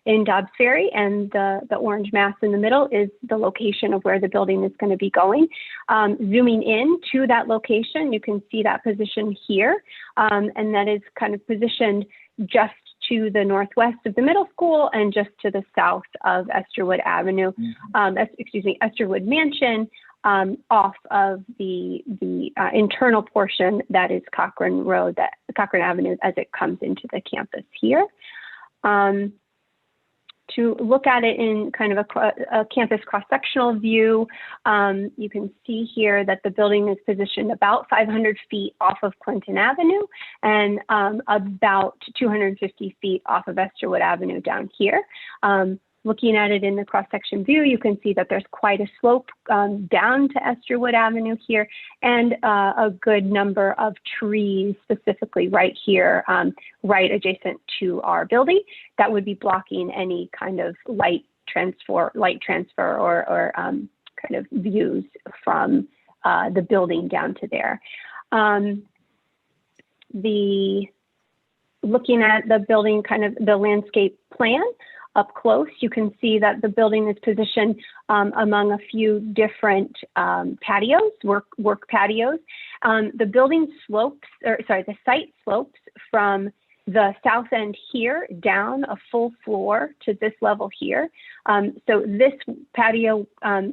in Dobbs Ferry, and the orange mass in the middle is the location of where the building is going to be going. Zooming in to that location, you can see that position here, and that is kind of positioned just to the northwest of the middle school and just to the south of Esterwood Avenue, Esterwood Mansion, off of the internal portion that is Cochrane Road, Cochrane Avenue, as it comes into the campus here. To look at it in kind of a campus cross-sectional view, you can see here that the building is positioned about 500 feet off of Clinton Avenue and about 250 feet off of Esterwood Avenue down here. Looking at it in the cross-section view, you can see that there's quite a slope down to Esterwood Avenue here, and a good number of trees, specifically right here, right adjacent to our building, that would be blocking any kind of light transfer or kind of views from the building down to there. Looking at the building, kind of the landscape plan, up close, you can see that the building is positioned among a few different patios, work patios. The building slopes, the site slopes from the south end here down a full floor to this level here. So this patio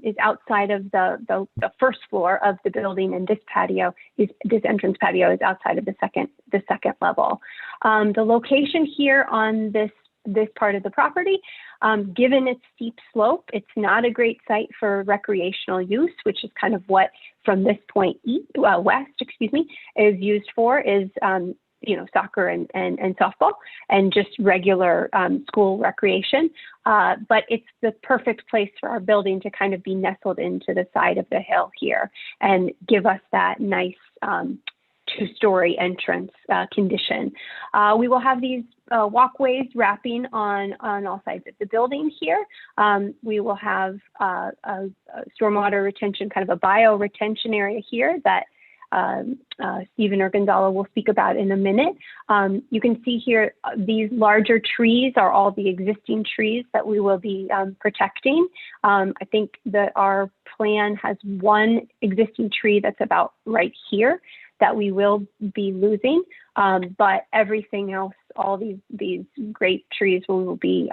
is outside of the first floor of the building, and this entrance patio is outside of the second level. The location here on this part of the property, given its steep slope, it's not a great site for recreational use, which is kind of what from this point west, is used for, is soccer and softball and just regular school recreation. But it's the perfect place for our building to kind of be nestled into the side of the hill here and give us that nice two-story entrance condition. We will have these walkways wrapping on all sides of the building here. We will have a stormwater retention, kind of a bio-retention area here that Stephen Gonzalo will speak about in a minute. You can see here, these larger trees are all the existing trees that we will be protecting. I think that our plan has one existing tree that's about right here that we will be losing, but everything else, all these great trees, we will be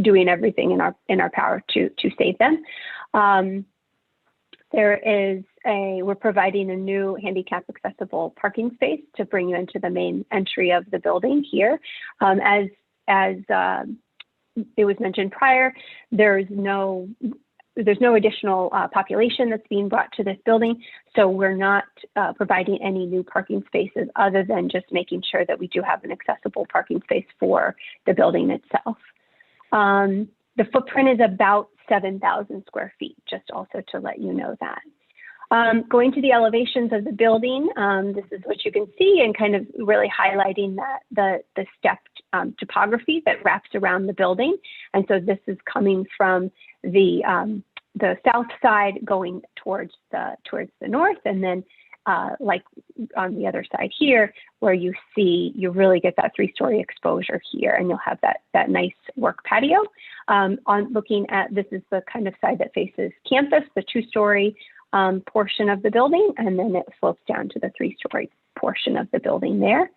doing everything in our power to save them. We're providing a new handicap accessible parking space to bring you into the main entry of the building here. As it was mentioned prior, there's no additional population that's being brought to this building, so we're not providing any new parking spaces other than just making sure that we do have an accessible parking space for the building itself. The footprint is about 7,000 square feet, just also to let you know that. Going to the elevations of the building, this is what you can see, and kind of really highlighting that the stepped topography that wraps around the building. And so this is coming from the south side going towards the north, and then like on the other side here, where you really get that 3-story exposure here, and you'll have that nice work patio. On looking at, this is the kind of side that faces campus, the 2-story portion of the building, and then it slopes down to the 3-story portion of the building there.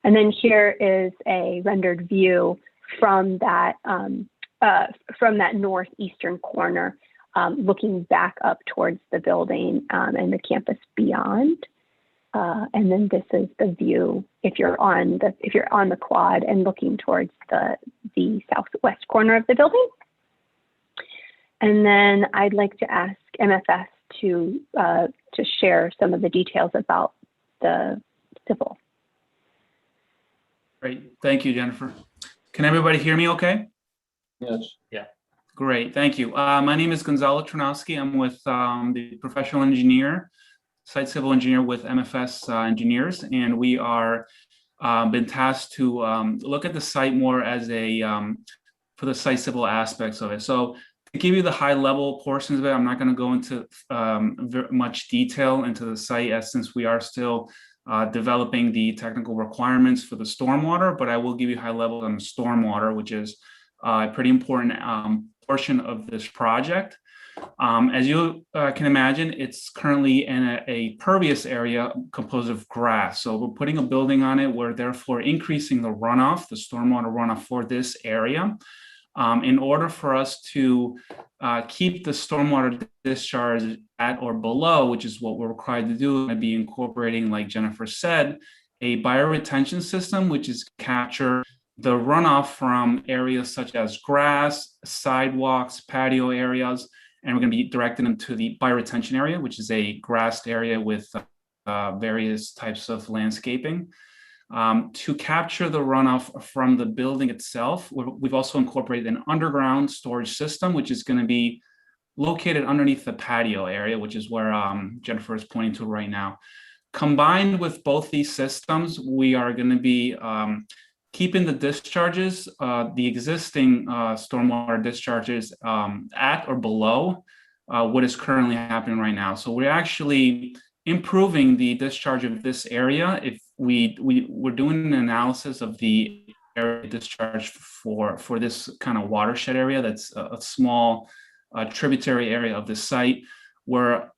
And then here is a rendered view from that northeastern corner, looking back up towards the building and the campus beyond. And then this is the view if you're on the quad and looking towards the southwest corner of the building. And then I'd like to ask MFS to share some of the details about the civil. Great, thank you, Jennifer. Can everybody hear me okay? Yes. Yeah. Great, thank you. My name is Gonzalo Ternowski. I'm with the professional engineer, site civil engineer with MFS Engineers, and we are been tasked to look at the site more as for the site civil aspects of it. So to give you the high level portions of it, I'm not going to go into very much detail into the site, since we are still developing the technical requirements for the stormwater, but I will give you high level on the stormwater, which is a pretty important portion of this project. As you can imagine, it's currently in a pervious area composed of grass. So we're putting a building on it. We're therefore increasing the runoff, the stormwater runoff for this area. In order for us to keep the stormwater discharge at or below, which is what we're required to do, and be incorporating, like Jennifer said, a bioretention system, which is capture the runoff from areas such as grass, sidewalks, patio areas, and we're going to be directing them to the bioretention area, which is a grassed area with various types of landscaping. To capture the runoff from the building itself, we've also incorporated an underground storage system, which is going to be located underneath the patio area, which is where Jennifer is pointing to right now. Combined with both these systems, we are going to be keeping the discharges, the existing stormwater discharges at or below what is currently happening right now. So we're actually improving the discharge of this area. If we're doing an analysis of the area discharge for this kind of watershed area, that's a small tributary area of the site, where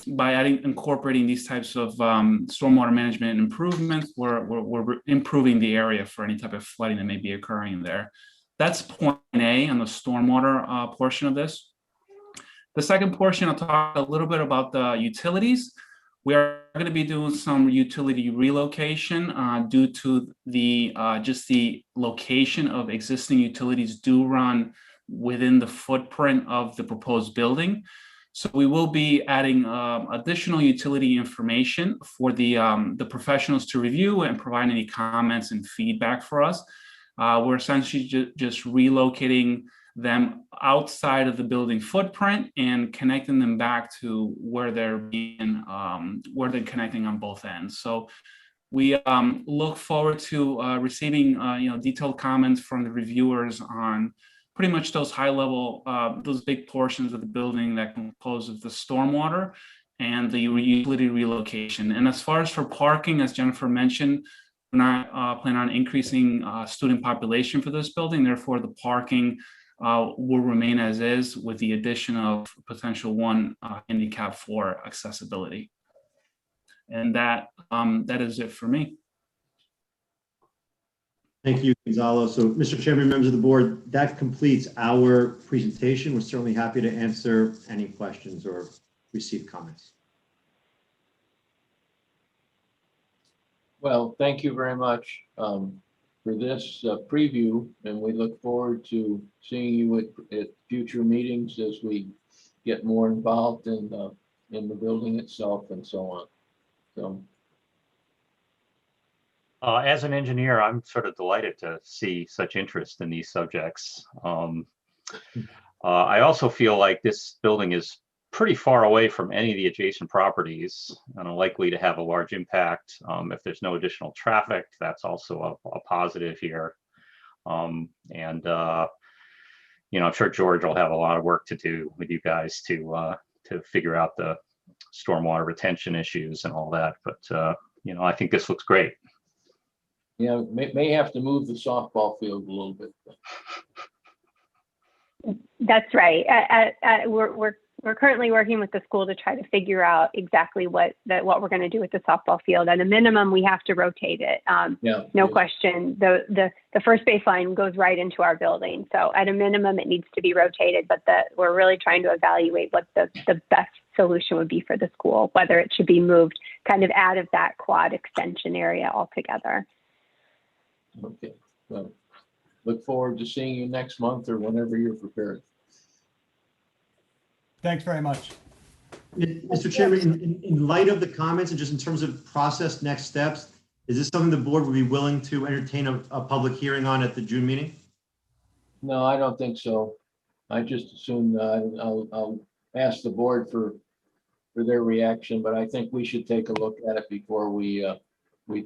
by incorporating these types of stormwater management improvements, we're improving the area for any type of flooding that may be occurring there. That's point A on the stormwater portion of this. The second portion, I'll talk a little bit about the utilities. We are going to be doing some utility relocation due to the just the location of existing utilities do run within the footprint of the proposed building. So we will be adding additional utility information for the professionals to review and provide any comments and feedback for us. We're essentially just relocating them outside of the building footprint and connecting them back to where they're connecting on both ends. So we look forward to receiving detailed comments from the reviewers on pretty much those high level, those big portions of the building that compose of the stormwater and the utility relocation. And as far as for parking, as Jennifer mentioned, we're not planning on increasing student population for this building. Therefore, the parking will remain as is with the addition of potential one handicap for accessibility. And that is it for me. Thank you, Gonzalo. So, Mr. Chairman, members of the board, that completes our presentation. We're certainly happy to answer any questions or receive comments. Well, thank you very much for this preview, and we look forward to seeing you at future meetings as we get more involved in the building itself and so on. So. As an engineer, I'm sort of delighted to see such interest in these subjects. I also feel like this building is pretty far away from any of the adjacent properties and are likely to have a large impact. If there's no additional traffic, that's also a positive here. I'm sure George will have a lot of work to do with you guys to figure out the stormwater retention issues and all that. But I think this looks great. Yeah, may have to move the softball field a little bit. That's right. We're currently working with the school to try to figure out exactly what we're going to do with the softball field. At a minimum, we have to rotate it. No question. The first baseline goes right into our building. So at a minimum, it needs to be rotated, but we're really trying to evaluate what the best solution would be for the school, whether it should be moved kind of out of that quad extension area altogether. Okay, well, look forward to seeing you next month or whenever you're prepared. Thanks very much. Mr. Chairman, in light of the comments and just in terms of process next steps, is this something the board would be willing to entertain a public hearing on at the June meeting? No, I don't think so. I just assume I'll ask the board for their reaction, but I think we should take a look at it before we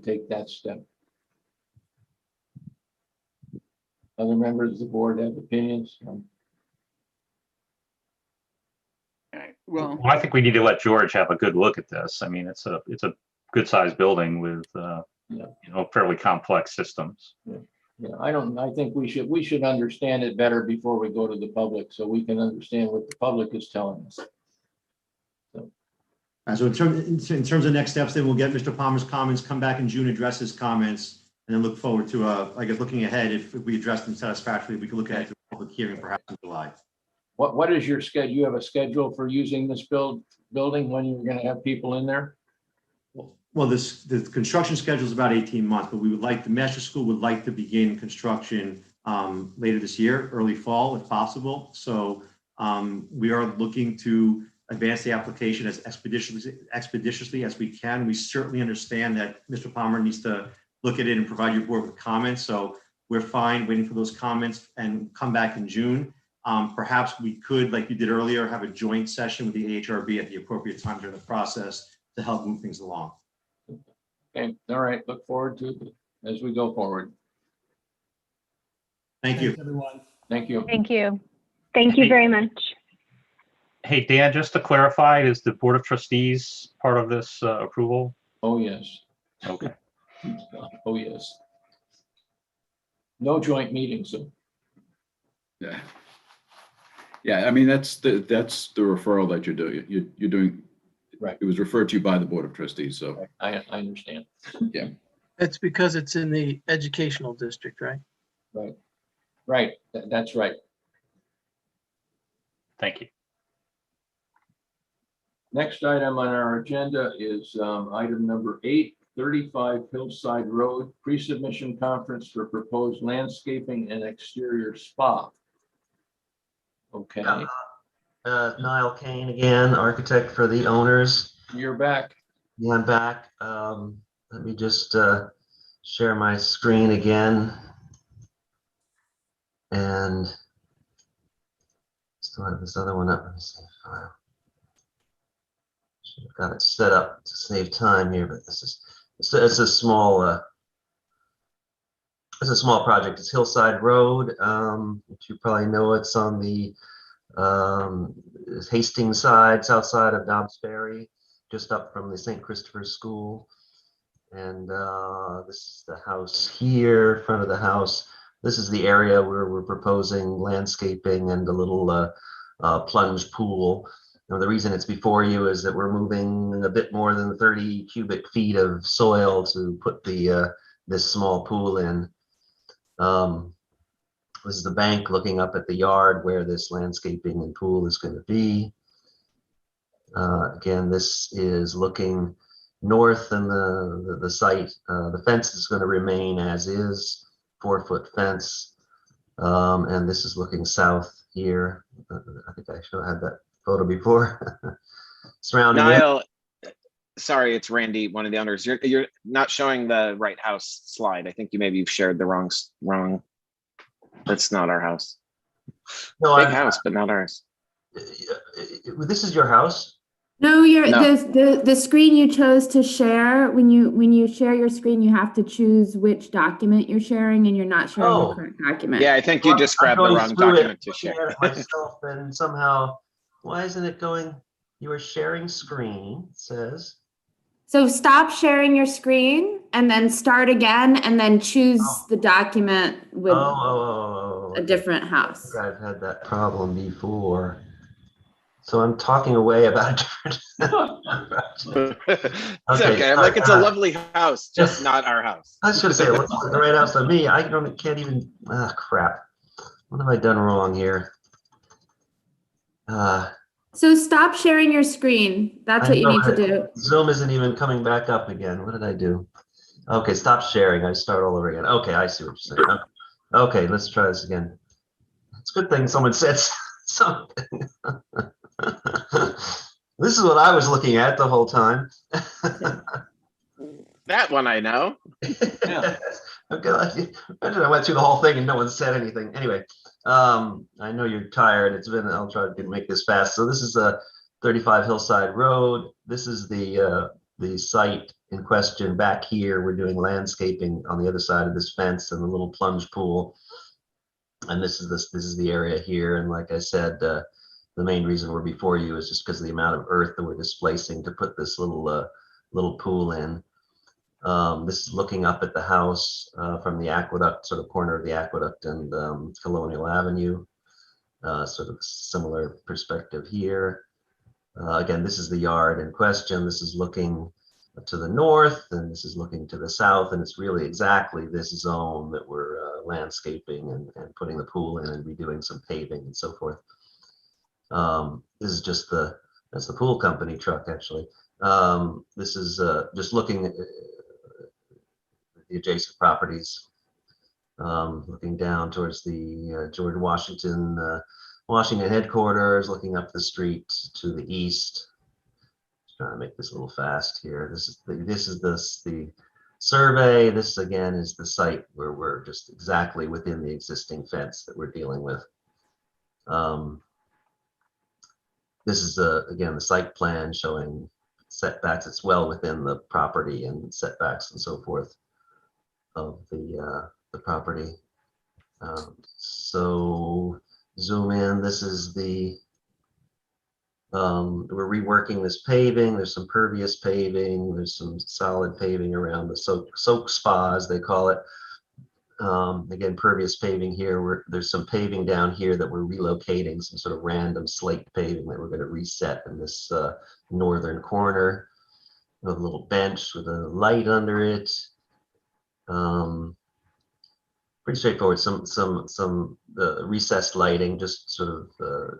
take that step. Other members of the board have opinions? Well, I think we need to let George have a good look at this. I mean, it's a good sized building with fairly complex systems. Yeah, I think we should understand it better before we go to the public, so we can understand what the public is telling us. So in terms of next steps, then we'll get Mr. Palmer's comments, come back in June, address his comments, and then look forward to, I guess, looking ahead. If we address them satisfactorily, we can look ahead to a public hearing perhaps in July. What is your schedule? You have a schedule for using this building when you're going to have people in there? Well, the construction schedule is about 18 months, but the master school would like to begin construction later this year, early fall, if possible. So we are looking to advance the application as expeditiously as we can. We certainly understand that Mr. Palmer needs to look at it and provide your board with comments. So we're fine waiting for those comments and come back in June. Perhaps we could, like you did earlier, have a joint session with the AHRB at the appropriate time during the process to help move things along. Okay, all right. Look forward to it as we go forward. Thank you. Thanks, everyone. Thank you. Thank you. Thank you very much. Hey, Dan, just to clarify, is the Board of Trustees part of this approval? Oh, yes. Okay. Oh, yes. No joint meetings. So. Yeah. Yeah, I mean, that's the referral that you're doing. You're doing, right. It was referred to you by the Board of Trustees, so. I understand. Yeah. It's because it's in the educational district, right? Right. Right. That's right. Thank you. Next item on our agenda is item number 8, 35 Hillside Road, pre-submission conference for proposed landscaping and exterior spa. Okay. Niall Kane again, architect for the owners. You're back. Yeah, I'm back. Let me just share my screen again. And still have this other one up. Let me see. Should have got it set up to save time here, but this is it's a small project. It's Hillside Road, which you probably know. It's on the Hastings side, south side of Dobbs Ferry, just up from the St. Christopher's School. And this is the house here, front of the house. This is the area where we're proposing landscaping and a little plunge pool. Now, the reason it's before you is that we're moving a bit more than 30 cubic feet of soil to put the this small pool in. This is the bank looking up at the yard where this landscaping and pool is going to be. Again, this is looking north, and the site, the fence is going to remain as is, 4-foot fence. And this is looking south here. I think I should have had that photo before. Surrounding Niall, sorry, it's Randy, one of the owners. You're not showing the right house slide. I think you've shared the wrong. That's not our house. No, big house, but not ours. This is your house? No, No. the screen you chose to share, when you share your screen, you have to choose which document you're sharing, and you're not sharing the correct document. Yeah, I think you just grabbed the wrong document to looking share. at it myself, and somehow, why isn't it going? You are sharing screen, it says. So stop sharing your screen and then start again, and then choose the document with a different house. I've had that problem before. So I'm talking away about different. It's okay. I'm like, it's a lovely house, just not our house. I was going to say, it looks like the right house on me. Can't even, crap. What have I done wrong here? So stop sharing your screen. That's what you need to do. Zoom isn't even coming back up again. What did I do? Okay, stop sharing. I start all over again. Okay, I see what you're saying. Okay, let's try this again. It's a good thing someone said something. This is what I was looking at the whole time. That one I know. Yeah. Okay, I went through the whole thing and no one said anything. Anyway, I know you're tired. I'll try to make this fast. So this is a 35 Hillside Road. This is the site in question back here. We're doing landscaping on the other side of this fence and the little plunge pool. And this is the area here. And like I said, the main reason we're before you is just because of the amount of earth that we're displacing to put this little pool in. This is looking up at the house from the aqueduct, sort of corner of the aqueduct and Colonial Avenue. Sort of similar perspective here. Again, this is the yard in question. This is looking to the north, and this is looking to the south, and it's really exactly this zone that we're landscaping and putting the pool in and redoing some paving and so forth. This is just that's the pool company truck, actually. This is just looking at the adjacent properties, looking down towards the George Washington headquarters, looking up the street to the east. Just trying to make this a little fast here. This is the survey. This again is the site where we're just exactly within the existing fence that we're dealing with. This is again the site plan showing setbacks. It's well within the property and setbacks and so forth of the property. So zoom in. This is we're reworking this paving. There's some pervious paving. There's some solid paving around the soak spa, as they call it. Again, pervious paving here. There's some paving down here that we're relocating, some sort of random slate paving that we're going to reset in this northern corner with a little bench with a light under it. Pretty straightforward. Some recessed lighting, just sort of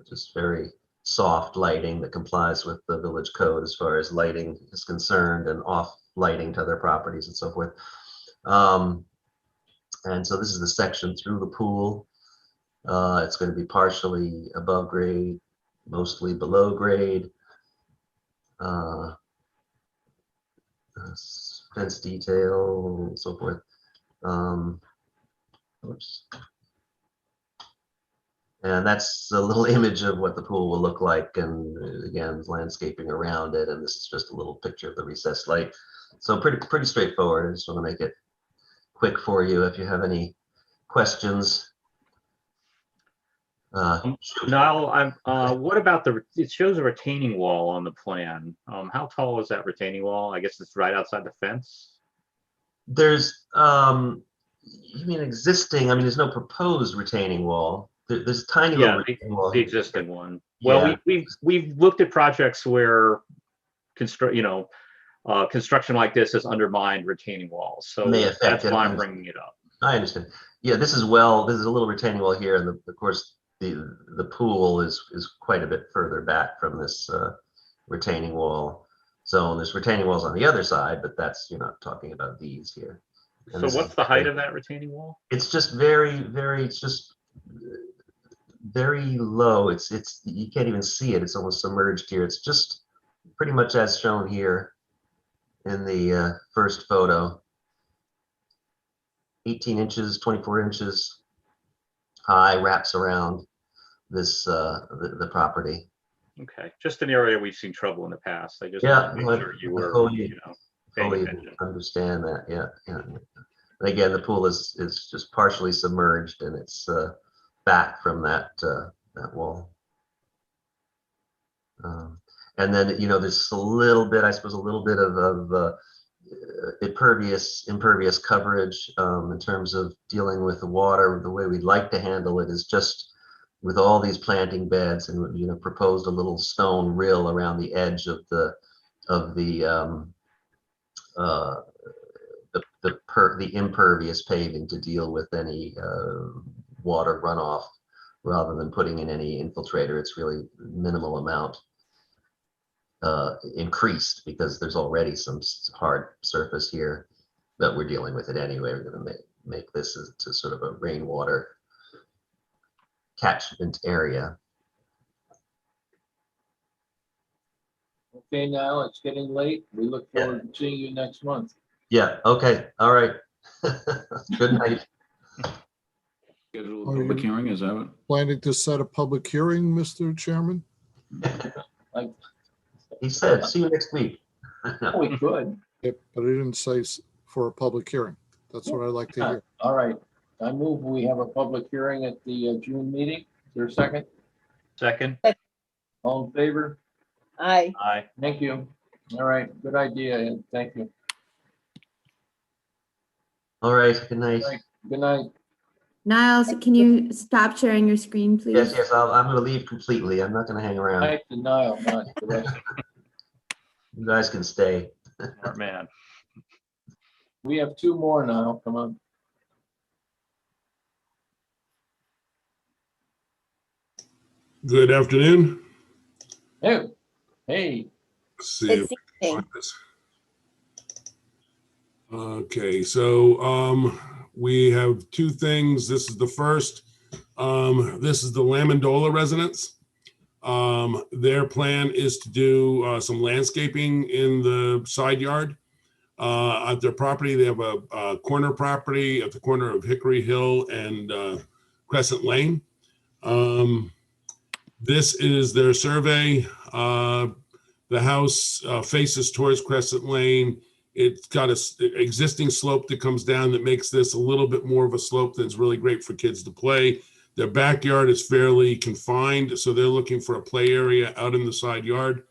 just very soft lighting that complies with the village code as far as lighting is concerned, and off lighting to other properties and so forth. And so this is the section through the pool. It's going to be partially above grade, mostly below grade. Fence detail and so forth. Oops. And that's a little image of what the pool will look like, and again, landscaping around it. And this is just a little picture of the recessed light. So pretty straightforward. I just want to make it quick for you. If you have any questions. Niall, what about it shows a retaining wall on the plan. How tall is that retaining wall? I guess it's right outside the fence. There's, you mean existing? I mean, there's no proposed retaining wall. There's a tiny little retaining wall. The existing one. Well, Yeah. we've looked at projects where construction like this has undermined retaining walls. So May affect that's it. why I'm bringing it up. I understand. Yeah, this is a little retaining wall here, and of course the pool is quite a bit further back from this retaining wall. So there's retaining walls on the other side, but that's, you're not talking about these here. And So what's the height of that retaining wall? It's just very low. It's you can't even see it. It's almost submerged here. It's just pretty much as shown here in the first photo. 18 inches, 24 inches high, wraps around this the property. Okay, just an area we've seen trouble in the past. I just Yeah, want to make sure you were, fully understand that. Yeah. And again, the pool is just partially submerged, and it's back from that wall. And then there's a little bit, I suppose, a little bit of impervious coverage in terms of dealing with the water. The way we'd like to handle it is just with all these planting beds, and proposed a little stone rill around the edge of the impervious paving to deal with any water runoff, rather than putting in any infiltrator. It's really minimal amount increased, because there's already some hard surface here, but we're dealing with it anyway. We're going to make this to sort of a rainwater catchment area. Okay, now it's getting late. We look forward to seeing you next month. Yeah. Okay. All right. Good night. Schedule a public hearing, is that what? Planning to set a public hearing, Mr. Chairman? He said, see you next week. We could. Yep, but I didn't say for a public hearing. That's what I'd like to hear. All right. I move we have a public hearing at the June meeting. Is there a second? Second. All in favor? Aye. Aye. Thank you. All right. Good idea, Ed. Thank you. All right. Good night. Good night. Niles, can you stop sharing your screen, please? Yes. I'm going to leave completely. I'm not going to hang around. Night denial, not the rest. You guys can stay. Smart man. We have two more now. Come on. Good afternoon. Hey. Hey. Let's see if I can find this. Okay, so we have two things. This is the first. This is the Lamandola residence. Their plan is to do some landscaping in the side yard. At their property, they have a corner property at the corner of Hickory Hill and Crescent Lane. This is their survey. The house faces towards Crescent Lane. It's got an existing slope that comes down that makes this a little bit more of a slope that's really great for kids to play. Their backyard is fairly confined, so they're looking for a play area out in the side yard.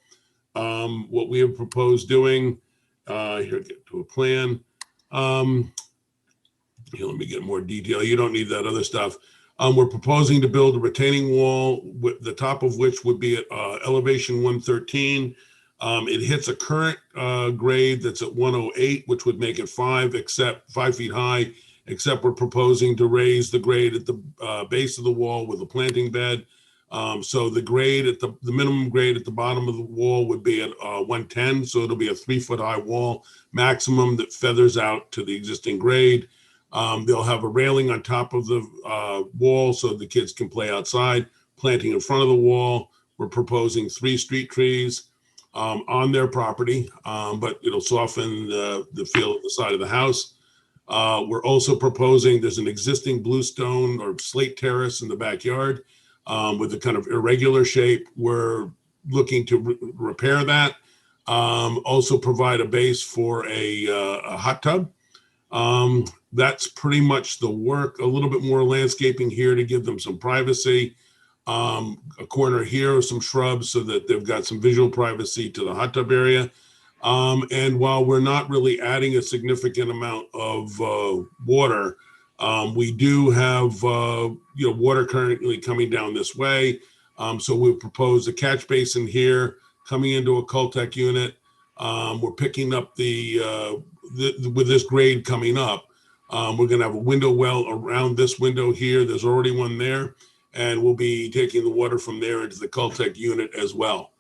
What we have proposed doing, here, get to a plan. Here, let me get more detail. You don't need that other stuff. We're proposing to build a retaining wall, with the top of which would be at elevation 113. It hits a current grade that's at 108, which would make it 5 feet high, except we're proposing to raise the grade at the base of the wall with a planting bed. So the grade at the minimum grade at the bottom of the wall would be at 110. So it'll be a 3 foot high wall maximum that feathers out to the existing grade. They'll have a railing on top of the wall so the kids can play outside, planting in front of the wall we're proposing 3 street trees on their property, but it'll soften the feel of the side of the house. We're also proposing, there's an existing bluestone or slate terrace in the backyard with a kind of irregular shape. We're looking to repair that. Also provide a base for a hot tub. That's pretty much the work. A little bit more landscaping here to give them some privacy. A corner here of some shrubs so that they've got some visual privacy to the hot tub area. And while we're not really adding a significant amount of water, we do have water currently coming down this way. So we propose a catch basin here coming into a Cultec unit. We're picking up with this grade coming up. We're going to have a window well around this window here. There's already one there, and we'll be taking the water from there into the Cultec unit as well.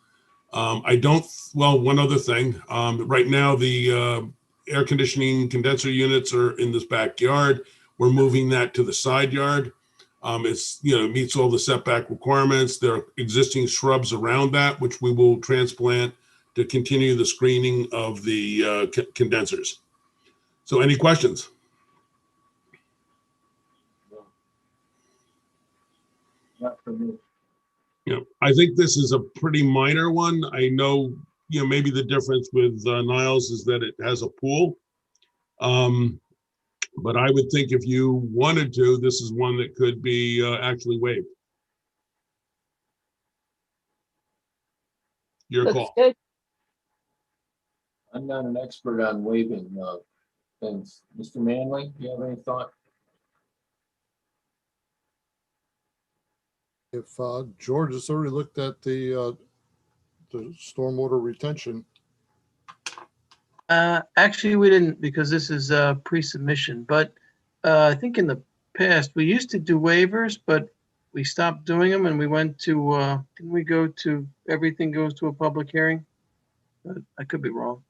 One other thing, right now the air conditioning condenser units are in this backyard. We're moving that to the side yard. It meets all the setback requirements. There are existing shrubs around that, which we will transplant to continue the screening of the condensers. So any questions? Not for me. I think this is a pretty minor one. I know, maybe the difference with Niles is that it has a pool. But I would think if you wanted to, this is one that could be actually waived. Your Looks call. good. I'm not an expert on waiving things. Mr. Manley, do you have any thought? If George has already looked at the stormwater retention. Actually, we didn't, because this is pre-submission, but I think in the past, we used to do waivers, but we stopped doing them and we went to, didn't we go to, everything goes to a public hearing? But I could be wrong.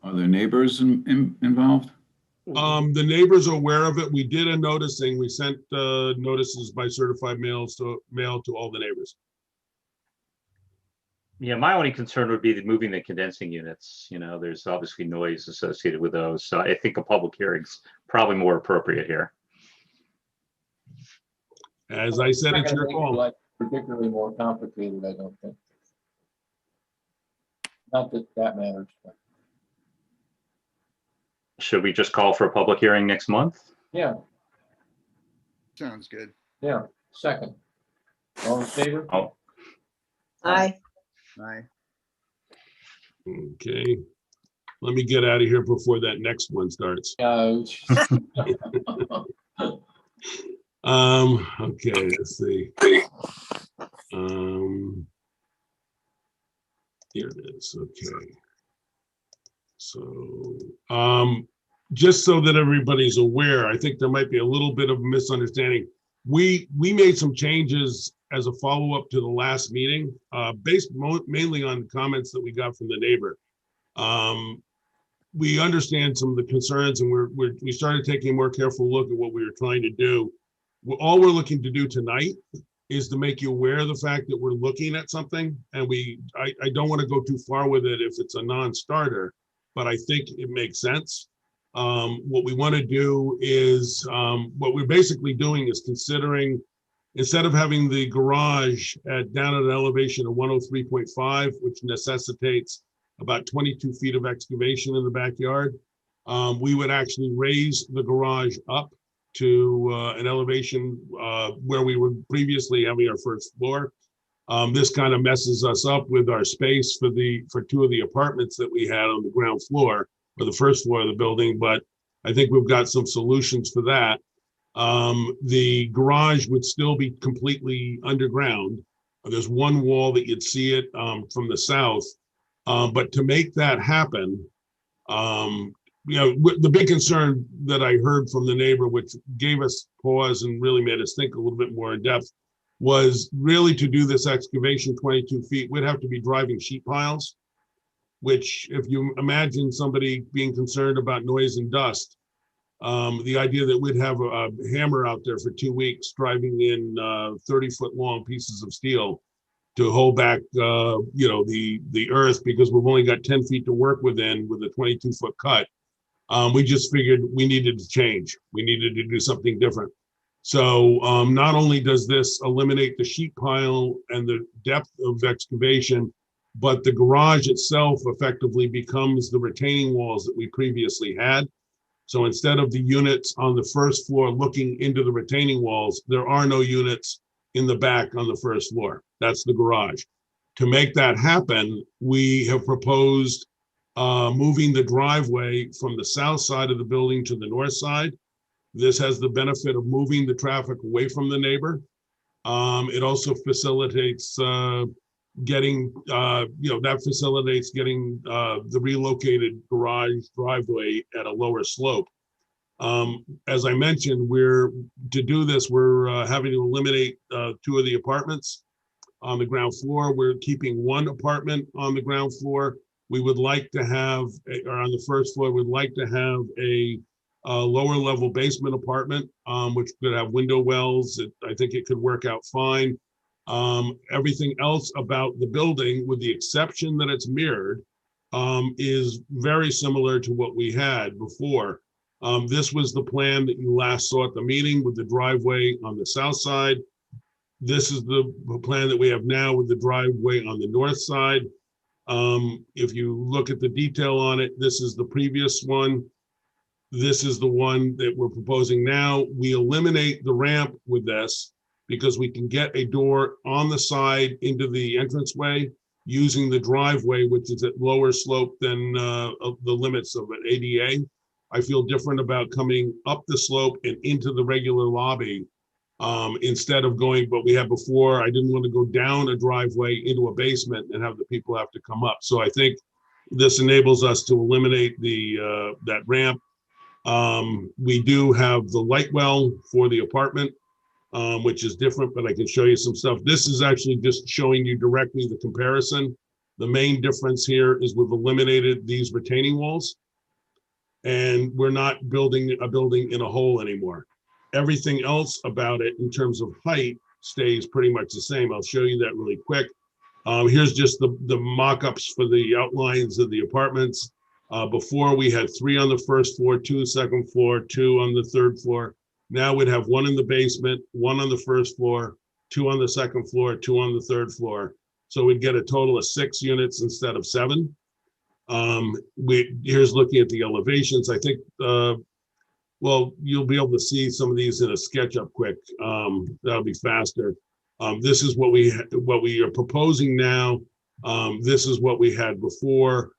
Are there neighbors involved? The neighbors are aware of it. We did a noticing. We sent notices by certified mail to all the neighbors. Yeah, my only concern would be moving the condensing units. There's obviously noise associated with those. So I think a public hearing's probably more appropriate here. As I said, it's your call. Like particularly more complicated, I don't think. Not that that matters. But Should we just call for a public hearing next month? yeah, Sounds good. yeah. Second. All in favor? Oh, Aye. Aye. Okay. Let me get out of here before that next one starts. Okay, let's see. Here it is. Okay. So, just so that everybody's aware, I think there might be a little bit of misunderstanding. We made some changes as a follow-up to the last meeting, based mainly on comments that we got from the neighbor. We understand some of the concerns, and we started taking a more careful look at what we were trying to do. All we're looking to do tonight is to make you aware of the fact that we're looking at something, and I don't want to go too far with it if it's a non-starter, but I think it makes sense. What we want to do is, what we're basically doing is considering, instead of having the garage down at an elevation of 103.5, which necessitates about 22 feet of excavation in the backyard, we would actually raise the garage up to an elevation where we were previously having our first floor. This kind of messes us up with our space for 2 of the apartments that we had on the ground floor, or the first floor of the building, but I think we've got some solutions for that. The garage would still be completely underground. There's one wall that you'd see it from the south, but to make that happen, the big concern that I heard from the neighbor, which gave us pause and really made us think a little bit more in depth, was really to do this excavation 22 feet, we'd have to be driving sheet piles, which if you imagine somebody being concerned about noise and dust, The idea that we'd have a hammer out there for 2 weeks driving in 30-foot long pieces of steel to hold back, the earth, because we've only got 10 feet to work within with a 22-foot cut. We just figured we needed to change. We needed to do something different. So not only does this eliminate the sheet pile and the depth of excavation, but the garage itself effectively becomes the retaining walls that we previously had. So instead of the units on the first floor looking into the retaining walls, there are no units in the back on the first floor. That's the garage. To make that happen, we have proposed moving the driveway from the south side of the building to the north side. This has the benefit of moving the traffic away from the neighbor. It also facilitates getting the relocated garage driveway at a lower slope. As I mentioned, we're having to eliminate 2 of the apartments on the ground floor. We're keeping 1 apartment on the ground floor. We would like to have, or on the first floor, we'd like to have a lower level basement apartment, which could have window wells. I think it could work out fine. Everything else about the building, with the exception that it's mirrored, is very similar to what we had before. This was the plan that you last saw at the meeting with the driveway on the south side. This is the plan that we have now with the driveway on the north side. If you look at the detail on it, this is the previous one. This is the one that we're proposing now. We eliminate the ramp with this because we can get a door on the side into the entranceway using the driveway, which is at lower slope than the limits of an ADA. I feel different about coming up the slope and into the regular lobby instead of going, but we had before, I didn't want to go down a driveway into a basement and have the people have to come up. So I think this enables us to eliminate that ramp. We do have the light well for the apartment, which is different, but I can show you some stuff. This is actually just showing you directly the comparison. The main difference here is we've eliminated these retaining walls and we're not building a building in a hole anymore. Everything else about it in terms of height stays pretty much the same. I'll show you that really quick. Here's just the mock-ups for the outlines of the apartments. Before we had 3 on the first floor, 2 second floor, 2 on the third floor. Now we'd have 1 in the basement, 1 on the first floor, 2 on the second floor, 2 on the third floor. So we'd get a total of 6 units instead of 7. Here's looking at the elevations. I think, well, you'll be able to see some of these in a SketchUp quick. That'll be faster. This is what we are proposing now. This is what we had before.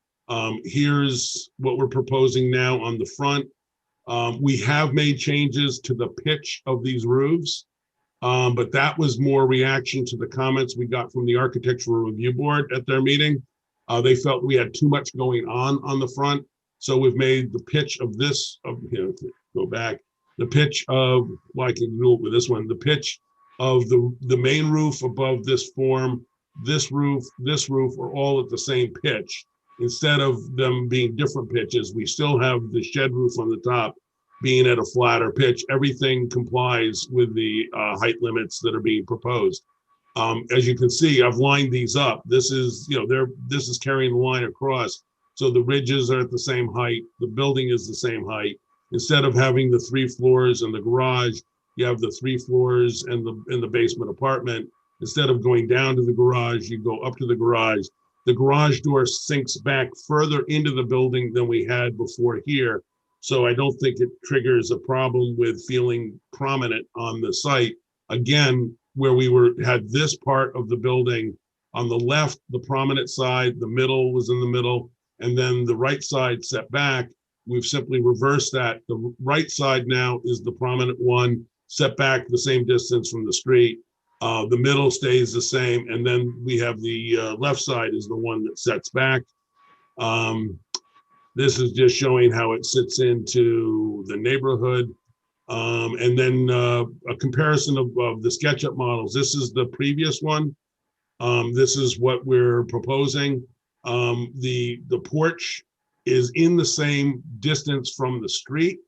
Here's what we're proposing now on the front. We have made changes to the pitch of these roofs, but that was more reaction to the comments we got from the Architectural Review Board at their meeting. They felt we had too much going on the front. So we've made the pitch of this, go back, the pitch of, well, I can do it with this one, the pitch of the main roof above this form, this roof are all at the same pitch. Instead of them being different pitches, we still have the shed roof on the top being at a flatter pitch. Everything complies with the height limits that are being proposed. As you can see, I've lined these up. This is, this is carrying the line across. So the ridges are at the same height. The building is the same height. Instead of having the 3 floors and the garage, you have the 3 floors and the basement apartment. Instead of going down to the garage, you go up to the garage. The garage door sinks back further into the building than we had before here. So I don't think it triggers a problem with feeling prominent on the site. Again, where we had this part of the building on the left, the prominent side, the middle was in the middle, and then the right side set back. We've simply reversed that. The right side now is the prominent one, set back the same distance from the street. The middle stays the same, and then we have the left side is the one that sets back. This is just showing how it sits into the neighborhood. And then a comparison of the SketchUp models. This is the previous one. This is what we're proposing. The porch is in the same distance from the street.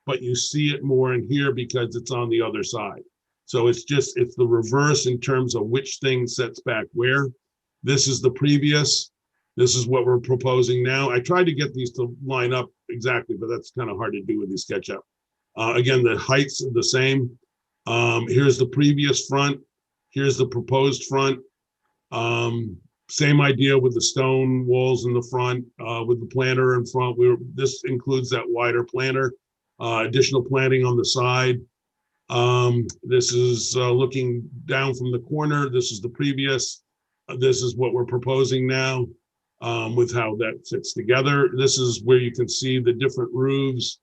but you see it more in here because it's on the other side. So it's the reverse in terms of which thing sets back where. This is the previous. This is what we're proposing now. I tried to get these to line up exactly, but that's kind of hard to do with the SketchUp. Again, the heights are the same. Here's the previous front. Here's the proposed front. Same idea with the stone walls in the front, with the planter in front. This includes that wider planter, additional planting on the side. This is looking down from the corner. This is the previous. This is what we're proposing now, with how that fits together. This is where you can see the different roofs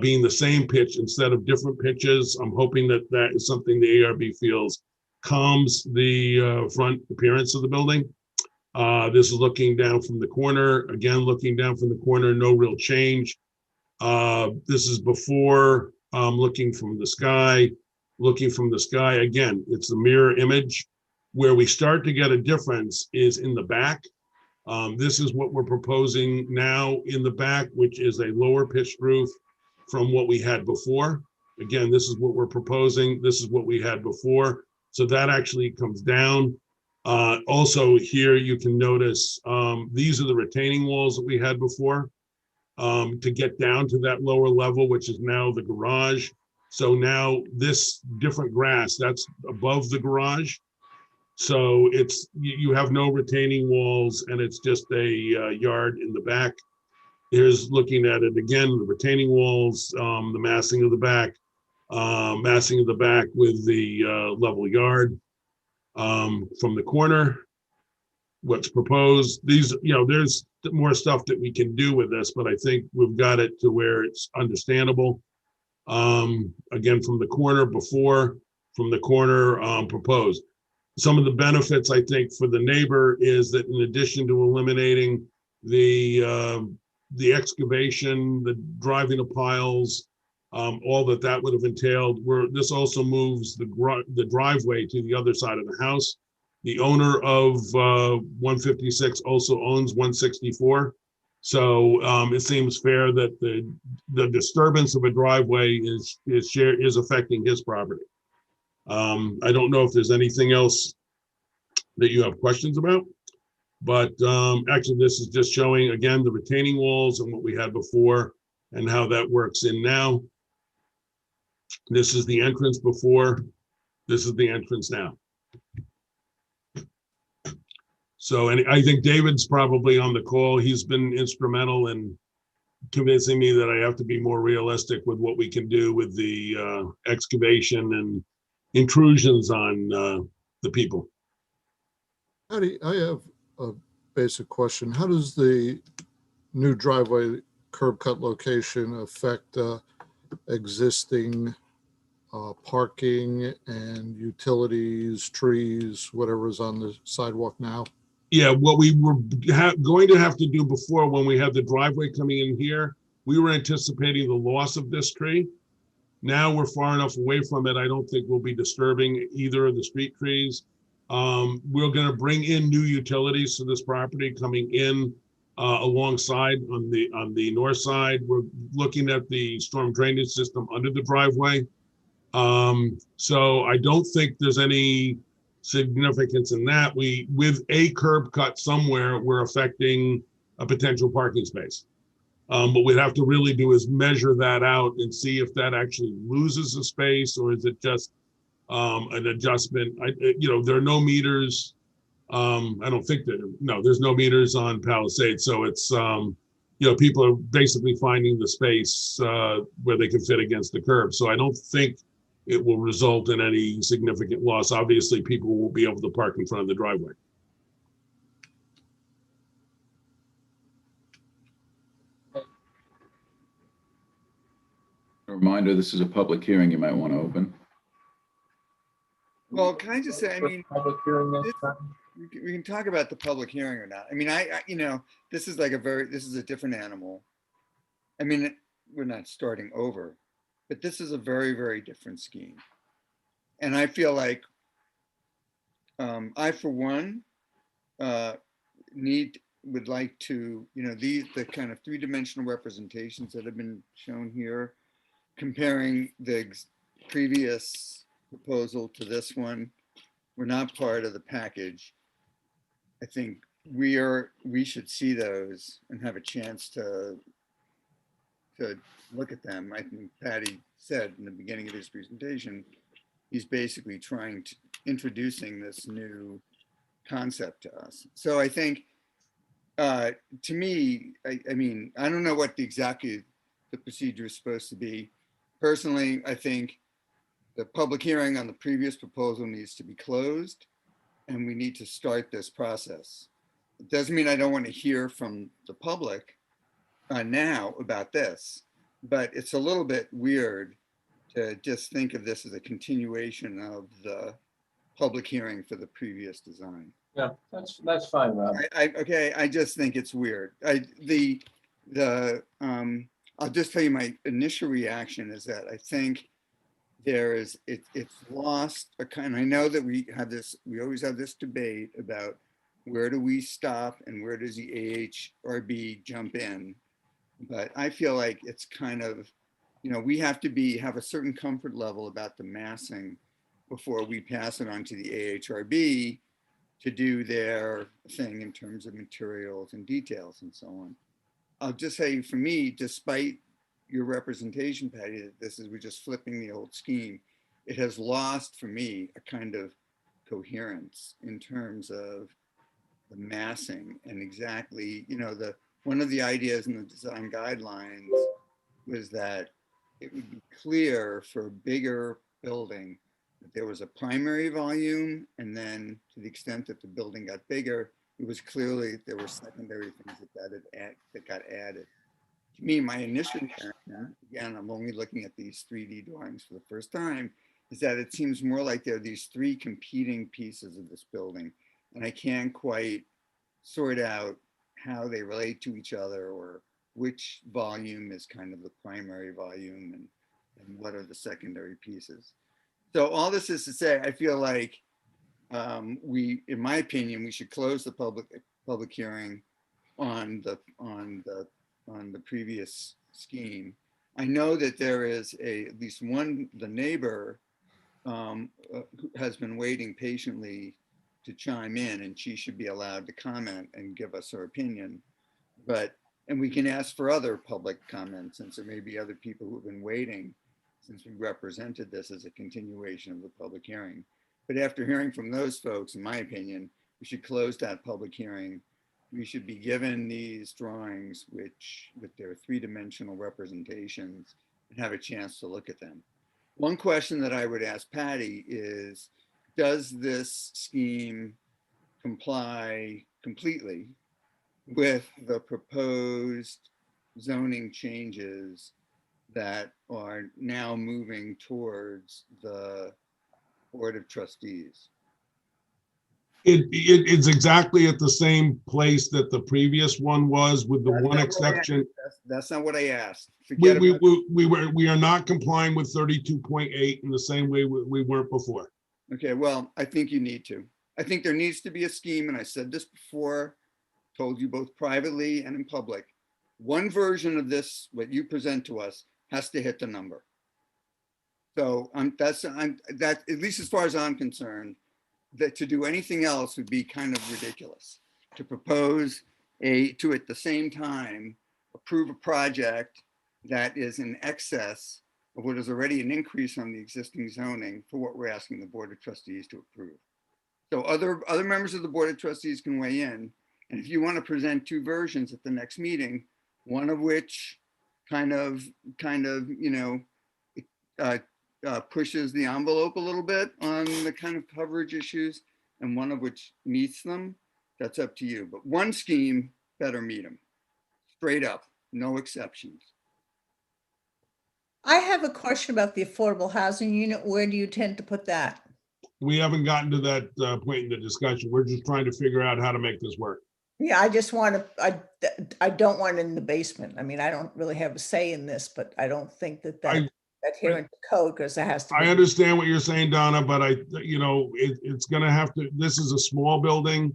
being the same pitch instead of different pitches. I'm hoping that that is something the ARB feels calms the front appearance of the building. This is looking down from the corner. Again, looking down from the corner, no real change. This is before, looking from the sky. Looking from the sky, again, it's a mirror image. Where we start to get a difference is in the back. This is what we're proposing now in the back, which is a lower pitched roof from what we had before. Again, this is what we're proposing. This is what we had before. So that actually comes down. Also here, you can notice, these are the retaining walls that we had before, to get down to that lower level, which is now the garage. So now this different grass, that's above the garage. So it's, you have no retaining walls and it's just a yard in the back. Here's looking at it again, the retaining walls, the massing of the back with the level yard. From the corner, what's proposed, these, there's more stuff that we can do with this, but I think we've got it to where it's understandable. Again, from the corner before, from the corner proposed. Some of the benefits, I think, for the neighbor is that in addition to eliminating the excavation, the driving of piles, all that would have entailed, this also moves the driveway to the other side of the house. The owner of 156 also owns 164. So it seems fair that the disturbance of a driveway is affecting his property. I don't know if there's anything else that you have questions about, but actually this is just showing again the retaining walls and what we had before and how that works in now. This is the entrance before, this is the entrance now. So, and I think David's probably on the call. He's been instrumental in convincing me that I have to be more realistic with what we can do with the excavation and intrusions on the people. I have a basic question. How does the new driveway curb cut location affect existing parking and utilities, trees, whatever's on the sidewalk now? Yeah, what we were going to have to do before, when we had the driveway coming in here, we were anticipating the loss of this tree. Now we're far enough away from it, I don't think we'll be disturbing either of the street trees. We're going to bring in new utilities to this property coming in alongside on the north side. We're looking at the storm drainage system under the driveway. So I don't think there's any significance in that. With a curb cut somewhere, we're affecting a potential parking space. What we'd have to really do is measure that out and see if that actually loses a space or is it just an adjustment. There are no meters. I don't think there's no meters on Palisades. So it's, people are basically finding the space where they can fit against the curb. So I don't think it will result in any significant loss. Obviously, people will be able to park in front of the driveway. A reminder, this is a public hearing you might want to open. Well, can I just say, I mean, Public hearing next this- time. we can talk about the public hearing or not. I mean, this is like this is a different animal. I mean, we're not starting over, but this is a very, very different scheme. And I feel like I, for one, would like to, the kind of three-dimensional representations that have been shown here, comparing the previous proposal to this one, we're not part of the package. I think we should see those and have a chance to look at them. I think Patty said in the beginning of his presentation, he's basically introducing this new concept to us. So I think, to me, I mean, I don't know what exactly the procedure is supposed to be. Personally, I think the public hearing on the previous proposal needs to be closed, and we need to start this process. It doesn't mean I don't want to hear from the public now about this, but it's a little bit weird to just think of this as a continuation of the public hearing for the previous design. Yeah, that's fine, Rob. Okay, I just think it's weird. I'll just tell you my initial reaction is that I think it's lost a kind. I know that we always have this debate about where do we stop and where does the AHRB jump in, but I feel like it's kind of, we have to have a certain comfort level about the massing before we pass it on to the AHRB to do their thing in terms of materials and details and so on. I'll just say, for me, despite your representation, Patty, that we're just flipping the old scheme, it has lost for me a kind of coherence in terms of the massing and exactly, one of the ideas in the design guidelines was that it would be clear for a bigger building that there was a primary volume, and then to the extent that the building got bigger, it was clearly there were secondary things that got added. To me, my initial reaction, again, I'm only looking at these 3D drawings for the first time, is that it seems more like there are these three competing pieces of this building, and I can't quite sort out how they relate to each other or which volume is kind of the primary volume and what are the secondary pieces. So all this is to say, I feel like in my opinion, we should close the public hearing on the previous scheme. I know that there is at least one, the neighbor who has been waiting patiently to chime in, and she should be allowed to comment and give us her opinion. And we can ask for other public comments, since there may be other people who've been waiting since we represented this as a continuation of the public hearing. But after hearing from those folks, in my opinion, we should close that public hearing. We should be given these drawings, which with their three-dimensional representations, and have a chance to look at them. One question that I would ask Patty is, does this scheme comply completely with the proposed zoning changes that are now moving towards the Board of Trustees? It's exactly at the same place that the previous one was, with the one exception. That's not what I asked. We are not complying with 32.8 in the same way we weren't before. Okay, well, I think you need to. I think there needs to be a scheme, and I said this before, told you both privately and in public. One version of this, what you present to us, has to hit the number. So that, at least as far as I'm concerned, that to do anything else would be kind of ridiculous. To propose to at the same time approve a project that is in excess of what is already an increase on the existing zoning for what we're asking the Board of Trustees to approve. So other members of the Board of Trustees can weigh in. And if you want to present two versions at the next meeting, one of which kind of pushes the envelope a little bit on the kind of coverage issues, and one of which meets them, that's up to you. But one scheme better meet them, straight up, no exceptions. I have a question about the affordable housing unit. Where do you tend to put that? We haven't gotten to that point in the discussion. We're just trying to figure out how to make this work. Yeah, I just want to, I don't want it in the basement. I mean, I don't really have a say in this, but I don't think that adherent to code, because it has to be. I understand what you're saying, Donna, but it's going to have to, this is a small building.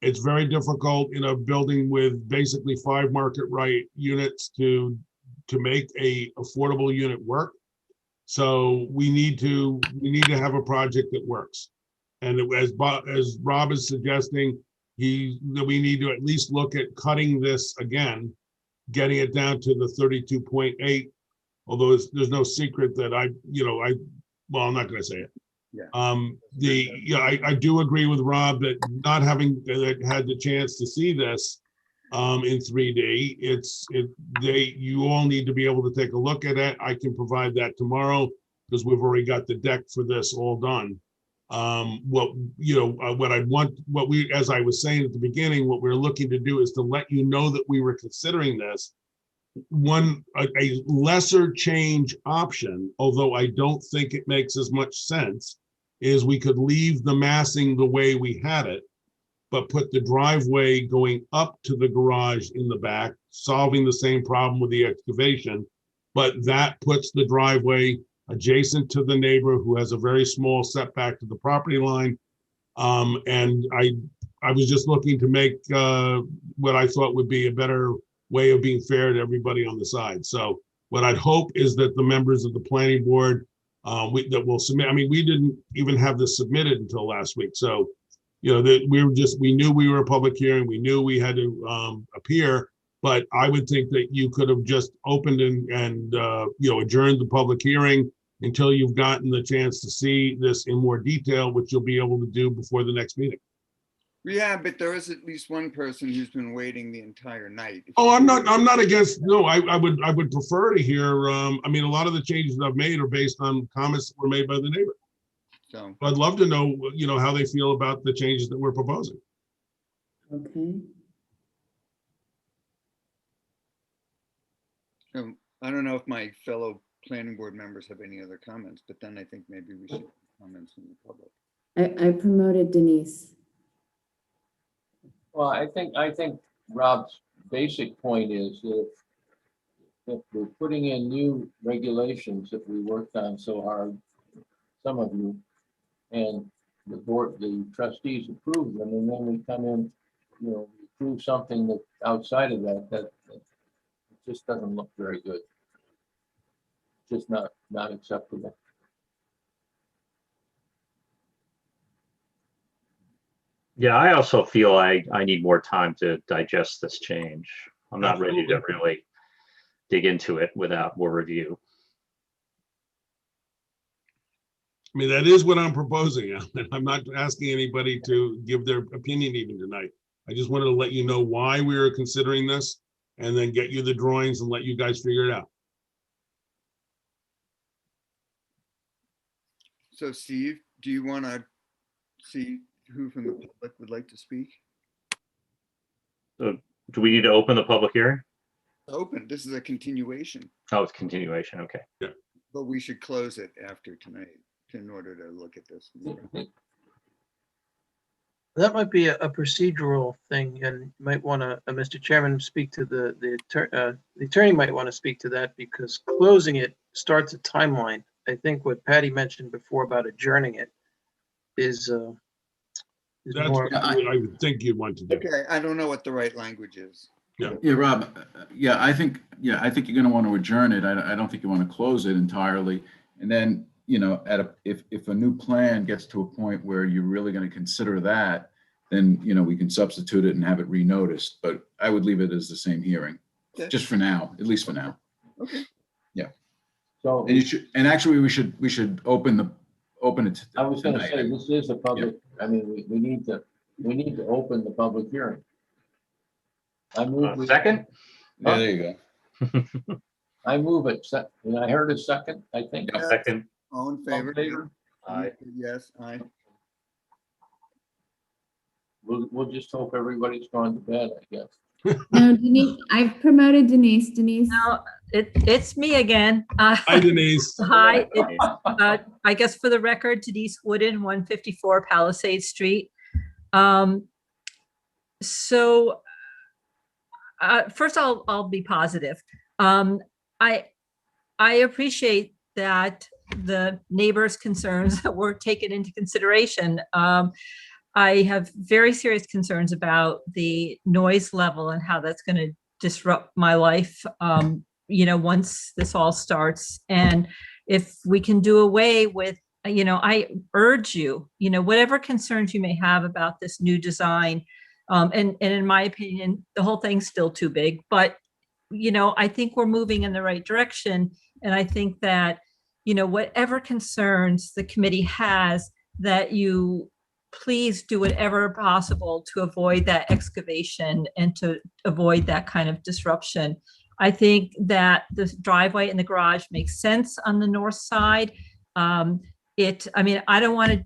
It's very difficult in a building with basically 5 market rate units to to make a affordable unit work. So we need to have a project that works. And as Rob is suggesting, that we need to at least look at cutting this again, getting it down to the 32.8. Although there's no secret that well, I'm not going to say it. Yeah. I do agree with Rob that not having had the chance to see this in 3D, you all need to be able to take a look at it. I can provide that tomorrow because we've already got the deck for this all done. As I was saying at the beginning, what we're looking to do is to let you know that we were considering this. A lesser change option, although I don't think it makes as much sense, is we could leave the massing the way we had it, but put the driveway going up to the garage in the back, solving the same problem with the excavation. But that puts the driveway adjacent to the neighbor who has a very small setback to the property line. And I was just looking to make what I thought would be a better way of being fair to everybody on the side. So what I'd hope is that the members of the planning board that will submit, we didn't even have this submitted until last week. So, we knew we were a public hearing. We knew we had to appear, but I would think that you could have just opened and adjourned the public hearing until you've gotten the chance to see this in more detail, which you'll be able to do before the next meeting. Yeah, but there is at least one person who's been waiting the entire night. Oh, I'm not against, no, I would prefer to hear, a lot of the changes I've made are based on comments that were made by the neighbor. So I'd love to know, how they feel about the changes that we're proposing. Okay. I don't know if my fellow planning board members have any other comments, but then I think maybe we should comment from the public. I promoted Denise. Well, I think Rob's basic point is that if we're putting in new regulations that we worked on so hard, some of you, and the trustees approve them, and then we come in, approve something that outside of that just doesn't look very good. Just not acceptable. Yeah, I also feel I need more time to digest this change. I'm not ready to really dig into it without more review. That is what I'm proposing. I'm not asking anybody to give their opinion even tonight. I just wanted to let you know why we were considering this and then get you the drawings and let you guys figure it out. So Steve, do you want to see who from the public would like to speak? So do we need to open the public hearing? Open. This is a continuation. Oh, it's continuation. Okay. Yeah. But we should close it after tonight in order to look at this. That might be a procedural thing, and you might want to, Mr. Chairman, speak to the attorney might want to speak to that, because closing it starts a timeline. I think what Patty mentioned before about adjourning it is That's more. what I would think you'd want to do. Okay, I don't know what the right language is. Yeah, Rob, I think you're going to want to adjourn it. I don't think you want to close it entirely. And then, if a new plan gets to a point where you're really going to consider that, then, we can substitute it and have it renoticed. But I would leave it as the same hearing, just for now, at least for now. Okay. Yeah. So, and actually, we should open it. I was going to say, this is a public. Yeah. We need to open the public hearing. I move second. Yeah, there you go. I move it. And I heard a second, I think. Yeah, second. All in favor? Aye. Yes, aye. We'll just hope everybody's gone to bed, I guess. No, Denise, I've promoted Denise. Denise. No, it's me again. Hi, Denise. Hi. I guess for the record, Denise Wooden, 154 Palisade Street. So first I'll be positive. I appreciate that the neighbors' concerns were taken into consideration. I have very serious concerns about the noise level and how that's going to disrupt my life once this all starts. And if we can do away with, I urge you, whatever concerns you may have about this new design, and in my opinion, the whole thing's still too big, but, I think we're moving in the right direction. And I think that, whatever concerns the committee has, that you please do whatever possible to avoid that excavation and to avoid that kind of disruption. I think that the driveway and the garage makes sense on the north side. I don't want to,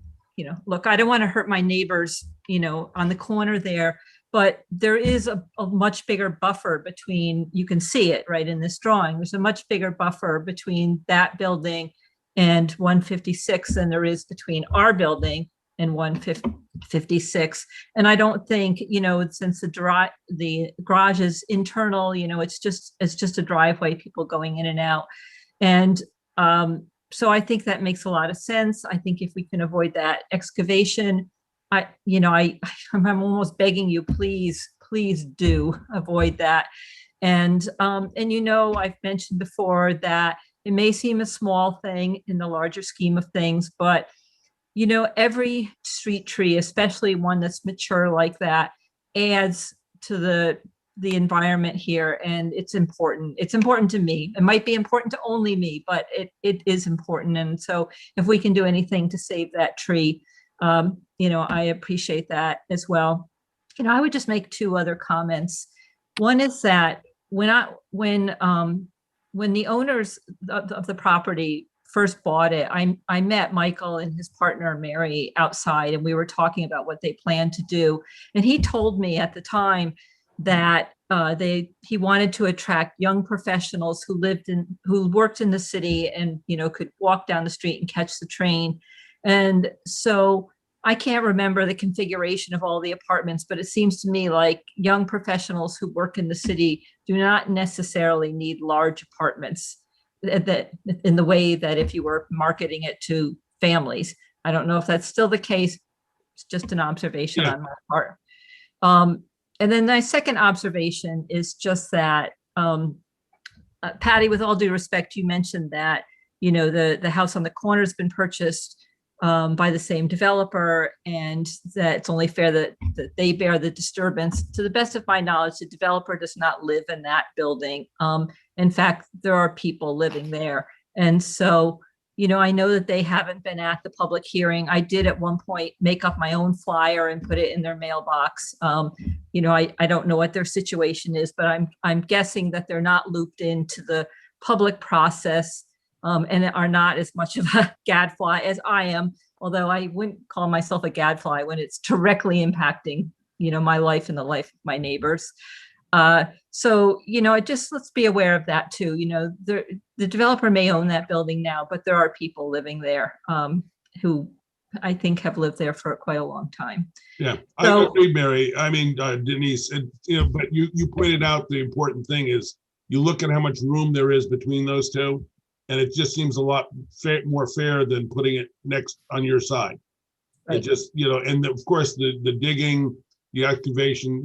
look, I don't want to hurt my neighbors, on the corner there, but there is a much bigger buffer between, you can see it right in this drawing. There's a much bigger buffer between that building and 156 than there is between our building and 156. And I don't think, since the garage is internal, it's just a driveway, people going in and out. And so I think that makes a lot of sense. I think if we can avoid that excavation, I'm almost begging you, please do avoid that. And I've mentioned before that it may seem a small thing in the larger scheme of things, but every street tree, especially one that's mature like that, adds to the environment here. And it's important. It's important to me. It might be important to only me, but it is important. And so if we can do anything to save that tree, I appreciate that as well. I would just make two other comments. One is that when the owners of the property first bought it, I met Michael and his partner Mary outside, and we were talking about what they planned to do. And he told me at the time that he wanted to attract young professionals who worked in the city and could walk down the street and catch the train. And so I can't remember the configuration of all the apartments, but it seems to me like young professionals who work in the city do not necessarily need large apartments that in the way that if you were marketing it to families. I don't know if that's still the case. It's just an observation on my part. And then my second observation is just that, Patty, with all due respect, you mentioned that, the house on the corner has been purchased by the same developer, and that it's only fair that they bear the disturbance. To the best of my knowledge, the developer does not live in that building. In fact, there are people living there. And so, I know that they haven't been at the public hearing. I did at one point make up my own flyer and put it in their mailbox. I don't know what their situation is, but I'm guessing that they're not looped into the public process. And are not as much of a gadfly as I am, although I wouldn't call myself a gadfly when it's directly impacting, my life and the life of my neighbors. So, let's be aware of that too. The developer may own that building now, but there are people living there who I think have lived there for quite a long time. Yeah, I agree, Mary. I mean, Denise, but you pointed out the important thing is you look at how much room there is between those two. And it just seems a lot more fair than putting it next on your side. Right. It just, and of course the digging, the excavation,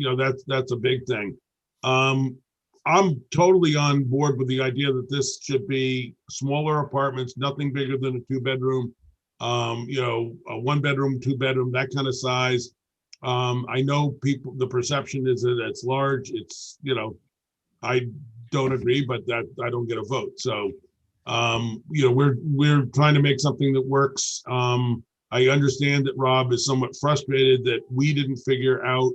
that's a big thing. I'm totally on board with the idea that this should be smaller apartments, nothing bigger than a 2-bedroom, a 1-bedroom, 2-bedroom, that kind of size. I know the perception is that it's large. It's, I don't agree, but that I don't get a vote. So, we're trying to make something that works. I understand that Rob is somewhat frustrated that we didn't figure out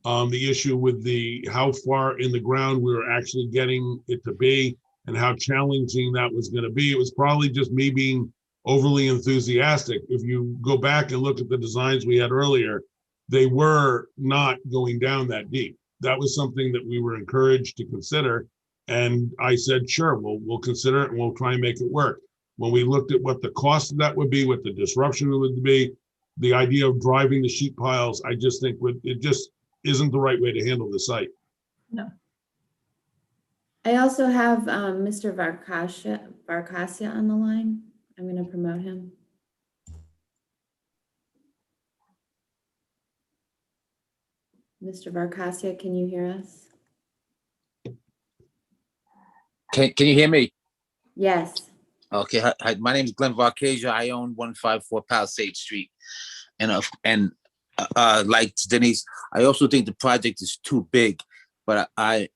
the issue with how far in the ground we were actually getting it to be and how challenging that was going to be. It was probably just me being overly enthusiastic. If you go back and look at the designs we had earlier, they were not going down that deep. That was something that we were encouraged to consider. And I said, sure, we'll consider it and we'll try and make it work. When we looked at what the cost of that would be, what the disruption would be, the idea of driving the sheet piles, I just think it just isn't the right way to handle the site. No. I also have Mr. Varkasia on the line. I'm going to promote him. Mr. Varkasia, can you hear us? Can you hear me? Yes. Okay. Hi, my name is Glenn Varcasia. I own 154 Palisade Street. And like Denise, I also think the project is too big, but I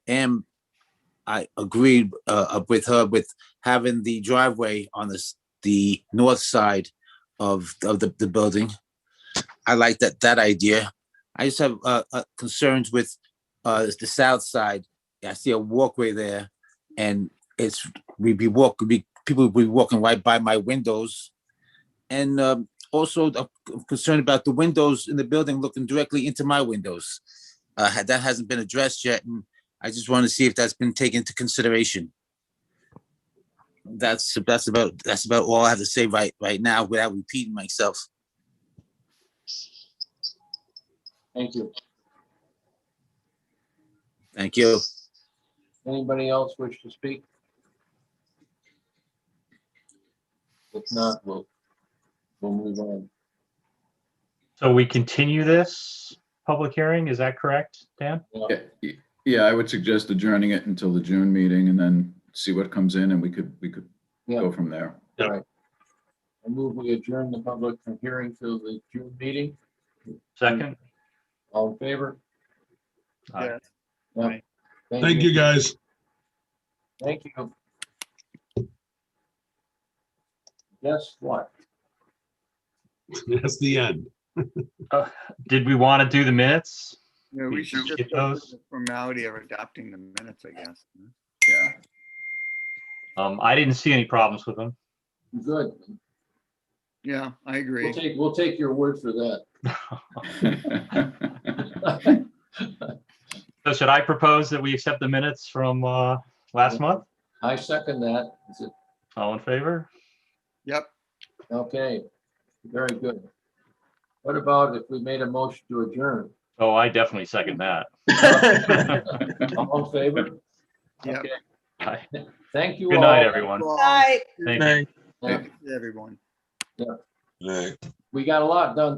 agreed with her with having the driveway on the north side of the building. I like that idea. I just have concerns with the south side. I see a walkway there, and people will be walking right by my windows, and also I'm concerned about the windows in the building looking directly into my windows. That hasn't been addressed yet, and I just want to see if that's been taken into consideration. That's about all I have to say right now without repeating myself. Thank you. Thank you. Anybody else wish to speak? If not, we'll move on. So we continue this public hearing, is that correct, Dan? Yeah, I would suggest adjourning it until the June meeting and then see what comes in, and we could go from there. All right. I move we adjourn the public hearing till the June meeting. Second. All in favor? Aye. Yeah. Thank you, guys. Thank you. Guess what? That's the end. Did we want to do the minutes? Yeah, we should Get just go those? through the formality of adopting the minutes, I guess. Yeah. I didn't see any problems with them. Good. Yeah, I agree. We'll take your word for that. So should I propose that we accept the minutes from last month? I second that. Is it All in favor? Yep. okay? Very good. What about if we made a motion to adjourn? Oh, I definitely second that. All in favor? Yep. Okay. Aye. Thank you Good all. night, everyone. Night. Thank you. Thank you, everyone. Yeah. We got a lot done